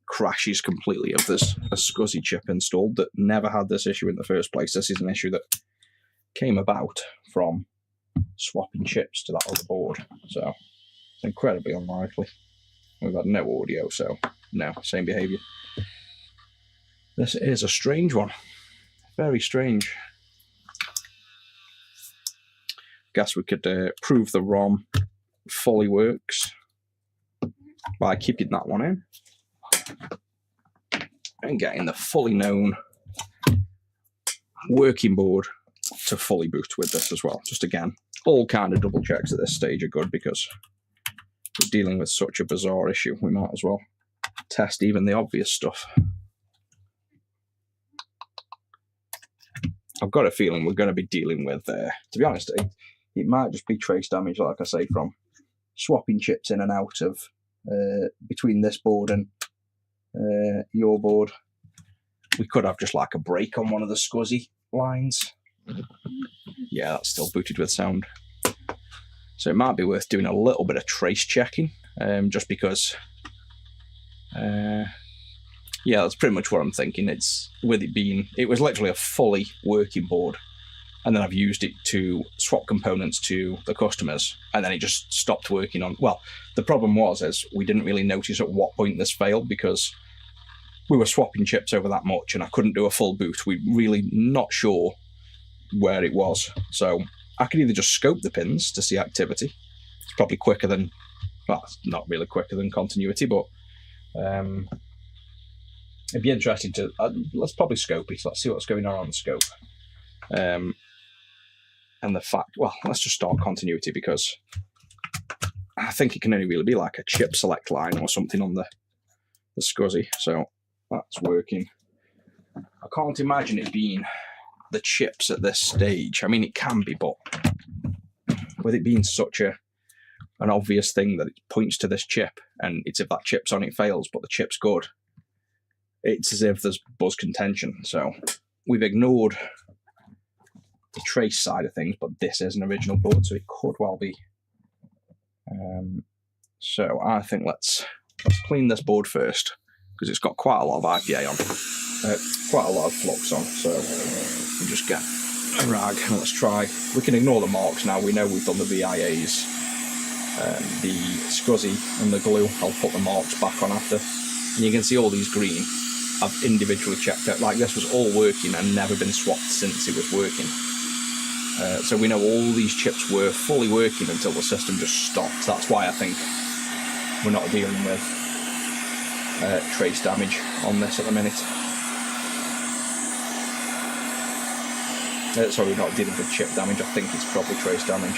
crashes completely if there's a SCSI chip installed that never had this issue in the first place. This is an issue that came about from swapping chips to that other board. So it's incredibly unlikely. We've had no audio, so no, same behaviour. This is a strange one. Very strange. Guess we could prove the ROM fully works by keeping that one in and getting the fully known working board to fully boot with this as well. Just again, all kind of double checks at this stage are good because we're dealing with such a bizarre issue. We might as well test even the obvious stuff. I've got a feeling we're going to be dealing with, to be honest, it might just be trace damage, like I say, from swapping chips in and out of between this board and your board. We could have just like a break on one of the SCSI lines. Yeah, that's still booted with sound. So it might be worth doing a little bit of trace checking, just because, yeah, that's pretty much what I'm thinking. It's with it being, it was literally a fully working board, and then I've used it to swap components to the customers, and then it just stopped working on. Well, the problem was is we didn't really notice at what point this failed because we were swapping chips over that much, and I couldn't do a full boot. We're really not sure where it was, so I could either just scope the pins to see activity. It's probably quicker than, well, it's not really quicker than continuity, but it'd be interesting to, let's probably scope it. Let's see what's going on the scope. And the fact, well, let's just start continuity because I think it can only really be like a chip select line or something on the SCSI. So that's working. I can't imagine it being the chips at this stage. I mean, it can be, but with it being such an obvious thing that it points to this chip, and it's if that chip's on it fails, but the chip's good, it's as if there's buzz contention. So we've ignored the trace side of things, but this is an original board, so it could well be. So I think let's clean this board first because it's got quite a lot of IPA on, quite a lot of flux on. So we'll just get a rag and let's try. We can ignore the marks now. We know we've done the VIAs, the SCSI and the glue. I'll put the marks back on after, and you can see all these green. I've individually checked out, like this was all working and never been swapped since it was working. So we know all these chips were fully working until the system just stopped. That's why I think we're not dealing with trace damage on this at the minute. Sorry, we're not dealing with chip damage. I think it's probably trace damage.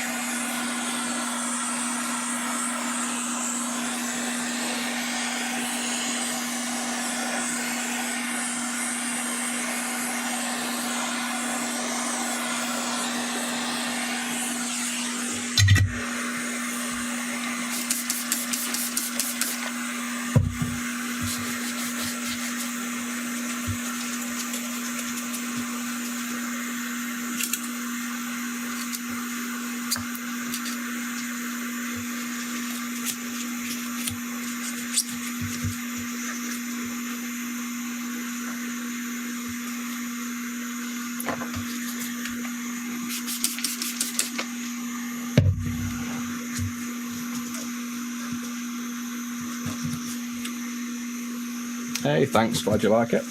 Hey, thanks, glad you like it.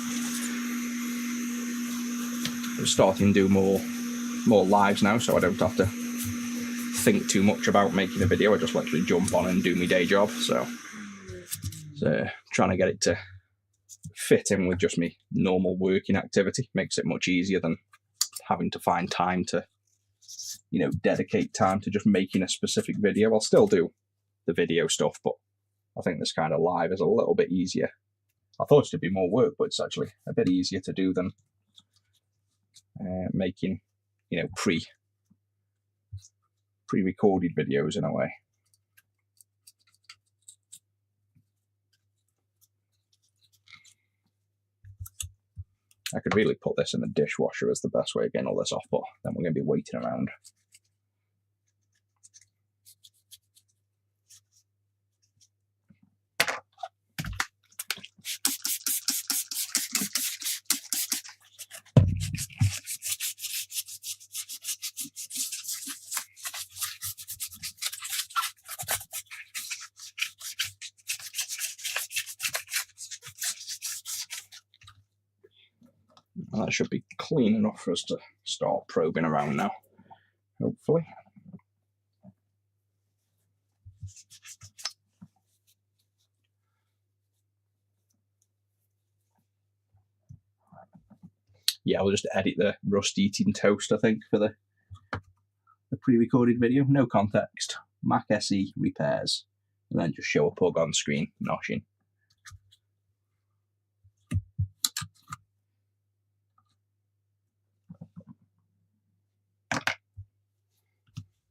We're starting to do more lives now, so I don't have to think too much about making a video. I just literally jump on and do my day job. So trying to get it to fit in with just me normal working activity. Makes it much easier than having to find time to, dedicate time to just making a specific video. I'll still do the video stuff, but I think this kind of live is a little bit easier. I thought it'd be more work, but it's actually a bit easier to do than making, pre-recorded videos in a way. I could really put this in the dishwasher as the best way of getting all this off, but then we're going to be waiting around. And that should be clean enough for us to start probing around now, hopefully. Yeah, we'll just edit the rust eating toast, I think, for the pre-recorded video. No context, Mac SE repairs, and then just show a pug on screen noshing.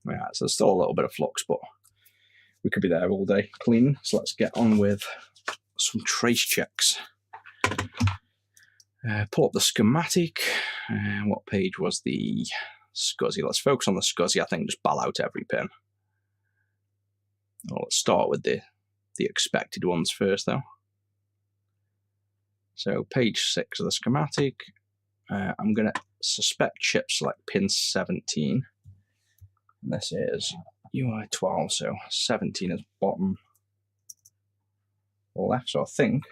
Yeah, so there's still a little bit of flux, but we could be there all day cleaning. So let's get on with some trace checks. Pull up the schematic. What page was the SCSI? Let's focus on the SCSI. I think just ball out every pin. Well, let's start with the expected ones first, though. So page 6 of the schematic. I'm going to suspect chip select pin 17. And this is UI12, so 17 is bottom left, so I think.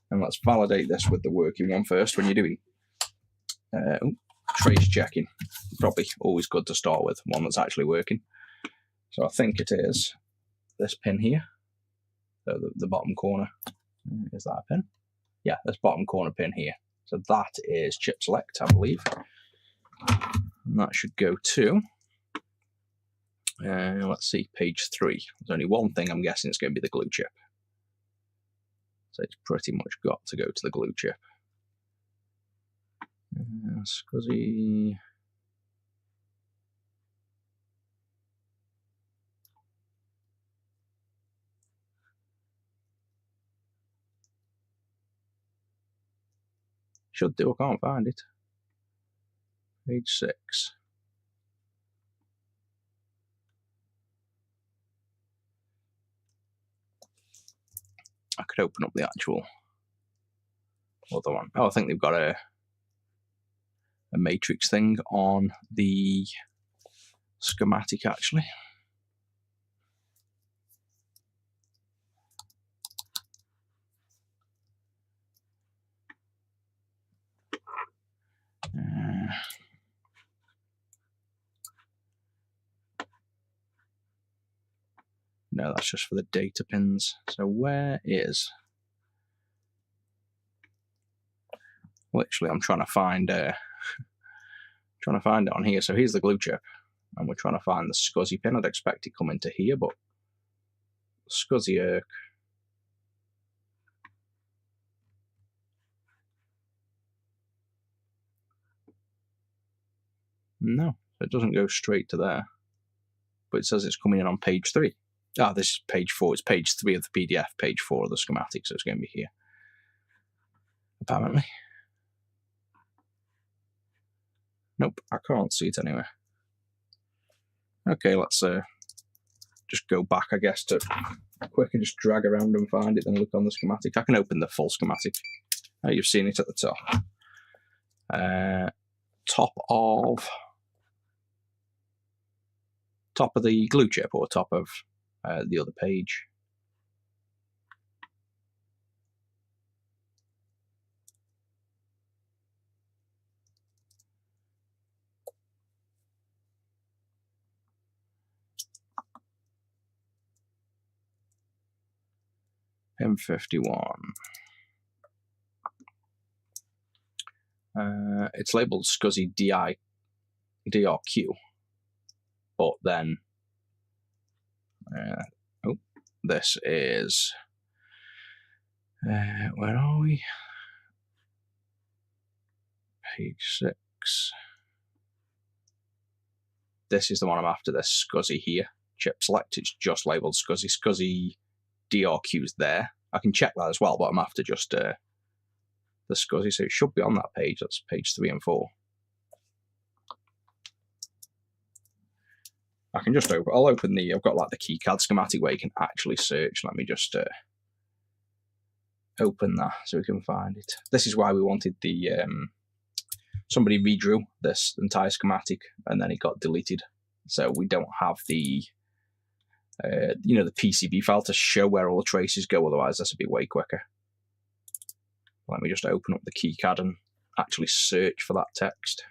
And let's validate this with the working one first. When you're doing trace checking, probably always good to start with one that's actually working. So I think it is this pin here, so the bottom corner. Is that a pin? Yeah, this bottom corner pin here. So that is chip select, I believe. And that should go to, let's see, page 3. There's only one thing I'm guessing it's going to be the glue chip. So it's pretty much got to go to the glue chip. SCSI. Should do, I can't find it. Page 6. I could open up the actual other one. Oh, I think they've got a matrix thing on the schematic, actually. No, that's just for the data pins. So where is... Literally, I'm trying to find it on here. So here's the glue chip, and we're trying to find the SCSI pin. I'd expect it come into here, but SCSI no, it doesn't go straight to there. But it says it's coming in on page 3. Ah, this is page 4. It's page 3 of the PDF, page 4 of the schematic, so it's going to be here, apparently. Nope, I can't see it anywhere. Okay, let's just go back, I guess, to quickly just drag around and find it, then look on the schematic. I can open the full schematic. You've seen it at the top. Top of the glue chip, or top of the other page. M51. It's labeled SCSI DRQ, but then this is where are we? Page 6. This is the one I'm after. This SCSI here. Chip select. It's just labeled SCSI. SCSI DRQ's there. I can check that as well, but I'm after just the SCSI, so it should be on that page. That's page 3 and 4. I can just open. I'll open the. I've got like the keycard schematic where you can actually search. Let me just open that so we can find it. This is why we wanted the. Somebody redrew this entire schematic and then it got deleted, so we don't have the. The PCB file to show where all the traces go. Otherwise, this would be way quicker. Let me just open up the keycard and actually search for that text.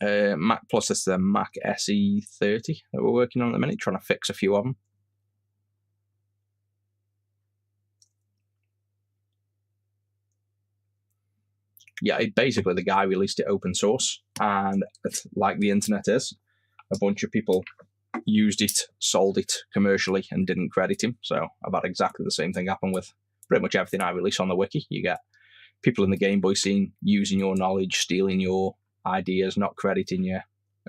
Mac Plus, this is the Mac SE 30 that we're working on at the minute, trying to fix a few of them. Yeah, basically the guy released it open source, and it's like the internet is, a bunch of people used it, sold it commercially, and didn't credit him. So I've had exactly the same thing happen with pretty much everything I release on the wiki. You get people in the Game Boy scene using your knowledge, stealing your ideas, not crediting you,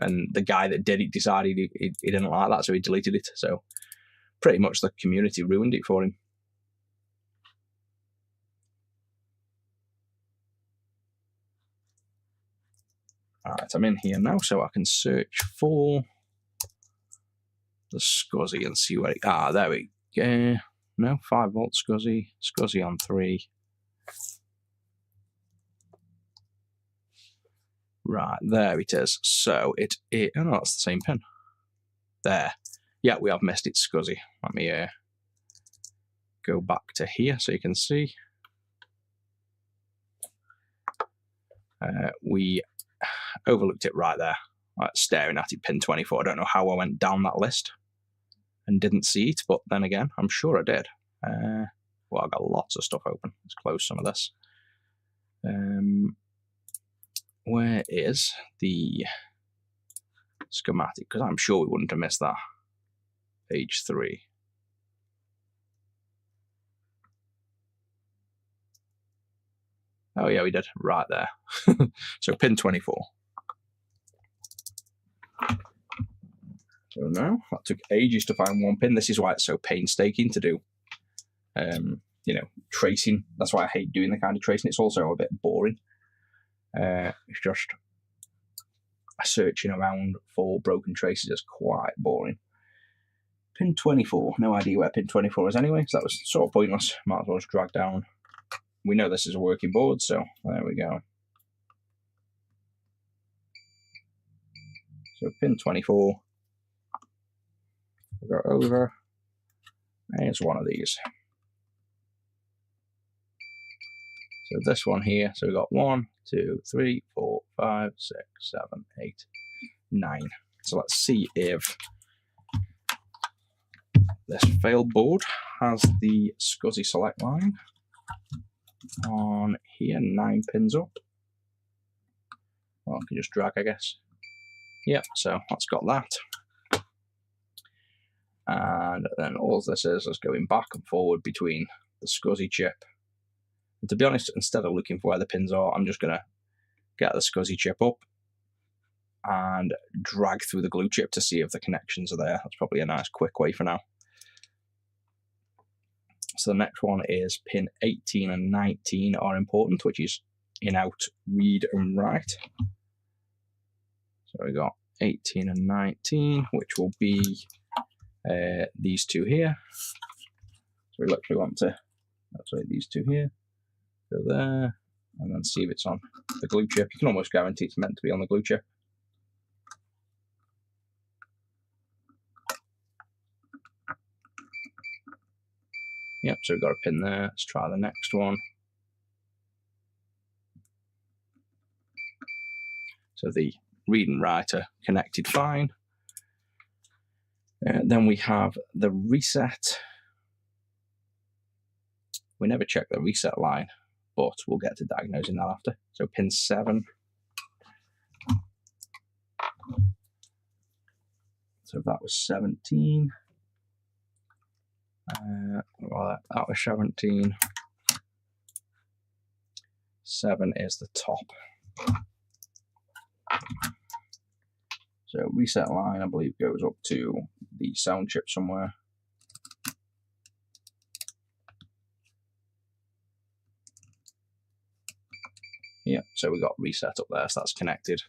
and the guy that did it decided he didn't like that, so he deleted it. So pretty much the community ruined it for him. Alright, I'm in here now, so I can search for the SCSI and see where it... there we go. No, 5 volt SCSI. SCSI on 3. Right, there it is. So oh no, that's the same pin. There. Yeah, we have missed it, SCSI. Let me go back to here so you can see. We overlooked it right there. Staring at it, pin 24. I don't know how I went down that list and didn't see it, but then again, I'm sure I did. Well, I've got lots of stuff open. Let's close some of this. Where is the schematic? Because I'm sure we wouldn't have missed that. Page 3. Oh yeah, we did. Right there. So pin 24. So now, that took ages to find one pin. This is why it's so painstaking to do, tracing. That's why I hate doing the kind of tracing. It's also a bit boring. It's just searching around for broken traces is quite boring. Pin 24. No idea where pin 24 is anyway, so that was sort of pointless. Might as well just drag down. We know this is a working board, so there we go. So pin 24. We'll go over. There's one of these. So this one here. So we've got 1, 2, 3, 4, 5, 6, 7, 8, 9. So let's see if this failed board has the SCSI select line on here, 9 pins up. Well, I can just drag, I guess. Yep, so that's got that. And then all this is going back and forward between the SCSI chip. And to be honest, instead of looking for where the pins are, I'm just going to get the SCSI chip up and drag through the glue chip to see if the connections are there. That's probably a nice quick way for now. So the next one is pin 18 and 19 are important, which is in, out, read and write. So we got 18 and 19, which will be these two here. So we literally want to, these two here, go there, and then see if it's on the glue chip. You can almost guarantee it's meant to be on the glue chip. Yep, so we've got a pin there. Let's try the next one. So the read and write are connected fine. Then we have the reset. We never check the reset line, but we'll get to diagnosing that after. So pin 7. So that was 17. Well, that was 17. 7 is the top. So reset line, I believe, goes up to the sound chip somewhere. Yeah, so we got reset up there, so that's connected.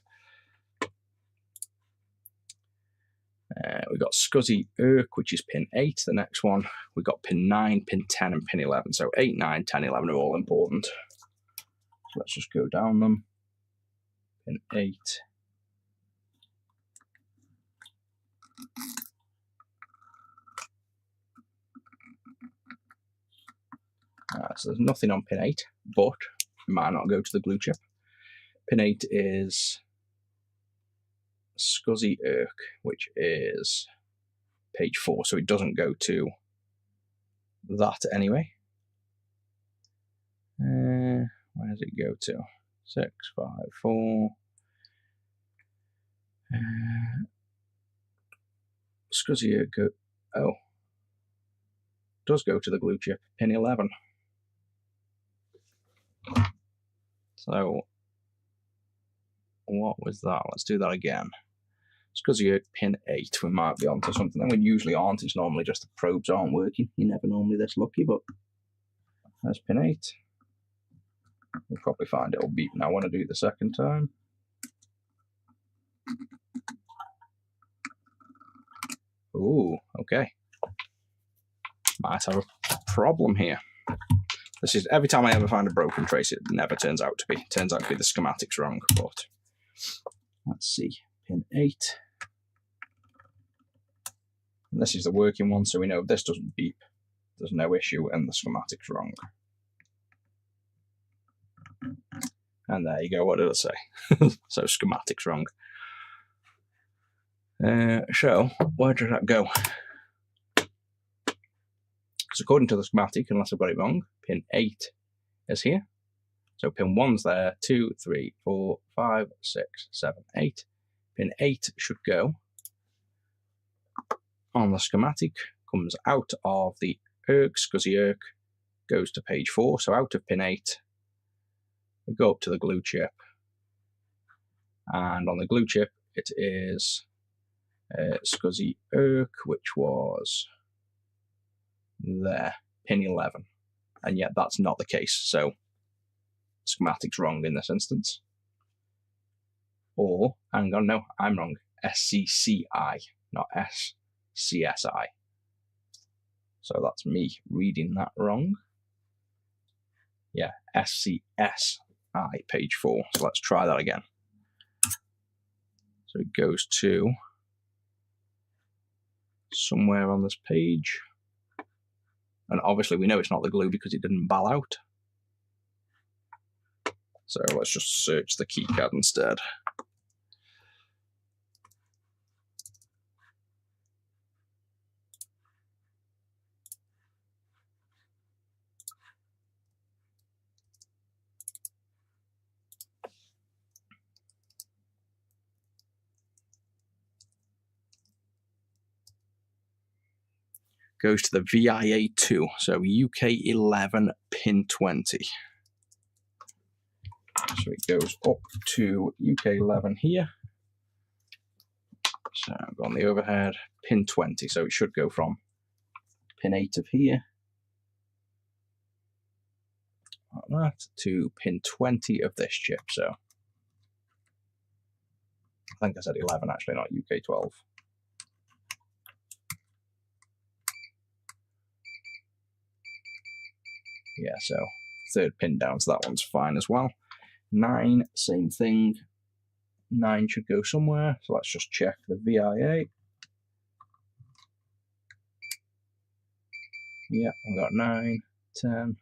We got SCSI ERC, which is pin 8, the next one. We got pin 9, pin 10, and pin 11. So 8, 9, 10, 11 are all important. So let's just go down them. Pin 8. So there's nothing on pin 8, but it might not go to the glue chip. Pin 8 is SCSI ERC, which is page 4, so it doesn't go to that anyway. Where does it go to? 6, 5, 4. SCSI ERC does go to the glue chip, pin 11. So what was that? Let's do that again. SCSI ERC pin 8. We might be onto something. And we usually aren't. It's normally just the probes aren't working. You're never normally this lucky, but there's pin 8. We'll probably find it'll beep now when I do it the second time. Ooh, okay. Might have a problem here. This is every time I ever find a broken trace, it never turns out to be. It turns out to be the schematics wrong, but let's see. Pin 8. And this is the working one, so we know if this doesn't beep, there's no issue and the schematic's wrong. And there you go, what did I say? So schematic's wrong. So, where did that go? Because according to the schematic, unless I've got it wrong, pin 8 is here. So pin 1's there, 2, 3, 4, 5, 6, 7, 8. Pin 8 should go on the schematic, comes out of the ERC, SCSI ERC, goes to page 4. So out of pin 8, we go up to the glue chip. And on the glue chip, it is SCSI ERC, which was there, pin 11. And yet that's not the case. So schematic's wrong in this instance. Or, hang on, no, I'm wrong. SCCI, not SCSI. So that's me reading that wrong. Yeah, SCSI, page 4. So let's try that again. So it goes to somewhere on this page. And obviously we know it's not the glue because it didn't ball out. So let's just search the keycard instead. Goes to the VIA2, so UK11 pin 20. So it goes up to UK11 here. So I've got on the overhead, pin 20, so it should go from pin 8 of here, like that, to pin 20 of this chip. So I think I said 11 actually, not UK12. Yeah, so third pin down, so that one's fine as well. 9, same thing. 9 should go somewhere, so let's just check the VIA. Yeah, we've got 9, 10.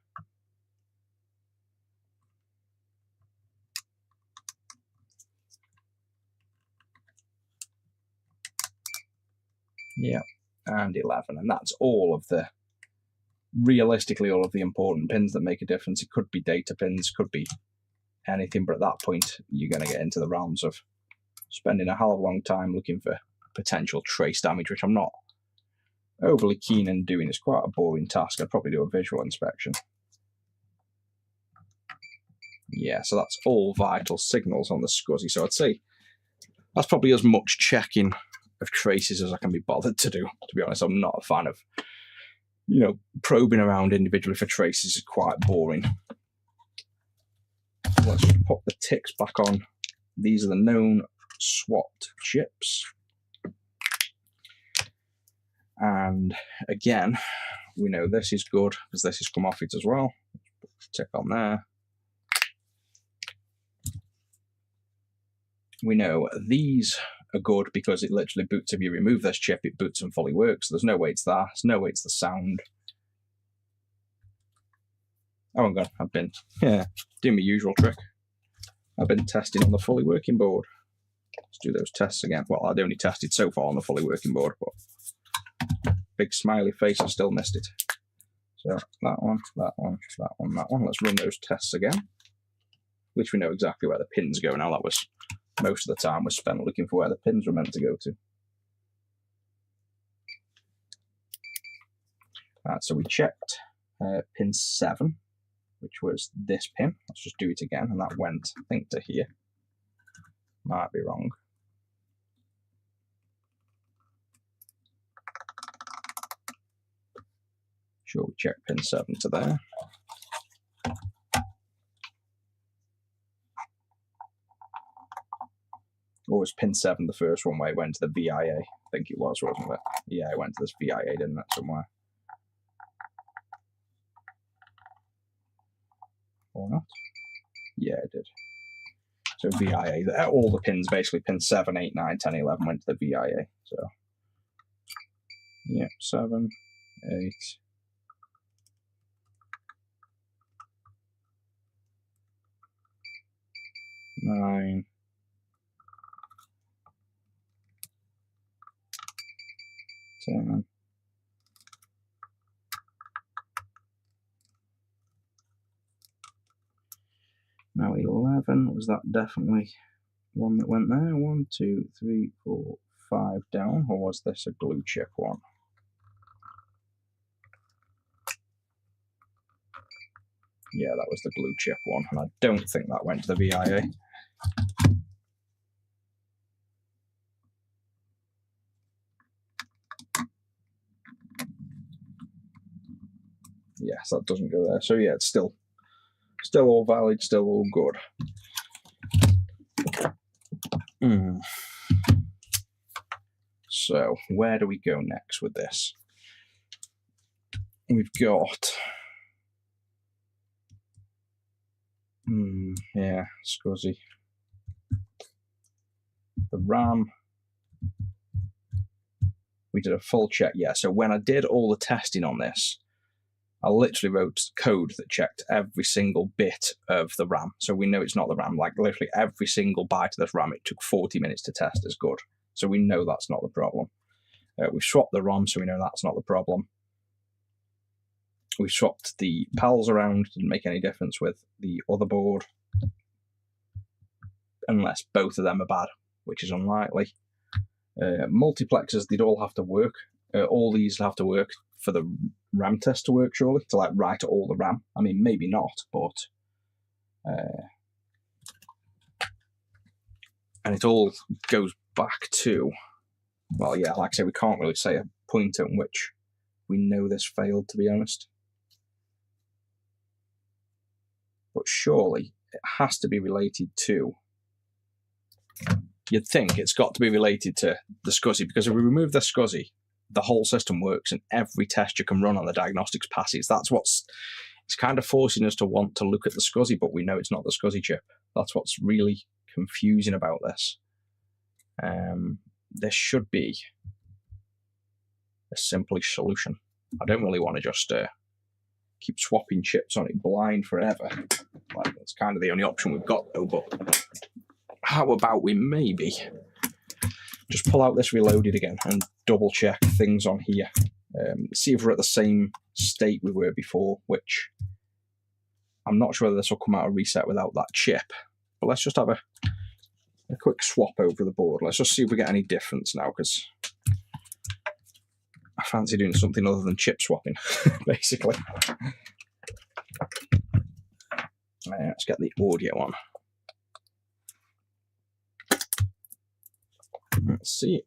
Yeah, and 11. And that's all of the, realistically, all of the important pins that make a difference. It could be data pins, could be anything, but at that point, you're going to get into the realms of spending a hell of a long time looking for potential trace damage, which I'm not overly keen in doing. It's quite a boring task. I'd probably do a visual inspection. Yeah, so that's all vital signals on the SCSI. So I'd say that's probably as much checking of traces as I can be bothered to do. To be honest, I'm not a fan of, probing around individually for traces is quite boring. Let's just pop the ticks back on. These are the known swapped chips. And again, we know this is good because this has come off it as well. Tick on there. We know these are good because it literally boots. If you remove this chip, it boots and fully works. There's no way it's that. There's no way it's the sound. Oh my god, I've been doing my usual trick. I've been testing on the fully working board. Let's do those tests again. Well, I'd only tested so far on the fully working board, but big smiley face, I still missed it. So that one, that one, that one, that one. Let's run those tests again. Which we know exactly where the pins go now. That was most of the time was spent looking for where the pins were meant to go to. Right, so we checked pin 7, which was this pin. Let's just do it again, and that went, I think, to here. Might be wrong. Sure, we check pin 7 to there. Or was pin 7 the first one where it went to the VIA? I think it was, wasn't it? Yeah, it went to this VIA, didn't it, somewhere? Or not? Yeah, it did. So VIA, all the pins, basically pin 7, 8, 9, 10, 11 went to the VIA. So, yeah, 7, 8. Nine, 10. Now 11, was that definitely one that went there? 1, 2, 3, 4, 5 down, or was this a glue chip one? Yeah, that was the glue chip one, and I don't think that went to the VIA. Yes, that doesn't go there. So yeah, it's still all valid, still all good. So where do we go next with this? We've got yeah, SCSI. The RAM. We did a full check, yeah. So when I did all the testing on this, I literally wrote code that checked every single bit of the RAM. So we know it's not the RAM. Like literally every single byte of this RAM, it took 40 minutes to test as good. So we know that's not the problem. We've swapped the ROM, so we know that's not the problem. We swapped the PALs around, didn't make any difference with the other board. Unless both of them are bad, which is unlikely. Multiplexers, they'd all have to work. All these have to work for the RAM test to work, surely, to like write all the RAM. I mean, maybe not, but and it all goes back to, well, yeah, like I say, we can't really say a point at which we know this failed, to be honest. But surely it has to be related to, you'd think it's got to be related to the SCSI, because if we remove the SCSI, the whole system works and every test you can run on the diagnostics passes. That's what's, it's kind of forcing us to want to look at the SCSI, but we know it's not the SCSI chip. That's what's really confusing about this. There should be a simplish solution. I don't really want to just keep swapping chips on it blind forever. Like, that's kind of the only option we've got, though. But how about we maybe just pull out this Reloaded again and double check things on here. See if we're at the same state we were before, which I'm not sure whether this will come out of reset without that chip. But let's just have a quick swap over the board. Let's just see if we get any difference now, because I fancy doing something other than chip swapping, basically. Let's get the audio on. Let's see.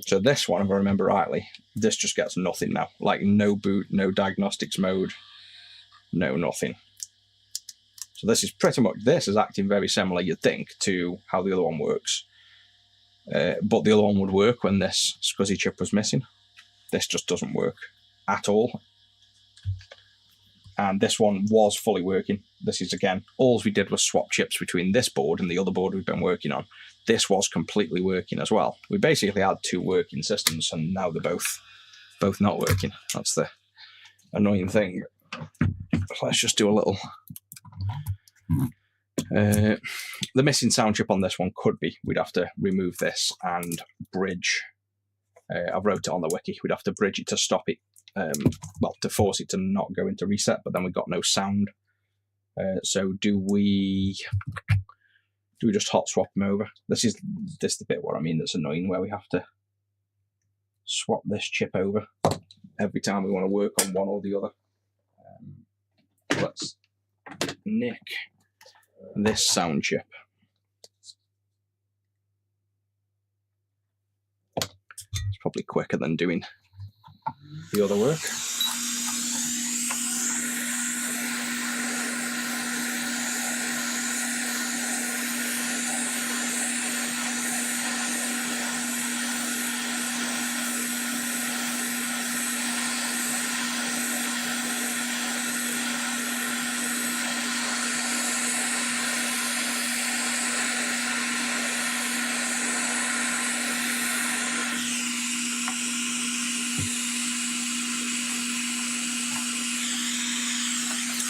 So this one, if I remember rightly, this just gets nothing now. Like no boot, no diagnostics mode, no nothing. So this is pretty much, this is acting very similar, you'd think, to how the other one works. But the other one would work when this SCSI chip was missing. This just doesn't work at all. And this one was fully working. This is, again, all we did was swap chips between this board and the other board we've been working on. This was completely working as well. We basically had two working systems, and now they're both not working. That's the annoying thing. So let's just do a little... the missing sound chip on this one could be, we'd have to remove this and bridge. I wrote it on the wiki. We'd have to bridge it to stop it. Well, to force it to not go into reset, but then we've got no sound. So do we just hot swap them over? This is the bit what I mean that's annoying, where we have to swap this chip over every time we want to work on one or the other. Let's nick this sound chip. It's probably quicker than doing the other work.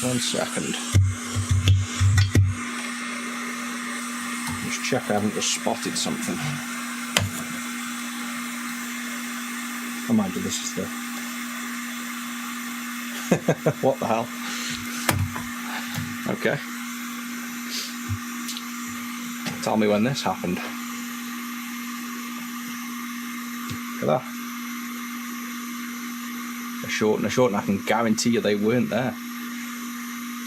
One second. Just check I haven't just spotted something. I mind you, this is the... What the hell? Okay. Tell me when this happened. Look at that. A short and a short, and I can guarantee you they weren't there.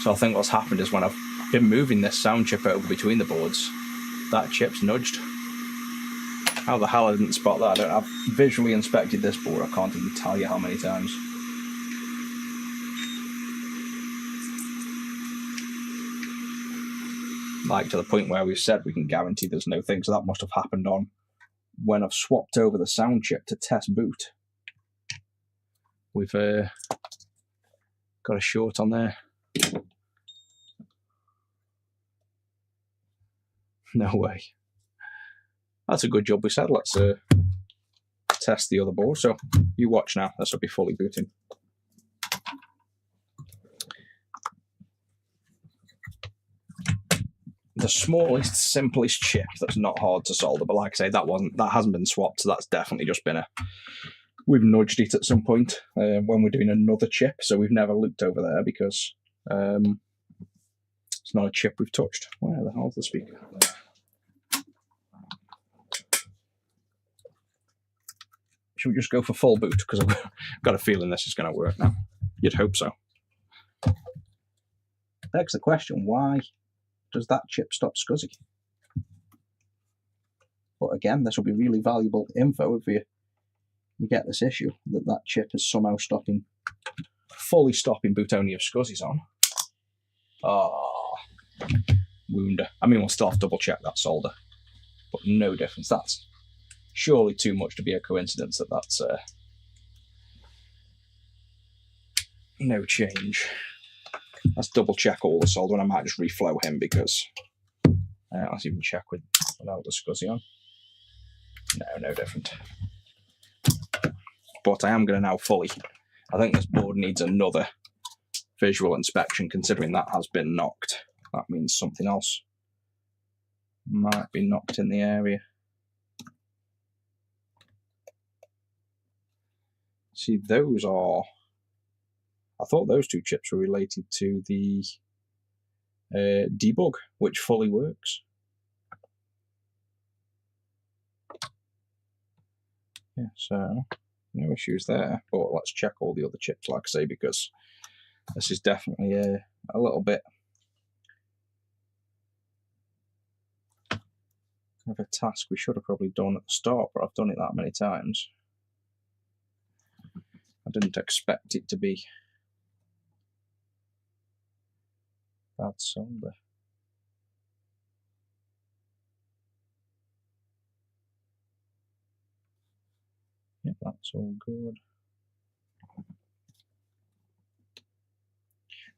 So I think what's happened is when I've been moving this sound chip over between the boards, that chip's nudged. How the hell I didn't spot that? I've visually inspected this board, I can't even tell you how many times. Like to the point where we've said we can guarantee there's no thing, so that must have happened on when I've swapped over the sound chip to test boot. We've got a short on there. No way. That's a good job we said. Let's test the other board. So you watch now. This will be fully booting. The smallest, simplest chip that's not hard to solder. But like I say, that hasn't been swapped. So that's definitely just been we've nudged it at some point when we're doing another chip. So we've never looked over there because it's not a chip we've touched. Where the hell's the speaker? Should we just go for full boot? Because I've got a feeling this is going to work now. You'd hope so. Begs the question, why does that chip stop SCSI? But again, this will be really valuable info if you get this issue, that chip is somehow fully stopping boot only if SCSI's on. Oh, wounder. I mean, we'll still have to double check that solder, but no difference. That's surely too much to be a coincidence that's no change. Let's double check all the solder, and I might just reflow him because let's even check without the SCSI on. No different. But I am going to now fully. I think this board needs another visual inspection, considering that has been knocked. That means something else might be knocked in the area. See, those are... I thought those two chips were related to the debug, which fully works. Yeah, so no issues there. But let's check all the other chips, like I say, because this is definitely a little bit of a task we should have probably done at the start, but I've done it that many times. I didn't expect it to be bad solder. Yep, that's all good.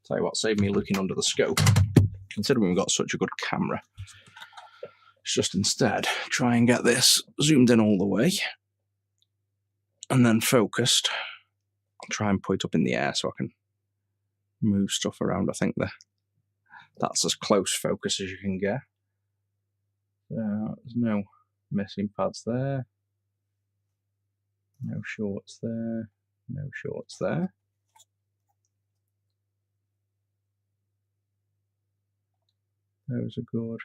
Tell you what, saved me looking under the scope. Considering we've got such a good camera, let's just instead try and get this zoomed in all the way and then focused. I'll try and put it up in the air so I can move stuff around. I think that's as close focus as you can get. There's no missing pads there. No shorts there. No shorts there. Those are good.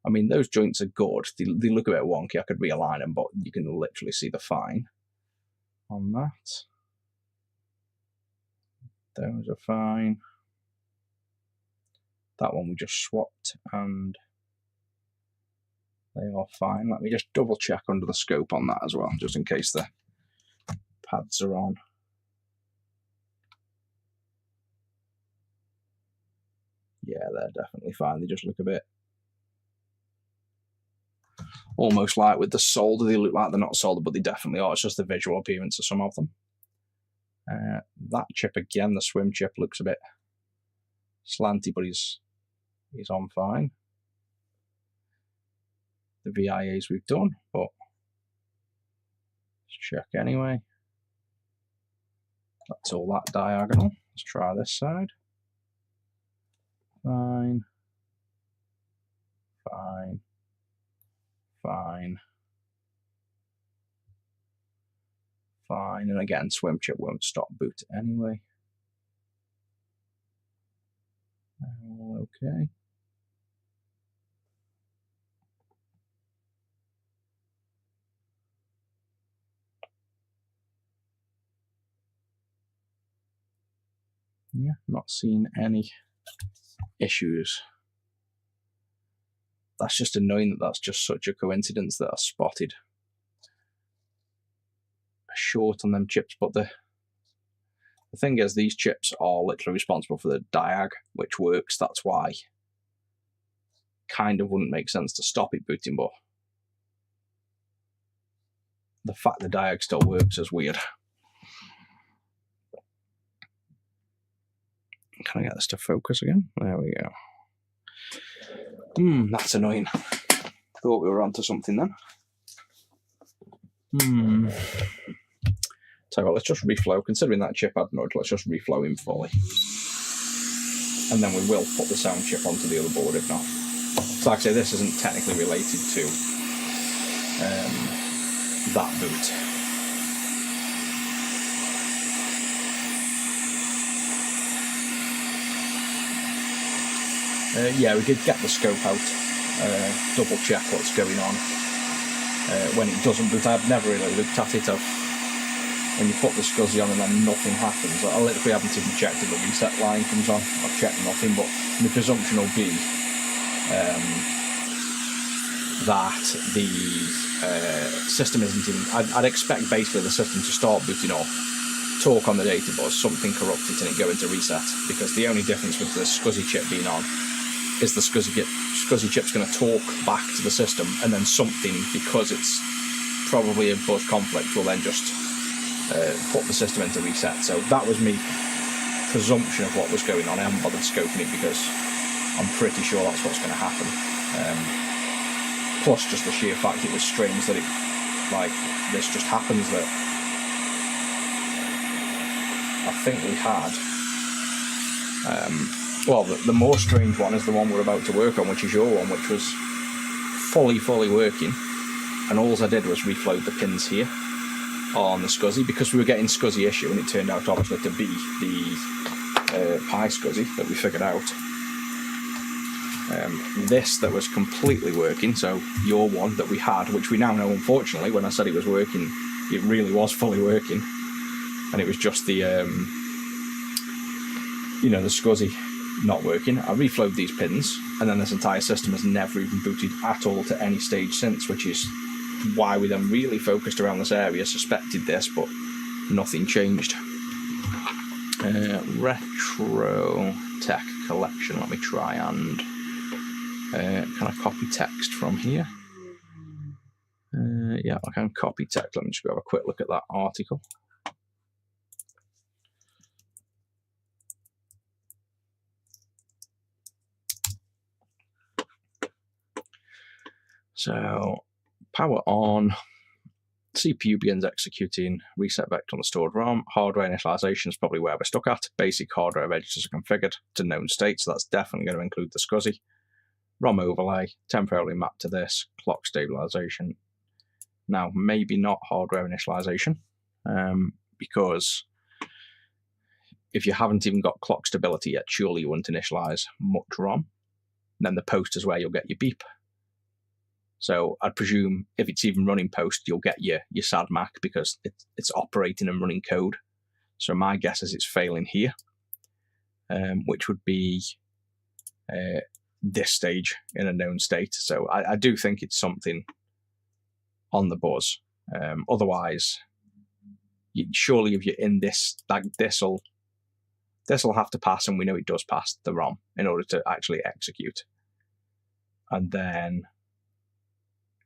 I mean, those joints are good. They look a bit wonky. I could realign them, but you can literally see the fine on that. Those are fine. That one we just swapped, and they are fine. Let me just double check under the scope on that as well, just in case the pads are on. Yeah, they're definitely fine. They just look a bit almost like with the solder. They look like they're not soldered, but they definitely are. It's just the visual appearance of some of them. That chip again, the swim chip, looks a bit slanty, but he's on fine. The VIAs we've done, but let's check anyway. That's all that diagonal. Let's try this side. Fine. Fine. Fine. Fine. And again, swim chip won't stop boot anyway. All okay. Yeah, not seeing any issues. That's just annoying that that's just such a coincidence that I spotted a short on them chips. But the thing is, these chips are literally responsible for the diag, which works. That's why kind of wouldn't make sense to stop it booting, but the fact the diag still works is weird. Can I get this to focus again? There we go. That's annoying. Thought we were onto something then. Tell you what, let's just reflow. Considering that chip had nudge, let's just reflow him fully. And then we will put the sound chip onto the other board if not. So like I say, this isn't technically related to that boot. Yeah, we did get the scope out, double check what's going on. When it doesn't boot, I've never really looked at it. When you put the SCSI on and then nothing happens, I literally haven't even checked if the reset line comes on. I've checked nothing, but the presumption will be that the system isn't even... I'd expect basically the system to start booting off, talk on the data bus, something corrupted and it go into reset, because the only difference with the SCSI chip being on is the SCSI chip's going to talk back to the system, and then something, because it's probably a bus conflict, will then just put the system into reset. So that was me presumption of what was going on. I haven't bothered scoping it because I'm pretty sure that's what's going to happen. Plus just the sheer fact it was strange that it, like, this just happens, that I think we had well, the more strange one is the one we're about to work on, which is your one, which was fully working, and all I did was refloat the pins here, on the SCSI because we were getting SCSI issue, and it turned out obviously to be the Pi SCSI that we figured out. This that was completely working, so your one that we had, which we now know, unfortunately, when I said it was working, it really was fully working, and it was just the the SCSI not working. I reflowed these pins, and then this entire system has never even booted at all to any stage since, which is why we then really focused around this area, suspected this, but nothing changed. Retro Tech Collection, let me try and can I copy text from here? Yeah, I can copy text. Let me just go have a quick look at that article. So, power on, CPU begins executing, reset vector on the stored ROM, hardware initialization is probably where we're stuck at, basic hardware registers are configured to known state, so that's definitely going to include the SCSI. ROM overlay, temporarily mapped to this, clock stabilization. Now, maybe not hardware initialization, because if you haven't even got clock stability yet, surely you wouldn't initialize much ROM. Then the post is where you'll get your beep. So I'd presume if it's even running post, you'll get your SAD Mac because it's operating and running code. So my guess is it's failing here, which would be this stage in a known state. So I do think it's something on the buzz. Otherwise, surely if you're in this, like this'll have to pass, and we know it does pass the ROM in order to actually execute. And then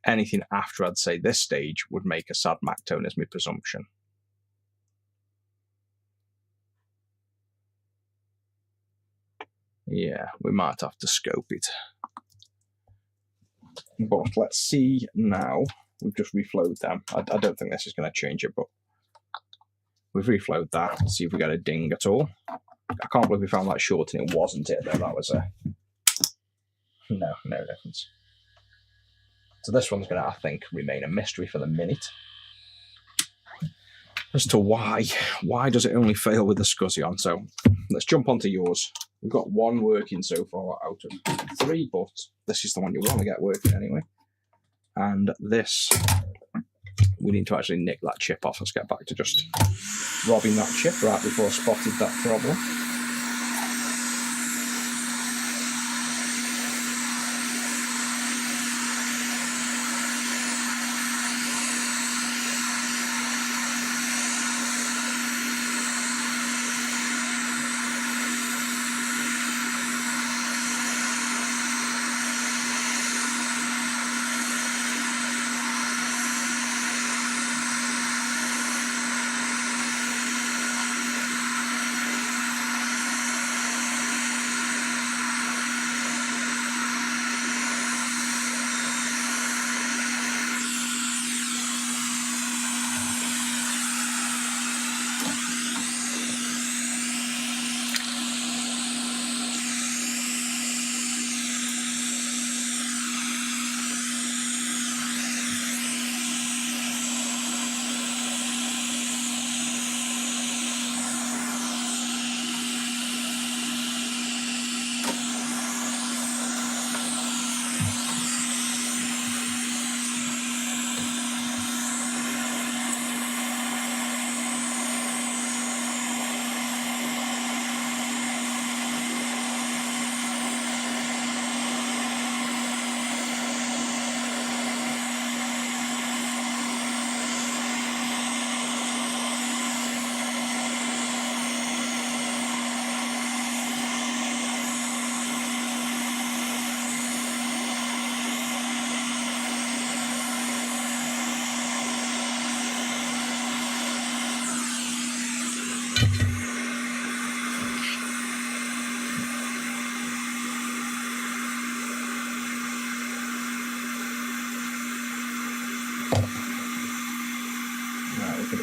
anything after, I'd say, this stage would make a SAD Mac tone as my presumption. Yeah, we might have to scope it. But let's see now. We've just reflowed them. I don't think this is going to change it, but we've reflowed that. Let's see if we get a ding at all. I can't believe we found that short and it wasn't it, though. That was a... No difference. So this one's going to, I think, remain a mystery for the minute. As to why. Why does it only fail with the SCSI on? So let's jump onto yours. We've got one working so far out of 3, but this is the one you want to get working anyway. And this, we need to actually nick that chip off. Let's get back to just robbing that chip right before I spotted that problem.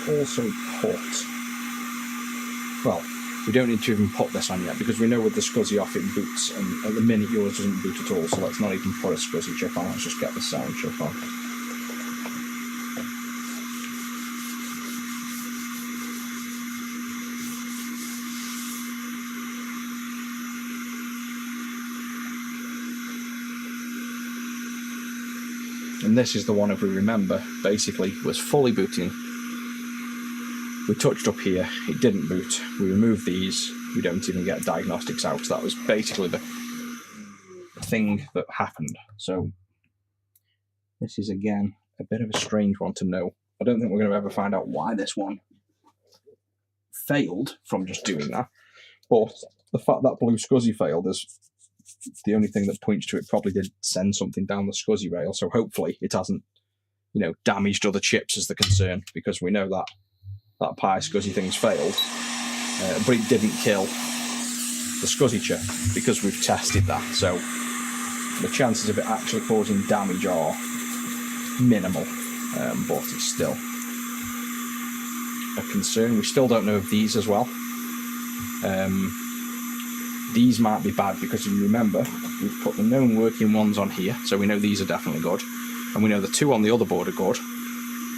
Also put, well, we don't need to even put this on yet because we know with the SCSI off it boots, and at the minute yours doesn't boot at all, so let's not even put a SCSI chip on, let's just get the sound chip on. And this is the one, if we remember, basically was fully booting. We touched up here, it didn't boot. We removed these, we don't even get diagnostics out. So that was basically the thing that happened. So this is, again, a bit of a strange one to know. I don't think we're going to ever find out why this one failed from just doing that. But the fact that BlueSCSI failed is the only thing that points to it probably did send something down the SCSI rail. So hopefully it hasn't, you know, damaged other chips as the concern, because we know that that Pi SCSI thing's failed, but it didn't kill the SCSI chip because we've tested that. So the chances of it actually causing damage are minimal, but it's still a concern. We still don't know of these as well. These might be bad because, if you remember, we've put the known working ones on here, so we know these are definitely good, and we know the two on the other board are good,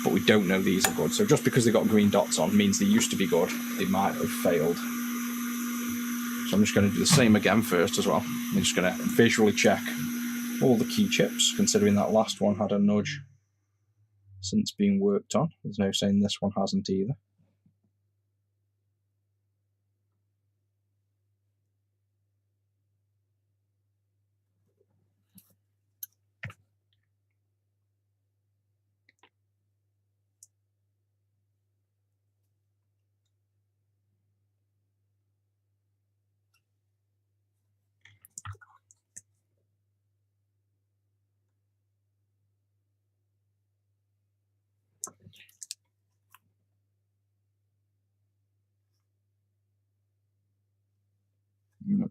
but we don't know these are good. So just because they've got green dots on means they used to be good, they might have failed. So I'm just going to do the same again first as well. I'm just going to visually check all the key chips, considering that last one had a nudge since being worked on. There's no saying this one hasn't either.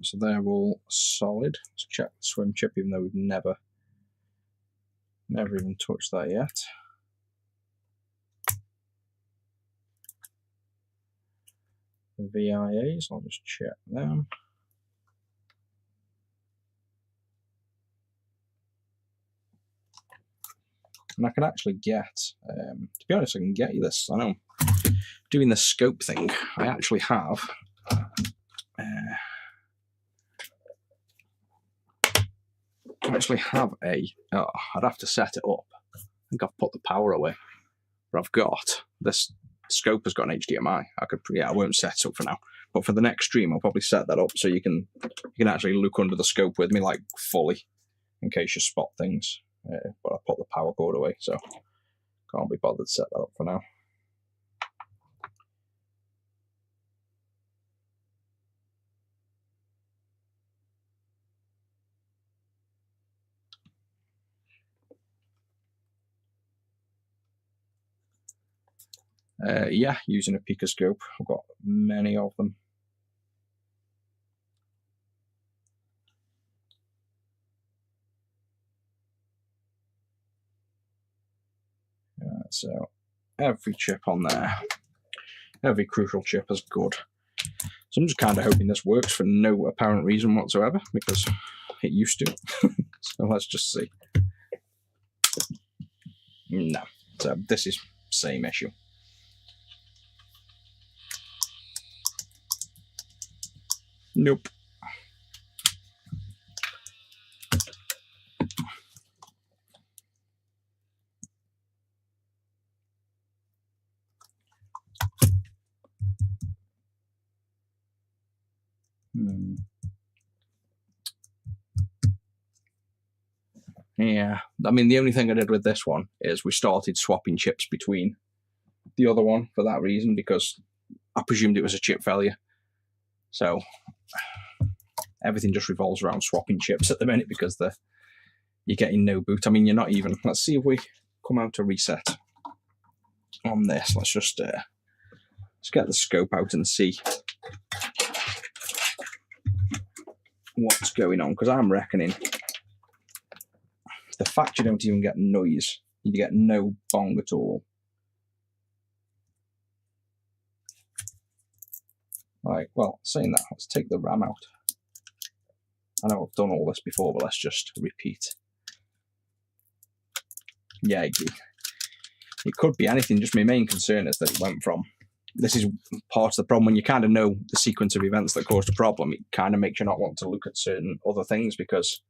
So they're all solid. Let's check the swim chip, even though we've never even touched that yet. The VIAs, I'll just check them. And I can actually get, to be honest, I can get you this. I know, doing the scope thing, I actually have. I'd have to set it up. I think I've put the power away, but I've got this scope has got an HDMI. I won't set it up for now, but for the next stream I'll probably set that up so you can actually look under the scope with me, like fully, in case you spot things. But I put the power cord away, so can't be bothered to set that up for now. Yeah, using a picoscope. I've got many of them. So every chip on there, every crucial chip is good. So I'm just kind of hoping this works for no apparent reason whatsoever, because it used to. So let's just see. No. So this is same issue. Nope. Yeah, I mean, the only thing I did with this one is we started swapping chips between the other one for that reason, because I presumed it was a chip failure. So everything just revolves around swapping chips at the minute, because you're getting no boot. I mean, you're not even. Let's see if we come out to reset on this. Let's just let's get the scope out and see what's going on, because I'm reckoning the fact you don't even get noise, you get no bong at all. Right, well, saying that, let's take the RAM out. I know I've done all this before, but let's just repeat. Yeah, it could be anything. Just my main concern is that it went from, this is part of the problem, when you kind of know the sequence of events that caused the problem, it kind of makes you not want to look at certain other things, because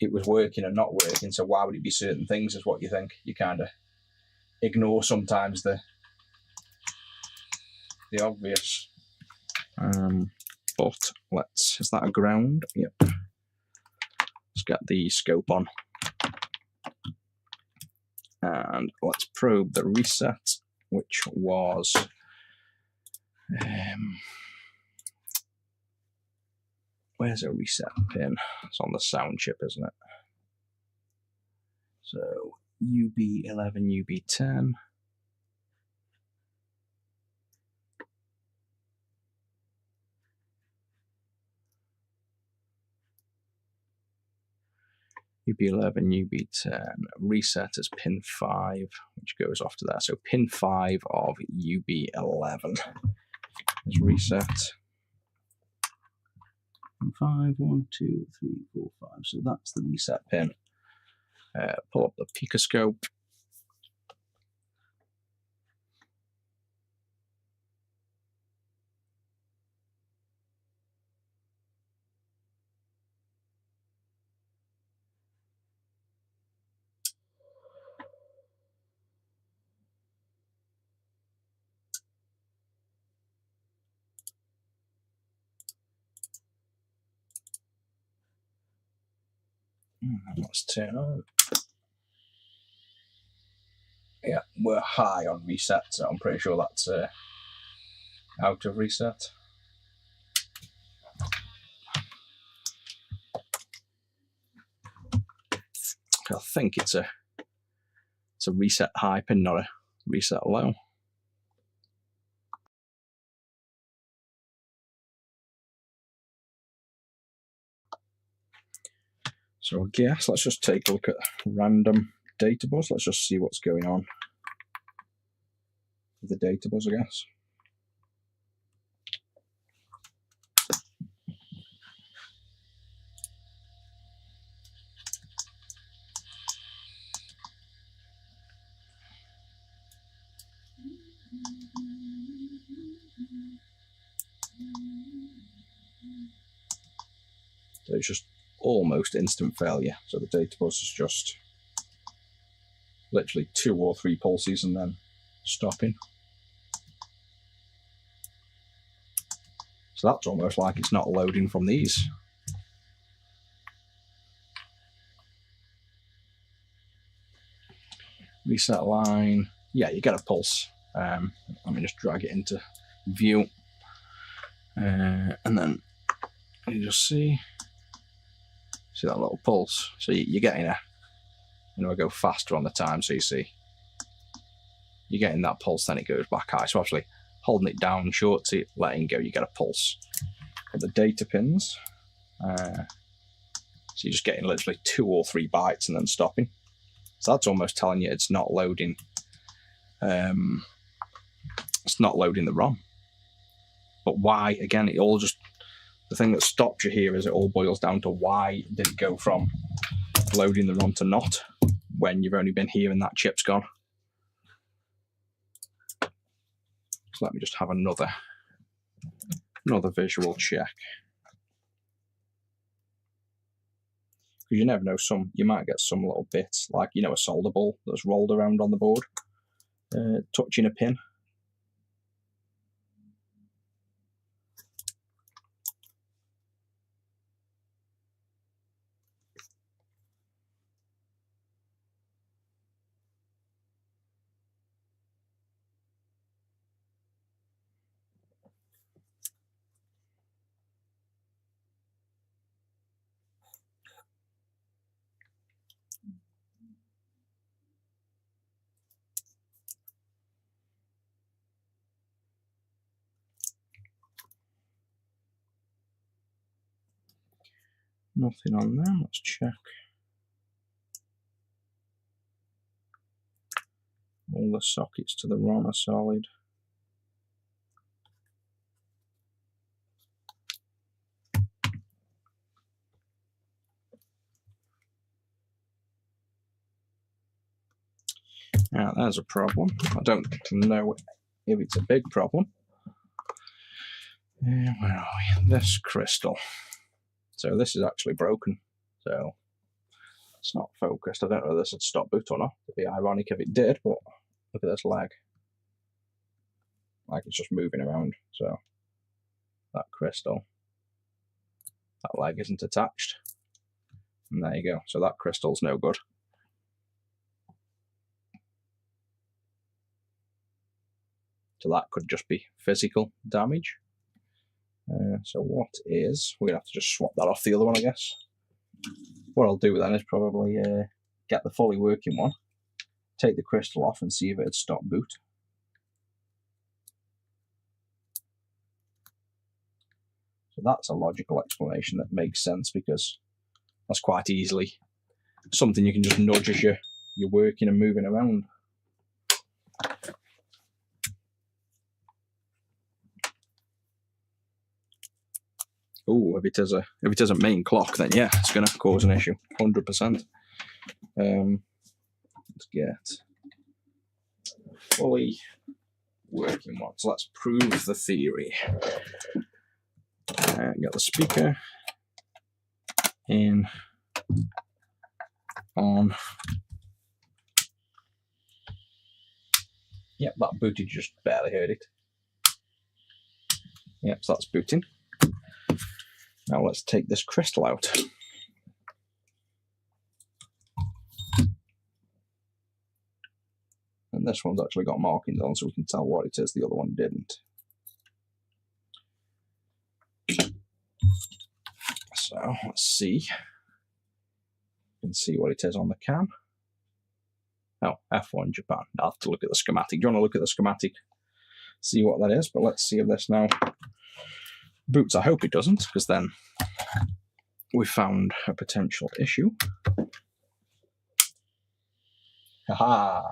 it was working and not working, so why would it be certain things is what you think. You kind of ignore sometimes the obvious. But let's, is that a ground? Yep. Let's get the scope on. And let's probe the reset, which was where's a reset pin? It's on the sound chip, isn't it? So UB11, UB10. UB11, UB10, reset as pin 5, which goes off to there. So pin 5 of UB11 is reset. Pin 5, 1, 2, 3, 4, 5. So that's the reset pin. Pull up the picoscope. Let's turn on. Yeah, we're high on reset, so I'm pretty sure that's out of reset. I think it's a reset high pin, not a reset low. So I guess let's just take a look at random data bus. Let's just see what's going on with the data bus, I guess. So it's just almost instant failure. So the data bus is just literally 2 or 3 pulses and then stopping. So that's almost like it's not loading from these. Reset line. Yeah, you get a pulse. Let me just drag it into view. And then you just see that little pulse. So you're getting a, I go faster on the time, so you see you're getting that pulse, then it goes back high. So obviously holding it down short to letting go, you get a pulse. But the data pins, so you're just getting literally 2 or 3 bytes and then stopping. So that's almost telling you it's not loading. It's not loading the ROM. But why? Again, it all just, the thing that stops you here is it all boils down to why did it go from loading the ROM to not when you've only been here and that chip's gone. So let me just have another visual check. Because you never know, you might get some little bits, like, a solder ball that's rolled around on the board, touching a pin. Nothing on there, let's check. All the sockets to the ROM are solid. Now there's a problem. I don't know if it's a big problem. Where are we? This crystal. So this is actually broken. So It's not focused. I don't know whether this would stop boot or not. It'd be ironic if it did, but look at this leg. Like it's just moving around. So that crystal, that leg isn't attached. And there you go. So that crystal's no good. So that could just be physical damage. So what is, we're going to have to just swap that off the other one, I guess. What I'll do then is probably get the fully working one, take the crystal off and see if it'd stop boot. So that's a logical explanation that makes sense, because that's quite easily something you can just nudge as you're working and moving around. Oh, if it is a main clock, then yeah, it's going to cause an issue, 100%. Let's get fully working one. So let's prove the theory. Get the speaker in, on. Yep, that booted, just barely heard it. Yep, so that's booting. Now let's take this crystal out. And this one's actually got markings on, so we can tell what it is. The other one didn't. So let's see. You can see what it is on the can. Oh, F1 Japan. I'll have to look at the schematic. Do you want to look at the schematic? See what that is, but let's see if this now boots. I hope it doesn't, because then we found a potential issue. Haha!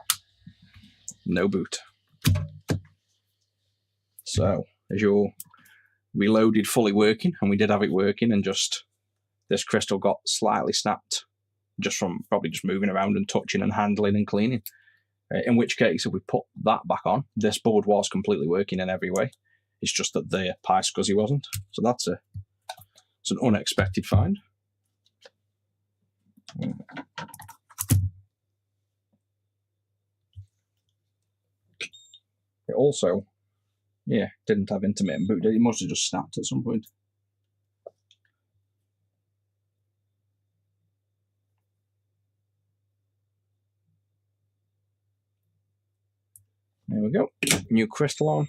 No boot. So, as you're reloaded, fully working, and we did have it working, and just this crystal got slightly snapped just from probably just moving around and touching and handling and cleaning. In which case, if we put that back on, this board was completely working in every way. It's just that the Pi SCSI wasn't. So it's an unexpected find. It also, yeah, didn't have intermittent boot. It must have just snapped at some point. There we go. New crystal on.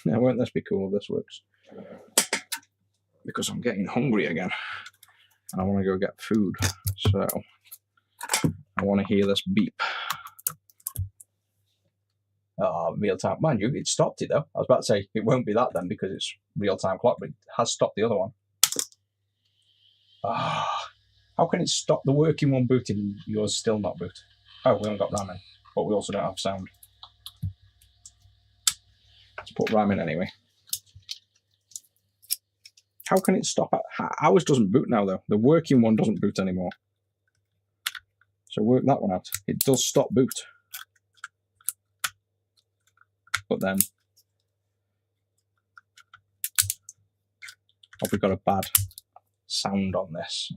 Now, won't this be cool if this works? Because I'm getting hungry again. And I want to go get food. So, I want to hear this beep. Real-time. Mind you, it stopped it though. I was about to say, it won't be that then because it's real-time clock, but it has stopped the other one. How can it stop the working one booting and yours still not boot? Oh, we haven't got RAM in, but we also don't have sound. Let's put RAM in anyway. How can it stop at ours doesn't boot now though. The working one doesn't boot anymore. So work that one out. It does stop boot. But then have we got a bad sound on this?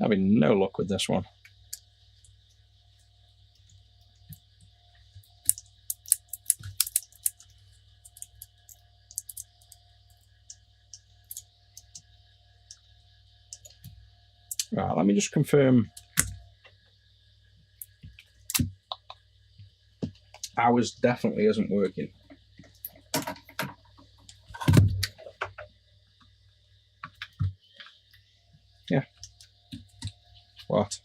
Having no luck with this one. Right, let me just confirm. Ours definitely isn't working. Yeah. What?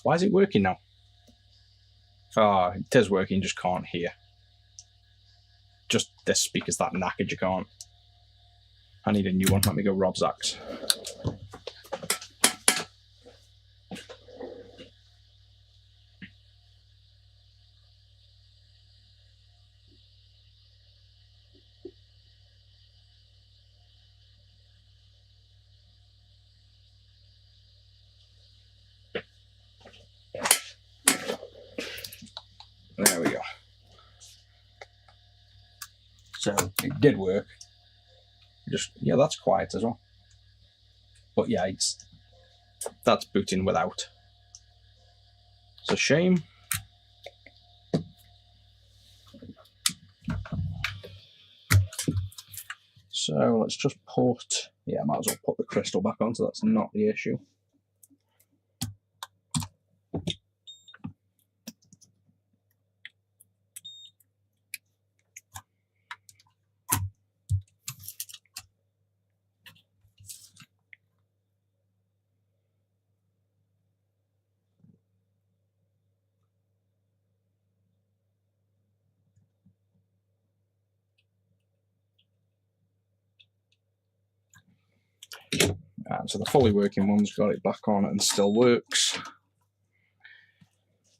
Why is it working now? Oh, it is working, just can't hear. Just this speaker's that knackered, you can't. I need a new one. Let me go rob Zach's. There we go. So it did work. Just, yeah, that's quiet as well. But yeah, that's booting without. It's a shame. So let's just put, yeah, I might as well put the crystal back on, so that's not the issue. And so the fully working one's got it back on and still works.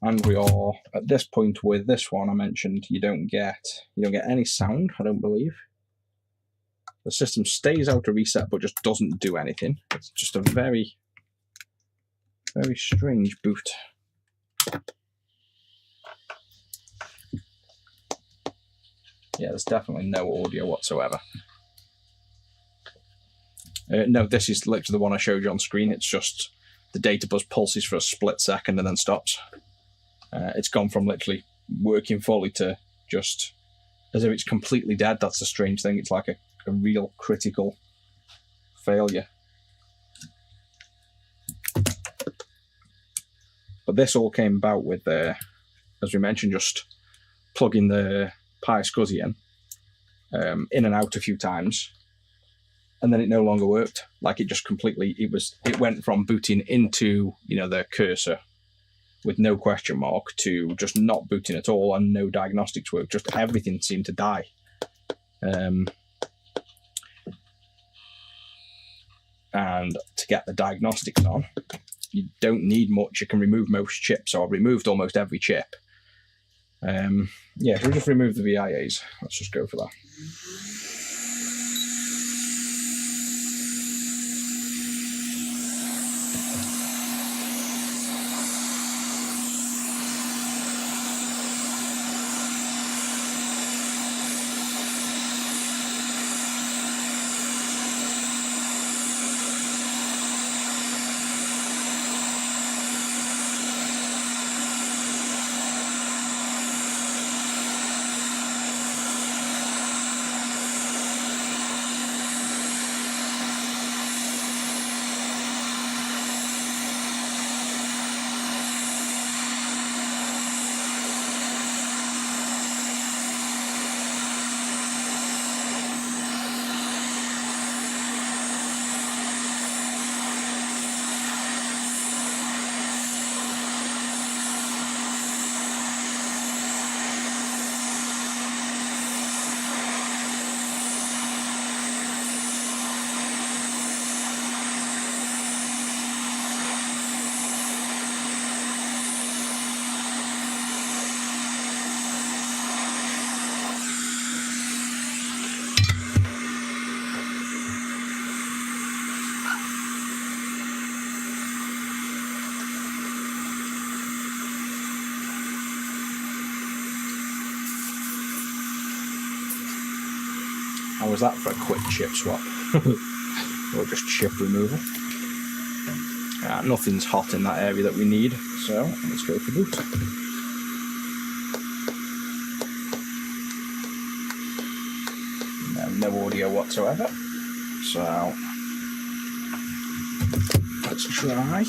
And we are at this point with this one I mentioned you don't get any sound, I don't believe. The system stays out of reset but just doesn't do anything. It's just a very, very strange boot. Yeah, there's definitely no audio whatsoever. No, this is literally the one I showed you on screen. It's just the data bus pulses for a split second and then stops. It's gone from literally working fully to just as if it's completely dead. That's a strange thing. It's like a real critical failure. But this all came about with, as we mentioned, just plugging the Pi SCSI in and out a few times. And then it no longer worked. Like it just completely, it went from booting into, the cursor with no question mark to just not booting at all and no diagnostics work. Just everything seemed to die. And to get the diagnostics on, you don't need much. You can remove most chips. So I've removed almost every chip. Yeah, so we'll just remove the VIAs. Let's just go for that. How was that for a quick chip swap? Or just chip removal? Nothing's hot in that area that we need, so let's go for boot. No audio whatsoever, so let's try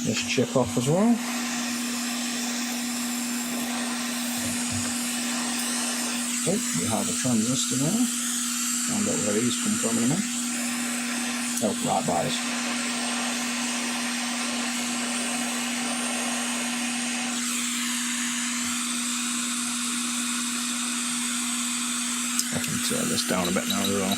this chip off as well. Oh, we have a transistor there. Find out where these come from in a minute. Oh, right bias. I can turn this down a bit now as well.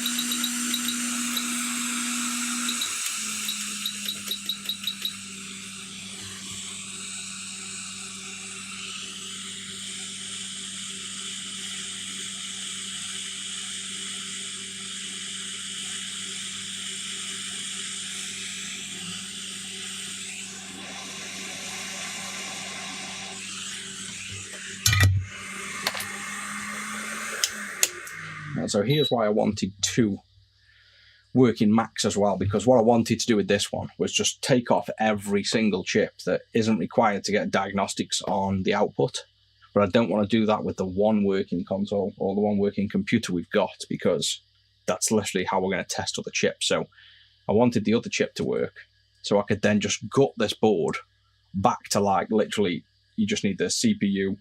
And so here's why I wanted 2 working Macs as well, because what I wanted to do with this one was just take off every single chip that isn't required to get diagnostics on the output. But I don't want to do that with the one working console or the one working computer we've got, because that's literally how we're going to test other chips. So I wanted the other chip to work, so I could then just gut this board back to, like, literally, you just need the CPU,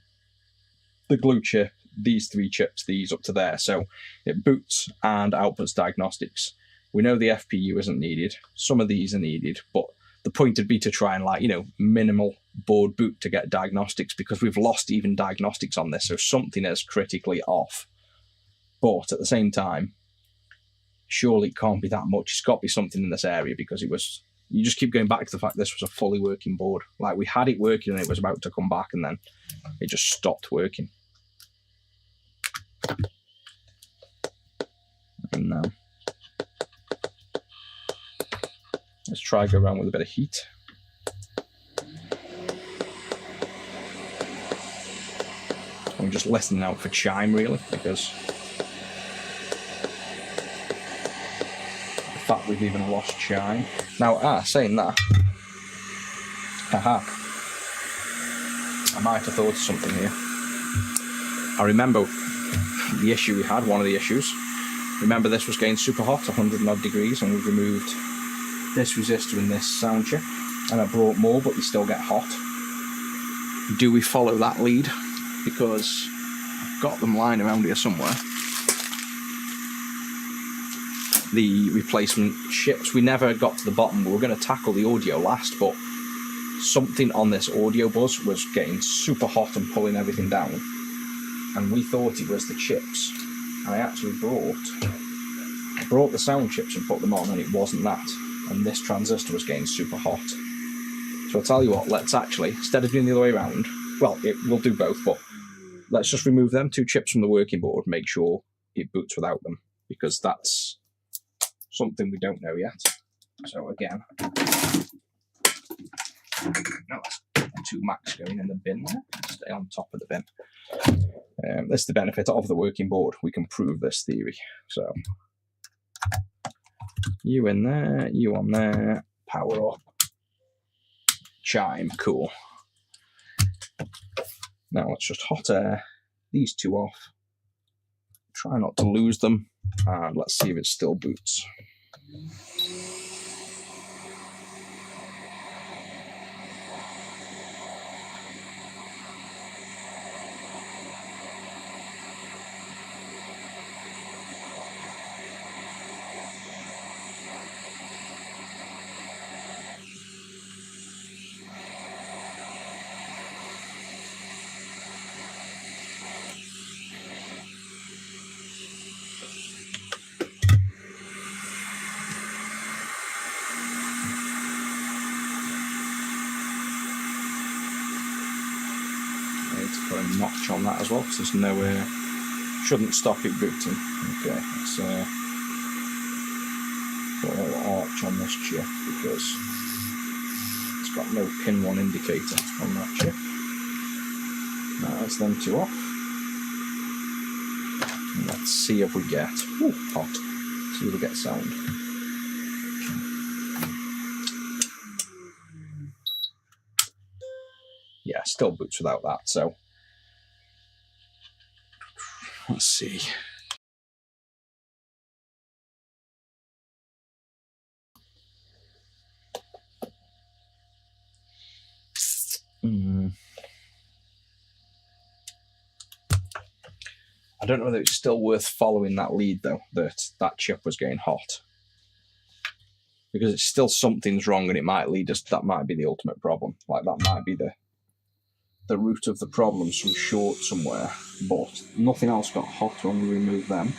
the glue chip, these 3 chips, these up to there. So it boots and outputs diagnostics. We know the FPU isn't needed. Some of these are needed, but the point would be to try and, like, you know, minimal board boot to get diagnostics, because we've lost even diagnostics on this, so something is critically off. But at the same time, surely it can't be that much. It's got to be something in this area, because it was, you just keep going back to the fact this was a fully working board. Like, we had it working and it was about to come back, and then it just stopped working. And now let's try go around with a bit of heat. I'm just listening out for chime, really, because the fact we've even lost chime. Now, saying that, haha, I might have thought of something here. I remember the issue we had, one of the issues. Remember, this was getting super hot, 100 odd degrees, and we've removed this resistor and this sound chip, and I brought more, but they still get hot. Do we follow that lead? Because I've got them lying around here somewhere. The replacement chips, we never got to the bottom. We were going to tackle the audio last, but something on this audio bus was getting super hot and pulling everything down, and we thought it was the chips. And I actually brought the sound chips and put them on, and it wasn't that. And this transistor was getting super hot. So I'll tell you what, let's actually, instead of doing the other way around, well, we'll do both, but let's just remove them 2 chips from the working board, make sure it boots without them, because that's something we don't know yet. So again, no, that's 2 Macs going in the bin there. Stay on top of the bin. This is the benefit of the working board. We can prove this theory. So you in there, you on there, power up, chime, cool. Now let's just hot air these 2 off, try not to lose them, and let's see if it still boots. Put a notch on that as well, because there's no shouldn't stop it booting. Okay, let's put a little arch on this chip, because it's got no pin 1 indicator on that chip. Now let's them 2 off, and let's see if we get hot. See if we get sound. Yeah, still boots without that, so let's see. I don't know whether it's still worth following that lead, though, that chip was getting hot. Because it's still something's wrong, and it might lead us, that might be the ultimate problem. Like, that might be the root of the problem, some short somewhere. But nothing else got hot when we removed them.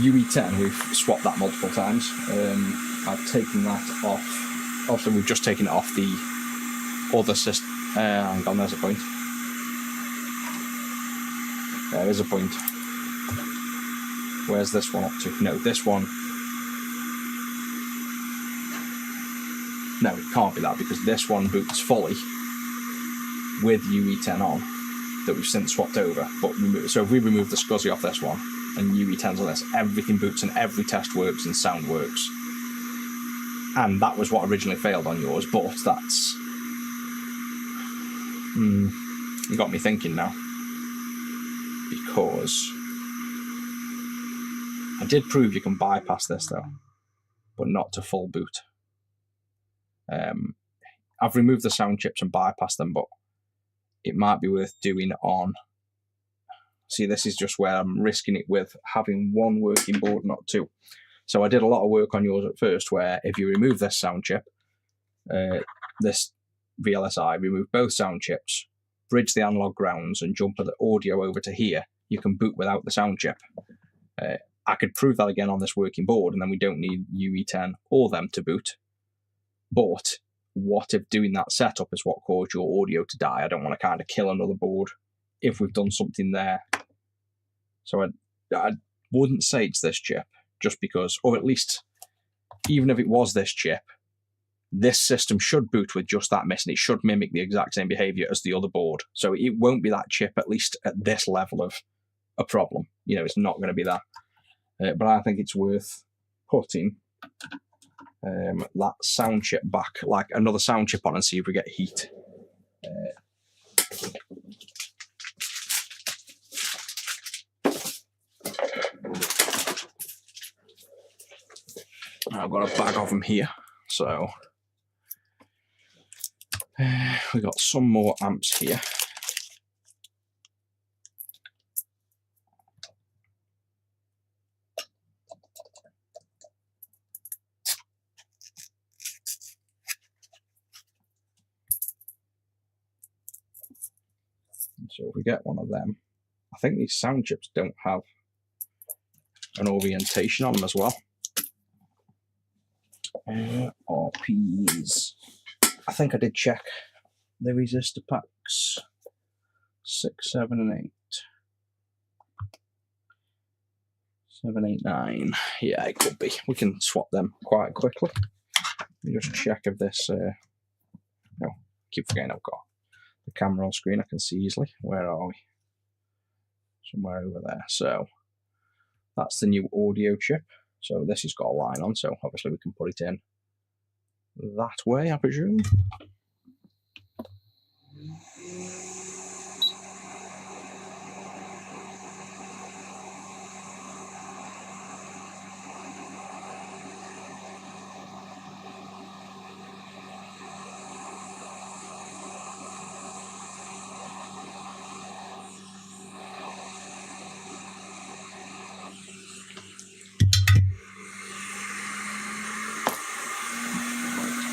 UE10, we've swapped that multiple times. I've taken that off. Also, we've just taken it off the other system. Hang on, there's a point. There is a point. Where's this one up to? No, this one. No, it can't be that, because this one boots fully with UE10 on that we've since swapped over. But so if we remove the SCSI off this one and UE10's on this, everything boots and every test works and sound works. And that was what originally failed on yours, but that's... you got me thinking now. Because I did prove you can bypass this though, but not to full boot. I've removed the sound chips and bypassed them, but it might be worth doing on... See, this is just where I'm risking it with having one working board, not two. So I did a lot of work on yours at first, where if you remove this sound chip, this VLSI, remove both sound chips, bridge the analog grounds and jump the audio over to here, you can boot without the sound chip. I could prove that again on this working board, and then we don't need UE10 or them to boot. But what if doing that setup is what caused your audio to die? I don't want to kind of kill another board if we've done something there. So I wouldn't say it's this chip, just because, or at least, even if it was this chip, this system should boot with just that missing. It should mimic the exact same behavior as the other board. So it won't be that chip, at least at this level of a problem. You know, it's not going to be that. But I think it's worth putting that sound chip back, like another sound chip on, and see if we get heat. I've got a bag of them here, so we've got some more amps here. So if we get one of them, I think these sound chips don't have an orientation on them as well. RPs. I think I did check the resistor packs 6, 7, and 8. 7, 8, 9. Yeah, it could be. We can swap them quite quickly. Let me just check if this. No, keep forgetting I've got the camera on screen. I can see easily. Where are we? Somewhere over there. So that's the new audio chip. So this has got a line on, so obviously we can put it in that way, I presume.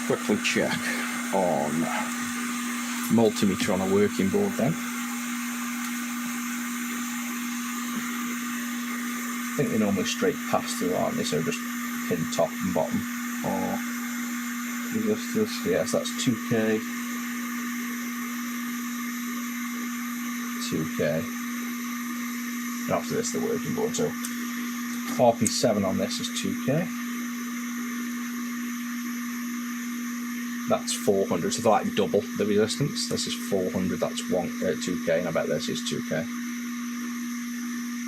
Quickly check on multimeter on a working board then. I think they're normally straight pass through, aren't they? So just pin top and bottom. Or resistors, yes, that's 2K. 2K. And after this, the working board. So RP7 on this is 2K. That's 400, so they're like double the resistance. This is 400, that's 2K, and I bet this is 2K.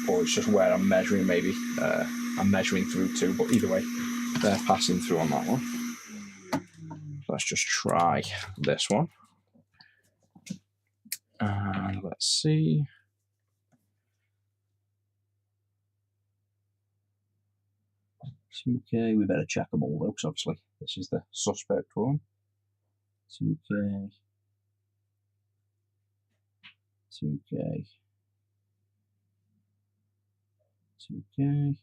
Or it's just where I'm measuring, maybe. I'm measuring through 2, but either way, they're passing through on that one. Let's just try this one. And let's see. $2K, we better check them all though, because obviously this is the suspect one. 2K, 2K, 2K,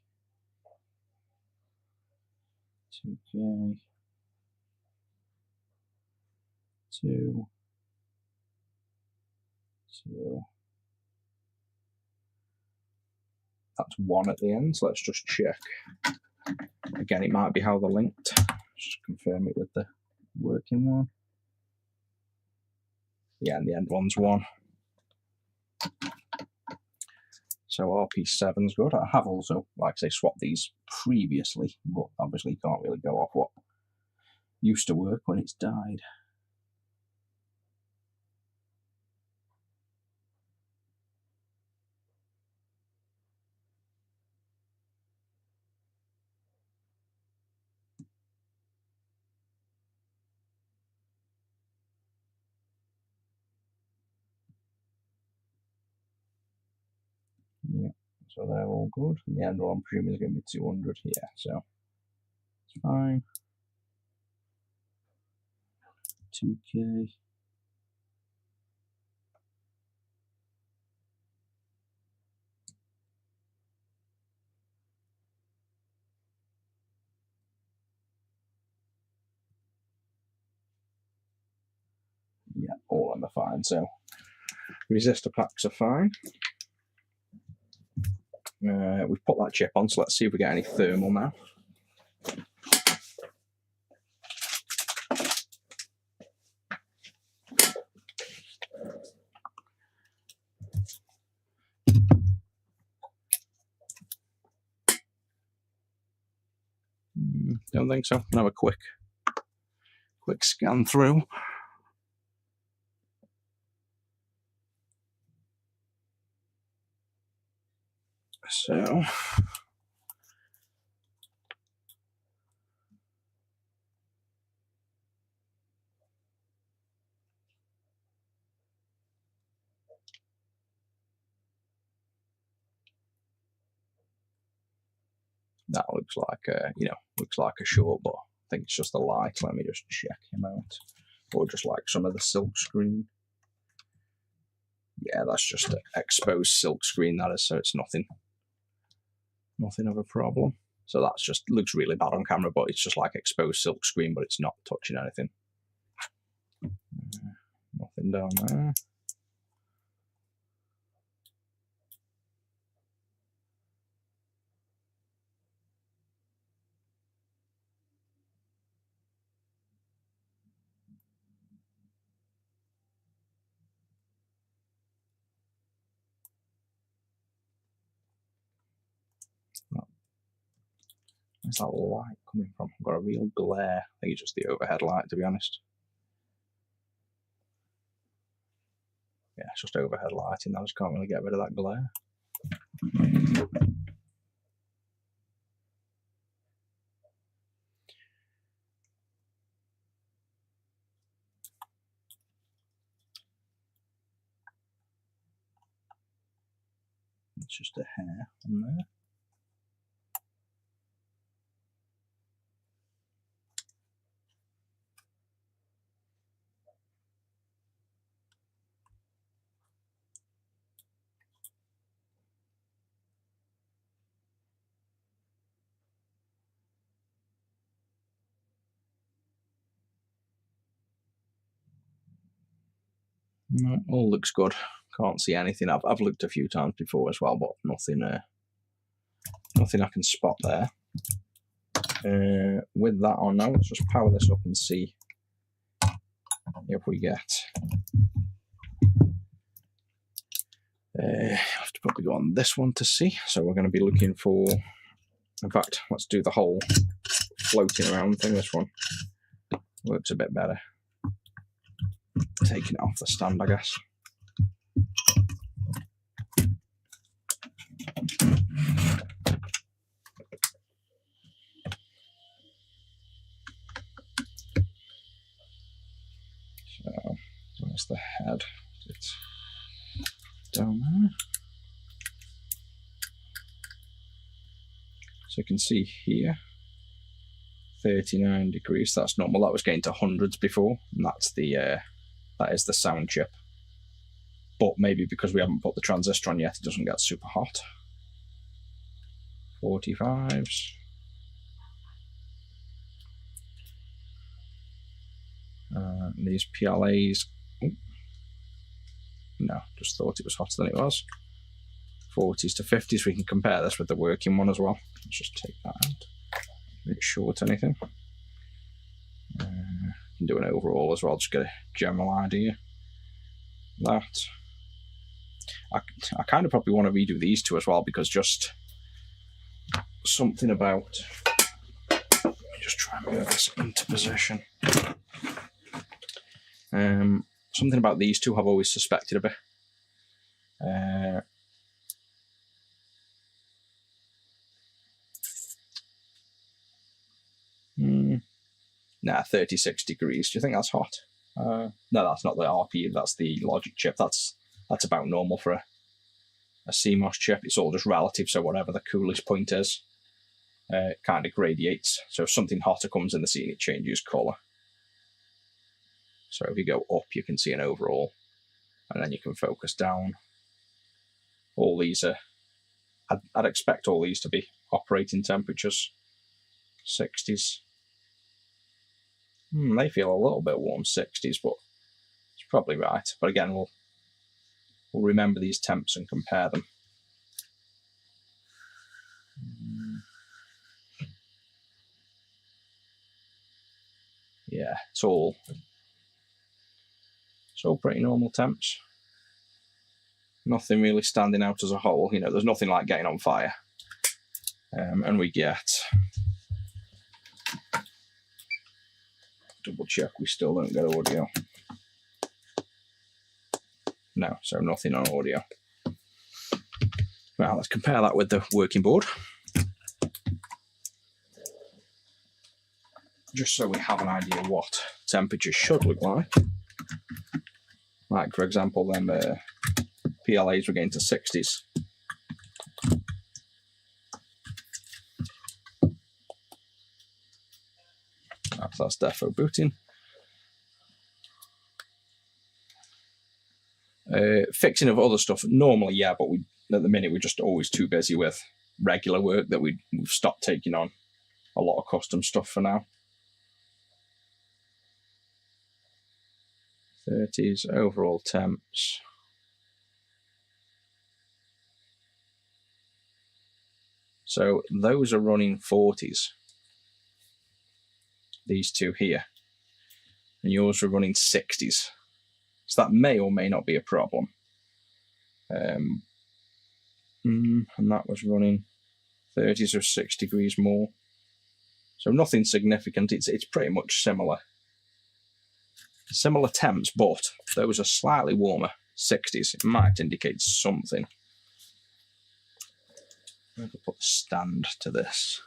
2K, 2, 2. that's 1 at the end, so let's just check. Again, it might be how they're linked. Just confirm it with the working one. Yeah, and the end one's 1. So RP7's good. I have also, like I say, swapped these previously, but obviously can't really go off what used to work when it's died. Yeah, so they're all good. And the end one, I'm presuming, is going to be 200 here, so it's fine. 2K. Yeah, all of them are fine. So resistor packs are fine. We've put that chip on, so let's see if we get any thermal now. Don't think so. I'll have a quick scan through. So that looks like a short, but I think it's just a light. Let me just check him out. Or just like some of the silk screen. Yeah, that's just an exposed silk screen, that is, so it's nothing of a problem. So that's just looks really bad on camera, but it's just like exposed silk screen, but it's not touching anything. Nothing down there. Where's that light coming from? I've got a real glare. I think it's just the overhead light, to be honest. Yeah, it's just overhead lighting. I just can't really get rid of that glare. It's just a hair on there. No, all looks good. Can't see anything. I've looked a few times before as well, but nothing I can spot there. With that on now, let's just power this up and see if we get. I have to probably go on this one to see. So we're going to be looking for. In fact, let's do the whole floating around thing. This one works a bit better. Taking it off the stand, I guess. So, where's the head? It's down there. So you can see here, 39 degrees. That's normal. That was getting to hundreds before, and that's that is the sound chip. But maybe because we haven't put the transistor on yet, it doesn't get super hot. 45s. These PLAs. No, just thought it was hotter than it was. 40s to 50s. We can compare this with the working one as well. Let's just take that out. A bit short, anything. Can do an overall as well, just get a general idea. That. I kind of probably want to redo these two as well, because just something about. Just try and move this into position. Something about these two I've always suspected a bit. Nah, 36 degrees. Do you think that's hot? No, that's not the RP. That's the logic chip. That's about normal for a CMOS chip. It's all just relative. So whatever the coolest point is, it kind of gradiates. So if something hotter comes in the scene, it changes color. So if you go up, you can see an overall, and then you can focus down. All these are. I'd expect all these to be operating temperatures. 60s. They feel a little bit warm, 60s, but it's probably right. But again, we'll remember these temps and compare them. Yeah, it's all pretty normal temps. Nothing really standing out as a whole. You know, there's nothing like getting on fire. And we get. Double check, we still don't get audio. No, so nothing on audio. Well, let's compare that with the working board. Just so we have an idea what temperature should look like. Like, for example, them PLAs were getting to 60s. That's defo booting. Fixing of other stuff, normally, yeah, but at the minute we're just always too busy with regular work that we've stopped taking on a lot of custom stuff for now. 30s, overall temps. So those are running 40s. These two here, and yours are running 60s, so that may or may not be a problem. And that was running 30s or 6 degrees more, so nothing significant. It's pretty much similar temps, but those are slightly warmer, 60s. It might indicate something. I'm going to put the stand to this.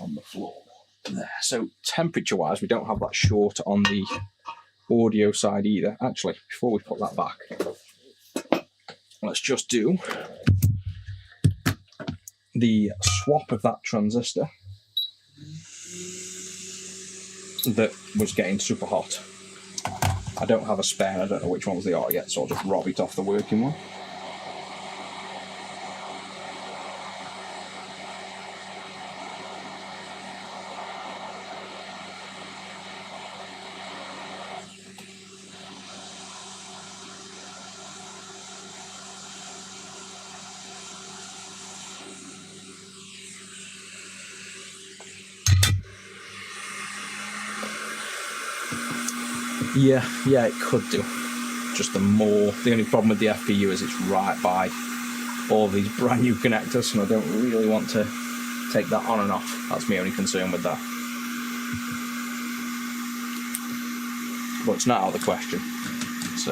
On the floor there. So temperature wise, we don't have that short on the audio side either. Actually, before we put that back, let's just do the swap of that transistor that was getting super hot. I don't have a spare, I don't know which ones they are yet, so I'll just rob it off the working one. Yeah, it could do. Just the only problem with the FPU is it's right by all these brand new connectors, and I don't really want to take that on and off. That's my only concern with that. But it's not out of the question. It's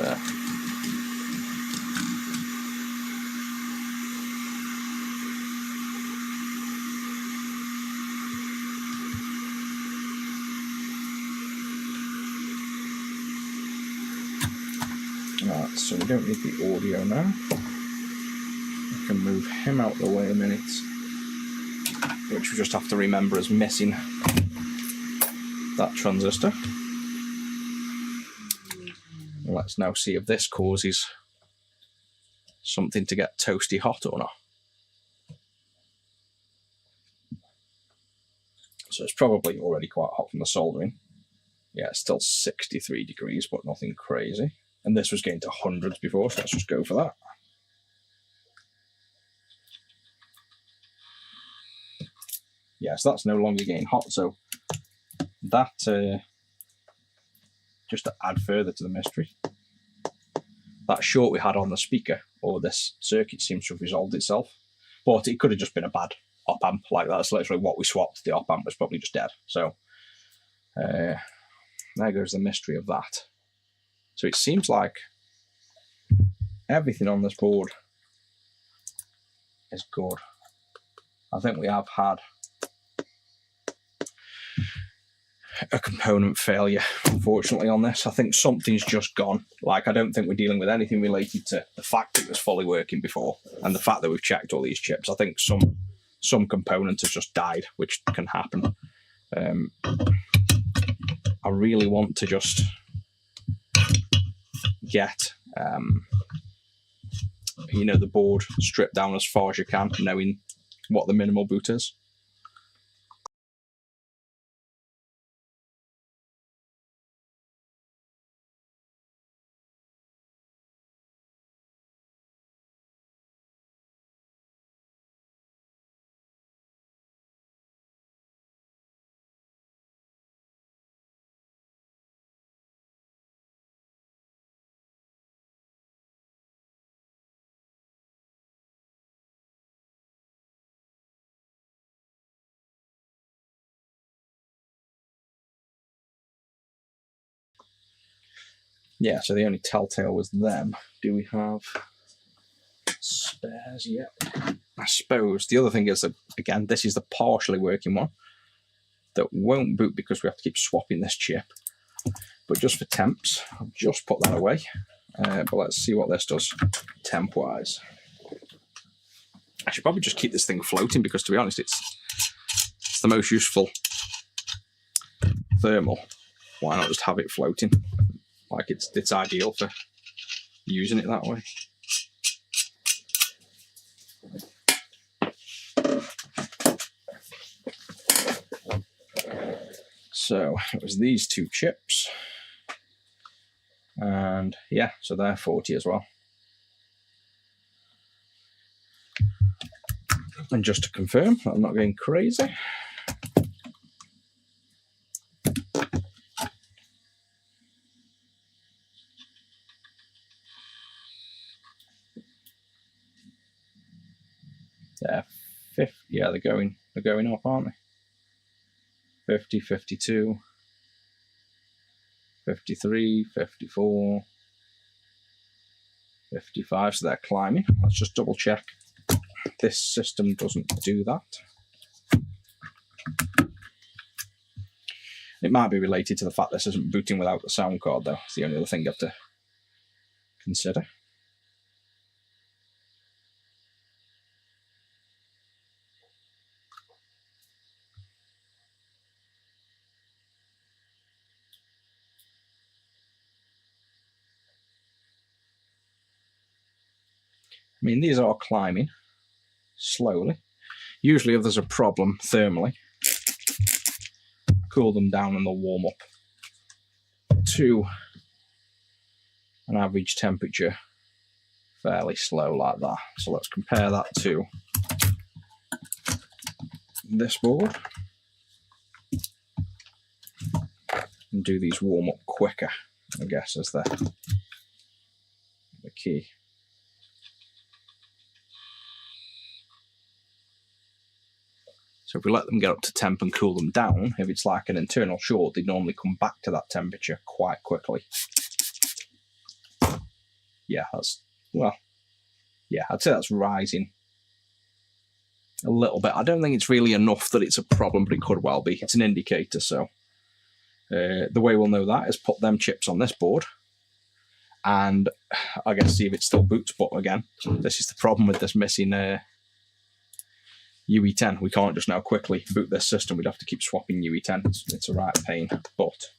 Right, so we don't need the audio now. I can move him out the way a minute, which we just have to remember is missing that transistor. Let's now see if this causes something to get toasty hot or not. So it's probably already quite hot from the soldering. Yeah, it's still 63 degrees, but nothing crazy. And this was getting to hundreds before, so let's just go for that. Yes, that's no longer getting hot, so that, just to add further to the mystery, that short we had on the speaker, or this circuit, seems to have resolved itself. But it could have just been a bad op-amp, like that's literally what we swapped. The op-amp was probably just dead. So, there goes the mystery of that. So it seems like everything on this board is good. I think we have had a component failure, unfortunately, on this. I think something's just gone. Like, I don't think we're dealing with anything related to the fact that it was fully working before and the fact that we've checked all these chips. I think some component has just died, which can happen. I really want to just get you know, the board stripped down as far as you can, knowing what the minimal boot is. Yeah, so the only telltale was them. Do we have spares yet? I suppose the other thing is that, again, this is the partially working one that won't boot because we have to keep swapping this chip. But just for temps, I'll just put that away. But let's see what this does temp-wise. I should probably just keep this thing floating because, to be honest, it's the most useful thermal. Why not just have it floating? Like, it's ideal for using it that way. So it was these two chips, and yeah, so they're 40 as well. And just to confirm that I'm not going crazy, they're 50. Yeah, they're going up, aren't they? 50, 52, 53, 54, 55. So they're climbing. Let's just double check this system doesn't do that. It might be related to the fact this isn't booting without the sound card, though. It's the only other thing you have to consider. I mean, these are climbing slowly. Usually if there's a problem thermally, cool them down and they'll warm up to an average temperature fairly slow like that. So let's compare that to this board and do these warm up quicker, I guess, is the key. So if we let them get up to temp and cool them down, if it's like an internal short, they normally come back to that temperature quite quickly. Yeah, I'd say that's rising a little bit. I don't think it's really enough that it's a problem, but it could well be. It's an indicator, so the way we'll know that is put them chips on this board and I guess see if it still boots. But again, this is the problem with this missing UE10. We can't just now quickly boot this system. We'd have to keep swapping UE10. It's a right pain, but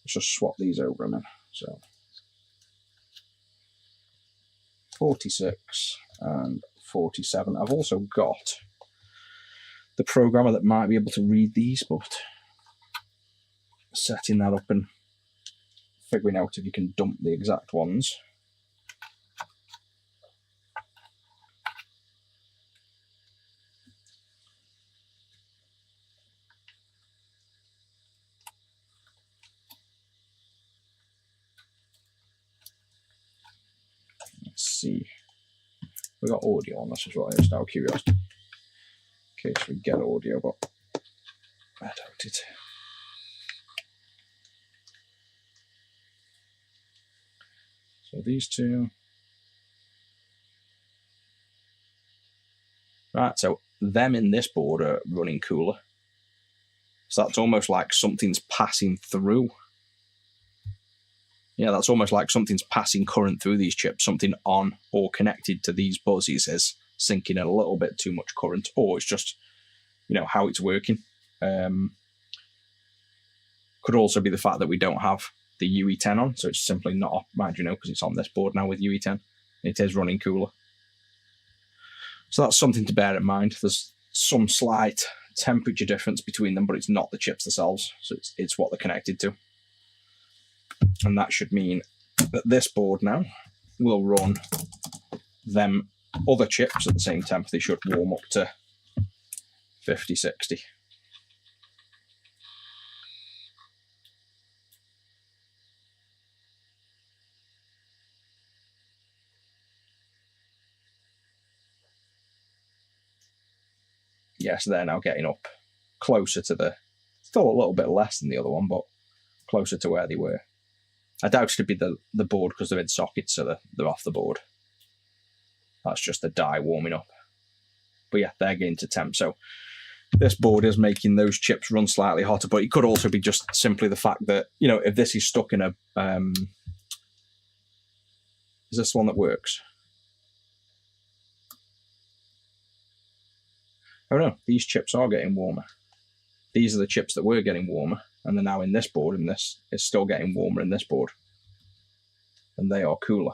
let's just swap these over a minute. So 46 and 47. I've also got the programmer that might be able to read these, but setting that up in figuring out if you can dump the exact ones. Let's see. We got audio on this as well. It's now curiosity. In case we get audio, but I doubt it. So these two. Right, so them in this board are running cooler. So that's almost like something's passing through. Yeah, that's almost like something's passing current through these chips. Something on or connected to these buzzes is sinking in a little bit too much current, or it's just, you know, how it's working. Could also be the fact that we don't have the UE10 on, so it's simply not up, mind you know, because it's on this board now with UE10. It is running cooler. So that's something to bear in mind. There's some slight temperature difference between them, but it's not the chips themselves, so it's what they're connected to. And that should mean that this board now will run them other chips at the same temp. They should warm up to 50, 60. Yes, they're now getting up closer to the, still a little bit less than the other one, but closer to where they were. I doubt it'd be the board because they're in sockets, so they're off the board. That's just the die warming up. But yeah, they're getting to temp. So this board is making those chips run slightly hotter, but it could also be just simply the fact that, you know, if this is stuck in a... is this one that works? Oh no, these chips are getting warmer. These are the chips that were getting warmer, and they're now in this board, and this is still getting warmer in this board. And they are cooler.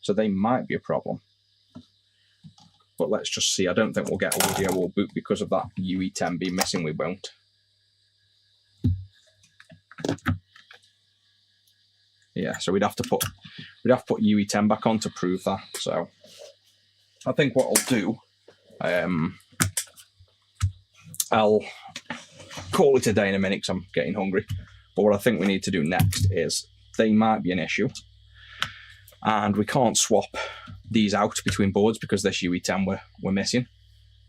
So they might be a problem. But let's just see. I don't think we'll get audio or boot because of that UE10 being missing. We won't. Yeah, so we'd have to put UE10 back on to prove that. So I think what I'll do, I'll call it a day in a minute because I'm getting hungry. But what I think we need to do next is, they might be an issue, and we can't swap these out between boards because this UE10 we're missing.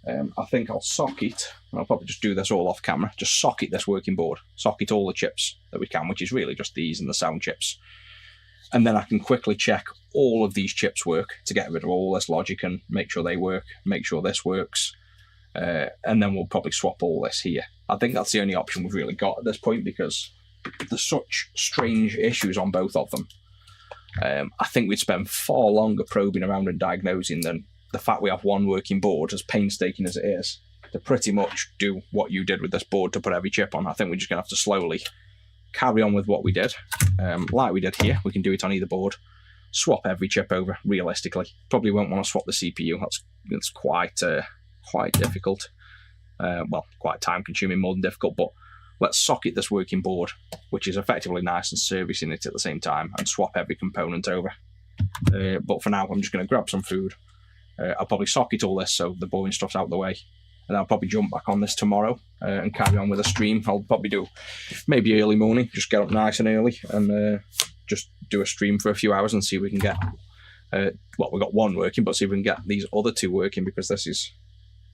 I think I'll socket, and I'll probably just do this all off camera, just socket this working board, socket all the chips that we can, which is really just these and the sound chips. And then I can quickly check all of these chips work to get rid of all this logic and make sure they work, make sure this works. And then we'll probably swap all this here. I think that's the only option we've really got at this point because there's such strange issues on both of them. I think we'd spend far longer probing around and diagnosing than the fact we have one working board, as painstaking as it is, to pretty much do what you did with this board to put every chip on. I think we're just going to have to slowly carry on with what we did. Like we did here, we can do it on either board. Swap every chip over, realistically. Probably won't want to swap the CPU. That's quite difficult. Well, quite time consuming, more than difficult, but let's socket this working board, which is effectively nice, and servicing it at the same time, and swap every component over. But for now, I'm just going to grab some food. I'll probably socket all this so the boring stuff's out of the way, and I'll probably jump back on this tomorrow and carry on with a stream. I'll probably do maybe early morning, just get up nice and early and just do a stream for a few hours and see if we can get, well, we've got one working, but see if we can get these other two working, because this is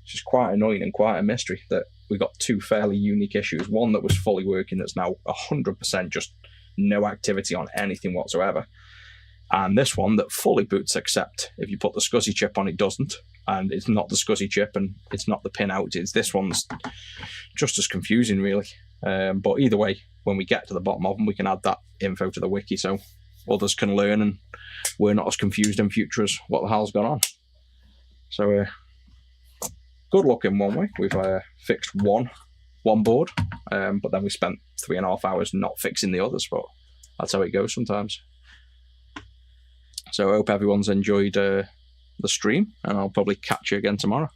just quite annoying and quite a mystery that we got two fairly unique issues. One that was fully working that's now 100% just no activity on anything whatsoever. And this one that fully boots, except if you put the SCSI chip on, it doesn't. And it's not the SCSI chip and it's not the pin out. It's this one's just as confusing, really. But either way, when we get to the bottom of them, we can add that info to the wiki so others can learn and we're not as confused in future as what the hell's gone on. So, good luck in one way. We've fixed one board, but then we spent 3.5 hours not fixing the others, but that's how it goes sometimes. So I hope everyone's enjoyed the stream, and I'll probably catch you again tomorrow.